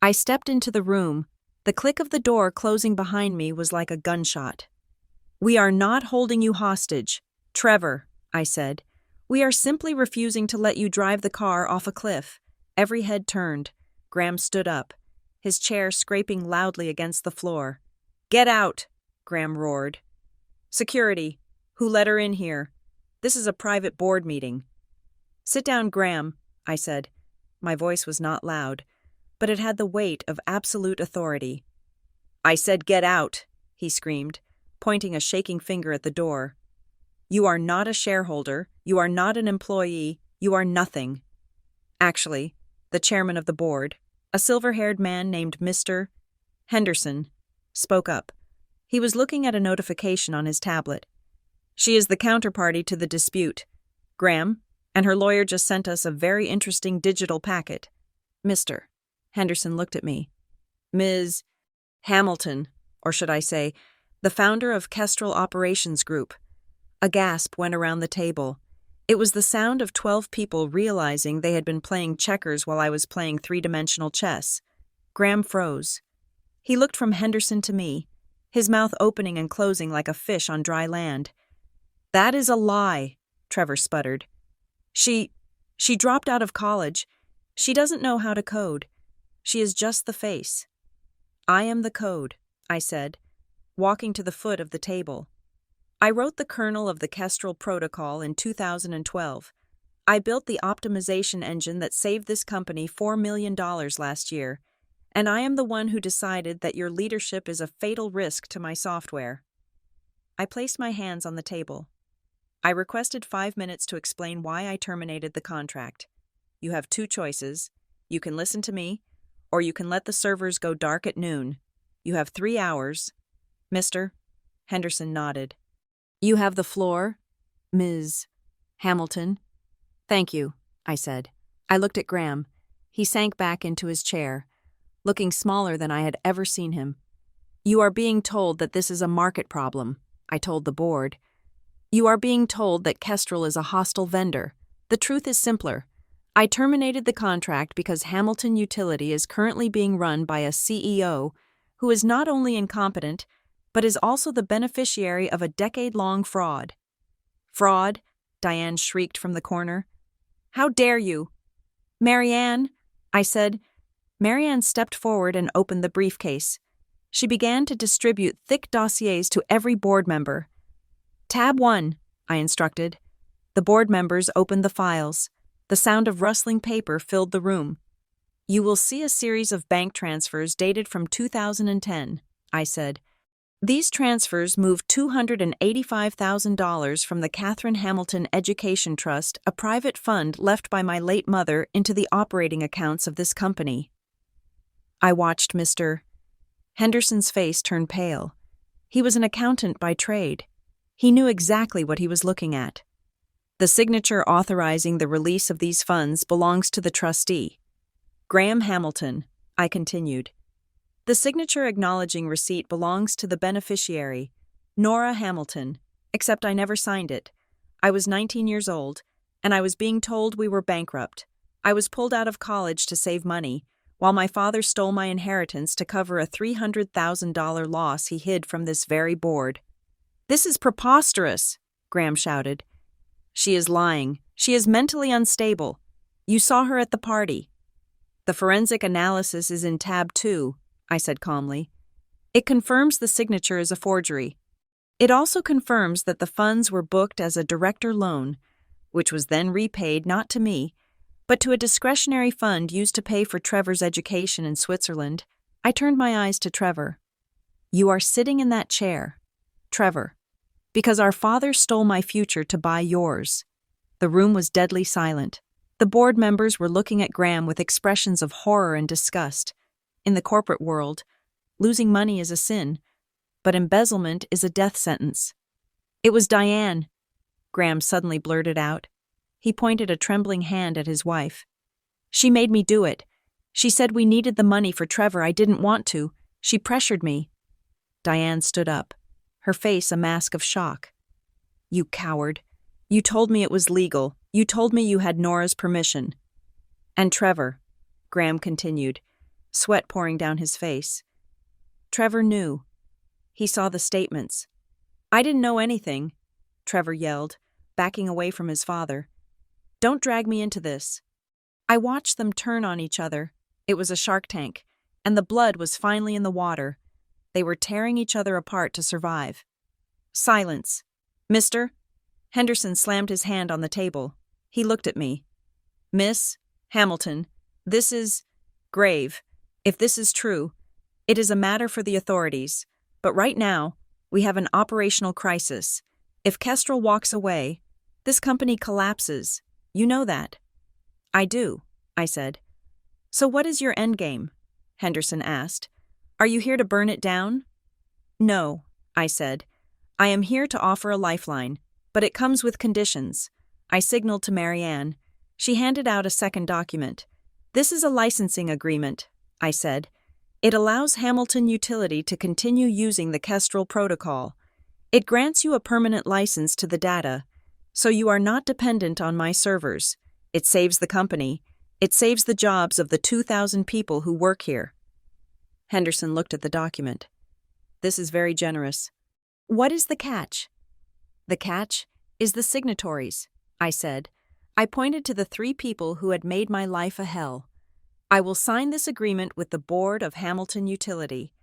I stepped into the room. The click of the door closing behind me was like a gunshot. We are not holding you hostage, Trevor, I said. We are simply refusing to let you drive the car off a cliff. Every head turned. Graham stood up, his chair scraping loudly against the floor. Get out, Graham roared. Security, who let her in here? This is a private board meeting. Sit down, Graham, I said. My voice was not loud, but it had the weight of absolute authority. I said get out, he screamed, pointing a shaking finger at the door. You are not a shareholder, you are not an employee, you are nothing. Actually, the chairman of the board, a silver-haired man named Mr. Henderson, spoke up. He was looking at a notification on his tablet. She is the counterparty to the dispute. Graham, and her lawyer just sent us a very interesting digital packet. Mr. Henderson looked at me. Ms. Hamilton, or should I say, the founder of Kestrel Operations Group. A gasp went around the table. It was the sound of 12 people realizing they had been playing checkers while I was playing three-dimensional chess. Graham froze. He looked from Henderson to me, his mouth opening and closing like a fish on dry land. That is a lie, Trevor sputtered. She dropped out of college. She doesn't know how to code. She is just the face. I am the code, I said, walking to the foot of the table. I wrote the kernel of the Kestrel protocol in 2012. I built the optimization engine that saved this company $4 million last year, and I am the one who decided that your leadership is a fatal risk to my software. I placed my hands on the table. I requested 5 minutes to explain why I terminated the contract. You have two choices. You can listen to me, or you can let the servers go dark at noon. You have 3 hours. Mr. Henderson nodded. You have the floor, Ms. Hamilton. Thank you, I said. I looked at Graham. He sank back into his chair, looking smaller than I had ever seen him. You are being told that this is a market problem, I told the board. You are being told that Kestrel is a hostile vendor. The truth is simpler. I terminated the contract because Hamilton Utility is currently being run by a CEO who is not only incompetent, but is also the beneficiary of a decade-long fraud. Fraud? Diane shrieked from the corner. How dare you? Marianne, I said. Marianne stepped forward and opened the briefcase. She began to distribute thick dossiers to every board member. Tab 1, I instructed. The board members opened the files. The sound of rustling paper filled the room. You will see a series of bank transfers dated from 2010, I said. These transfers moved $285,000 from the Catherine Hamilton Education Trust, a private fund left by my late mother, into the operating accounts of this company. I watched Mr. Henderson's face turn pale. He was an accountant by trade. He knew exactly what he was looking at. The signature authorizing the release of these funds belongs to the trustee, Graham Hamilton, I continued. The signature acknowledging receipt belongs to the beneficiary, Nora Hamilton, except I never signed it. I was 19 years old, and I was being told we were bankrupt. I was pulled out of college to save money, while my father stole my inheritance to cover a $300,000 loss he hid from this very board. This is preposterous, Graham shouted. She is lying. She is mentally unstable. You saw her at the party. The forensic analysis is in tab 2, I said calmly. It confirms the signature is a forgery. It also confirms that the funds were booked as a director loan, which was then repaid not to me, but to a discretionary fund used to pay for Trevor's education in Switzerland. I turned my eyes to Trevor. You are sitting in that chair, Trevor, because our father stole my future to buy yours. The room was deadly silent. The board members were looking at Graham with expressions of horror and disgust. In the corporate world, losing money is a sin, but embezzlement is a death sentence. It was Diane, Graham suddenly blurted out. He pointed a trembling hand at his wife. She made me do it. She said we needed the money for Trevor. I didn't want to. She pressured me. Diane stood up, her face a mask of shock. You coward. You told me it was legal. You told me you had Nora's permission. And Trevor, Graham continued, sweat pouring down his face. Trevor knew. He saw the statements. I didn't know anything, Trevor yelled, backing away from his father. Don't drag me into this. I watched them turn on each other. It was a shark tank, and the blood was finally in the water. They were tearing each other apart to survive. Silence. Mister? Henderson slammed his hand on the table. He looked at me. Miss Hamilton, this is grave. If this is true, it is a matter for the authorities. But right now, we have an operational crisis. If Kestrel walks away, this company collapses. You know that. I do, I said. So what is your endgame? Henderson asked. Are you here to burn it down? No, I said. I am here to offer a lifeline, but it comes with conditions. I signaled to Marianne. She handed out a second document. This is a licensing agreement, I said. It allows Hamilton Utility to continue using the Kestrel protocol. It grants you a permanent license to the data, so you are not dependent on my servers. It saves the company. It saves the jobs of the 2,000 people who work here. Henderson looked at the document. This is very generous. What is the catch? The catch is the signatories, I said. I pointed to the 3 people who had made my life a hell. I will sign this agreement with the board of Hamilton Utility.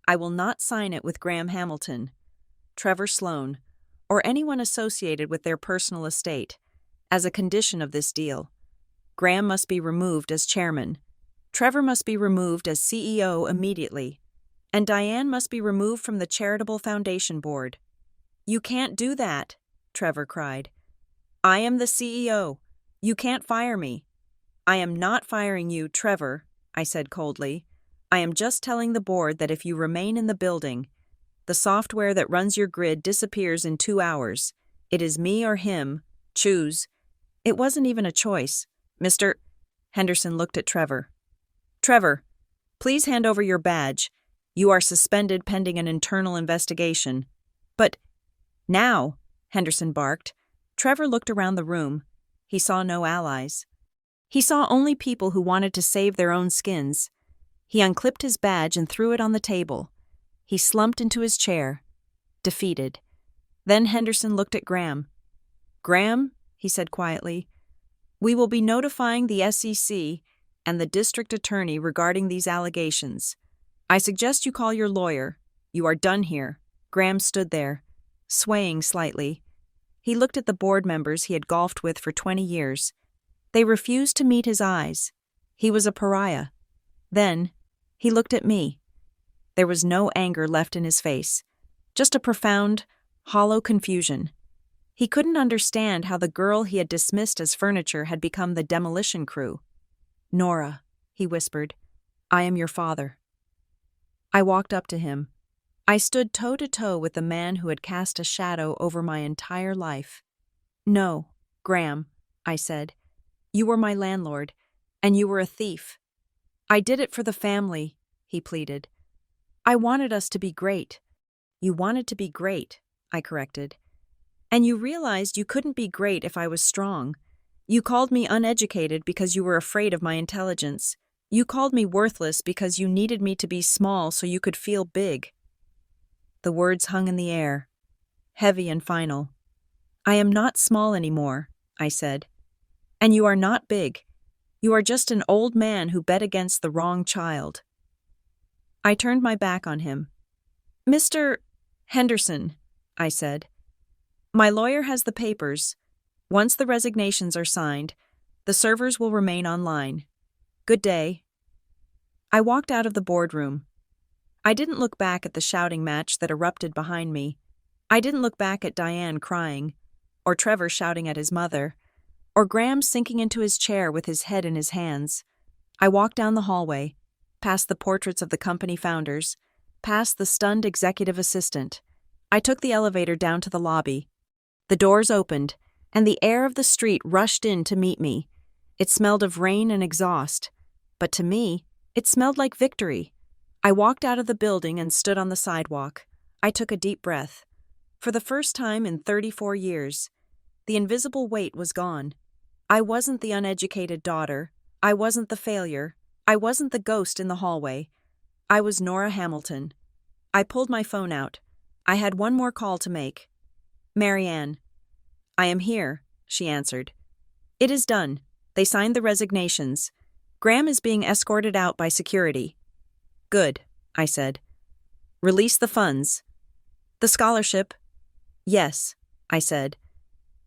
I will not sign it with Graham Hamilton, Trevor Sloan, or anyone associated with their personal estate. As a condition of this deal, Graham must be removed as chairman, Trevor must be removed as CEO immediately, and Diane must be removed from the charitable foundation board. You can't do that, Trevor cried. I am the CEO. You can't fire me. I am not firing you, Trevor, I said coldly. I am just telling the board that if you remain in the building, the software that runs your grid disappears in 2 hours. It is me or him. Choose. It wasn't even a choice. Mr. Henderson looked at Trevor. Trevor, please hand over your badge. You are suspended pending an internal investigation. But now, Henderson barked. Trevor looked around the room. He saw no allies. He saw only people who wanted to save their own skins. He unclipped his badge and threw it on the table. He slumped into his chair, defeated. Then Henderson looked at Graham. Graham, he said quietly, we will be notifying the SEC and the district attorney regarding these allegations. I suggest you call your lawyer. You are done here. Graham stood there, swaying slightly. He looked at the board members he had golfed with for 20 years. They refused to meet his eyes. He was a pariah. Then, he looked at me. There was no anger left in his face, just a profound, hollow confusion. He couldn't understand how the girl he had dismissed as furniture had become the demolition crew. Nora, he whispered, I am your father. I walked up to him. I stood toe-to-toe with the man who had cast a shadow over my entire life. No, Graham, I said. You were my landlord, and you were a thief. I did it for the family, he pleaded. I wanted us to be great. You wanted to be great, I corrected. And you realized you couldn't be great if I was strong. You called me uneducated because you were afraid of my intelligence. You called me worthless because you needed me to be small so you could feel big. The words hung in the air, heavy and final. I am not small anymore, I said. And you are not big. You are just an old man who bet against the wrong child. I turned my back on him. Mr. Henderson, I said. My lawyer has the papers. Once the resignations are signed, the servers will remain online. Good day. I walked out of the boardroom. I didn't look back at the shouting match that erupted behind me. I didn't look back at Diane crying, or Trevor shouting at his mother, or Graham sinking into his chair with his head in his hands. I walked down the hallway, past the portraits of the company founders, past the stunned executive assistant. I took the elevator down to the lobby. The doors opened, and the air of the street rushed in to meet me. It smelled of rain and exhaust, but to me, it smelled like victory. I walked out of the building and stood on the sidewalk. I took a deep breath. For the first time in 34 years, the invisible weight was gone. I wasn't the uneducated daughter. I wasn't the failure. I wasn't the ghost in the hallway. I was Nora Hamilton. I pulled my phone out. I had one more call to make. Marianne. I am here, she answered. It is done. They signed the resignations. Graham is being escorted out by security. Good, I said. Release the funds. The scholarship? Yes, I said.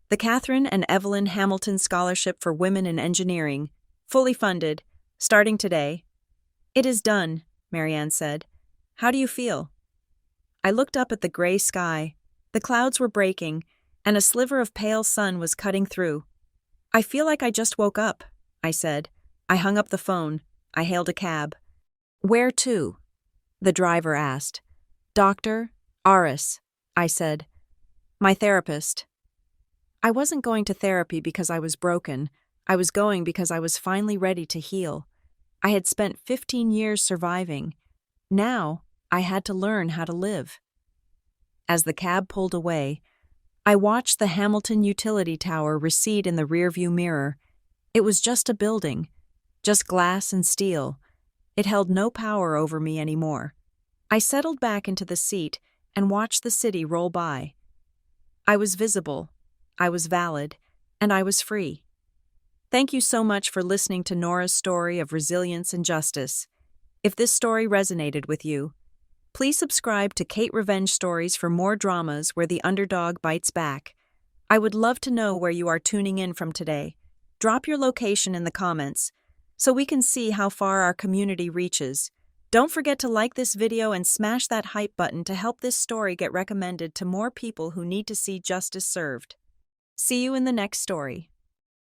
The Catherine and Evelyn Hamilton Scholarship for Women in Engineering, fully funded, starting today. It is done, Marianne said. How do you feel? I looked up at the gray sky. The clouds were breaking, and a sliver of pale sun was cutting through. I feel like I just woke up, I said. I hung up the phone. I hailed a cab. Where to? The driver asked. Dr. Aris, I said. My therapist. I wasn't going to therapy because I was broken. I was going because I was finally ready to heal. I had spent 15 years surviving. Now, I had to learn how to live. As the cab pulled away, I watched the Hamilton utility tower recede in the rearview mirror. It was just a building, just glass and steel. It held no power over me anymore. I settled back into the seat and watched the city roll by. I was visible, I was valid, and I was free. Thank you so much for listening to Nora's story of resilience and justice. If this story resonated with you, please subscribe to Kate Revenge Stories for more dramas where the underdog bites back. I would love to know where you are tuning in from today. Drop your location in the comments so we can see how far our community reaches. Don't forget to like this video and smash that hype button to help this story get recommended to more people who need to see justice served. See you in the next story.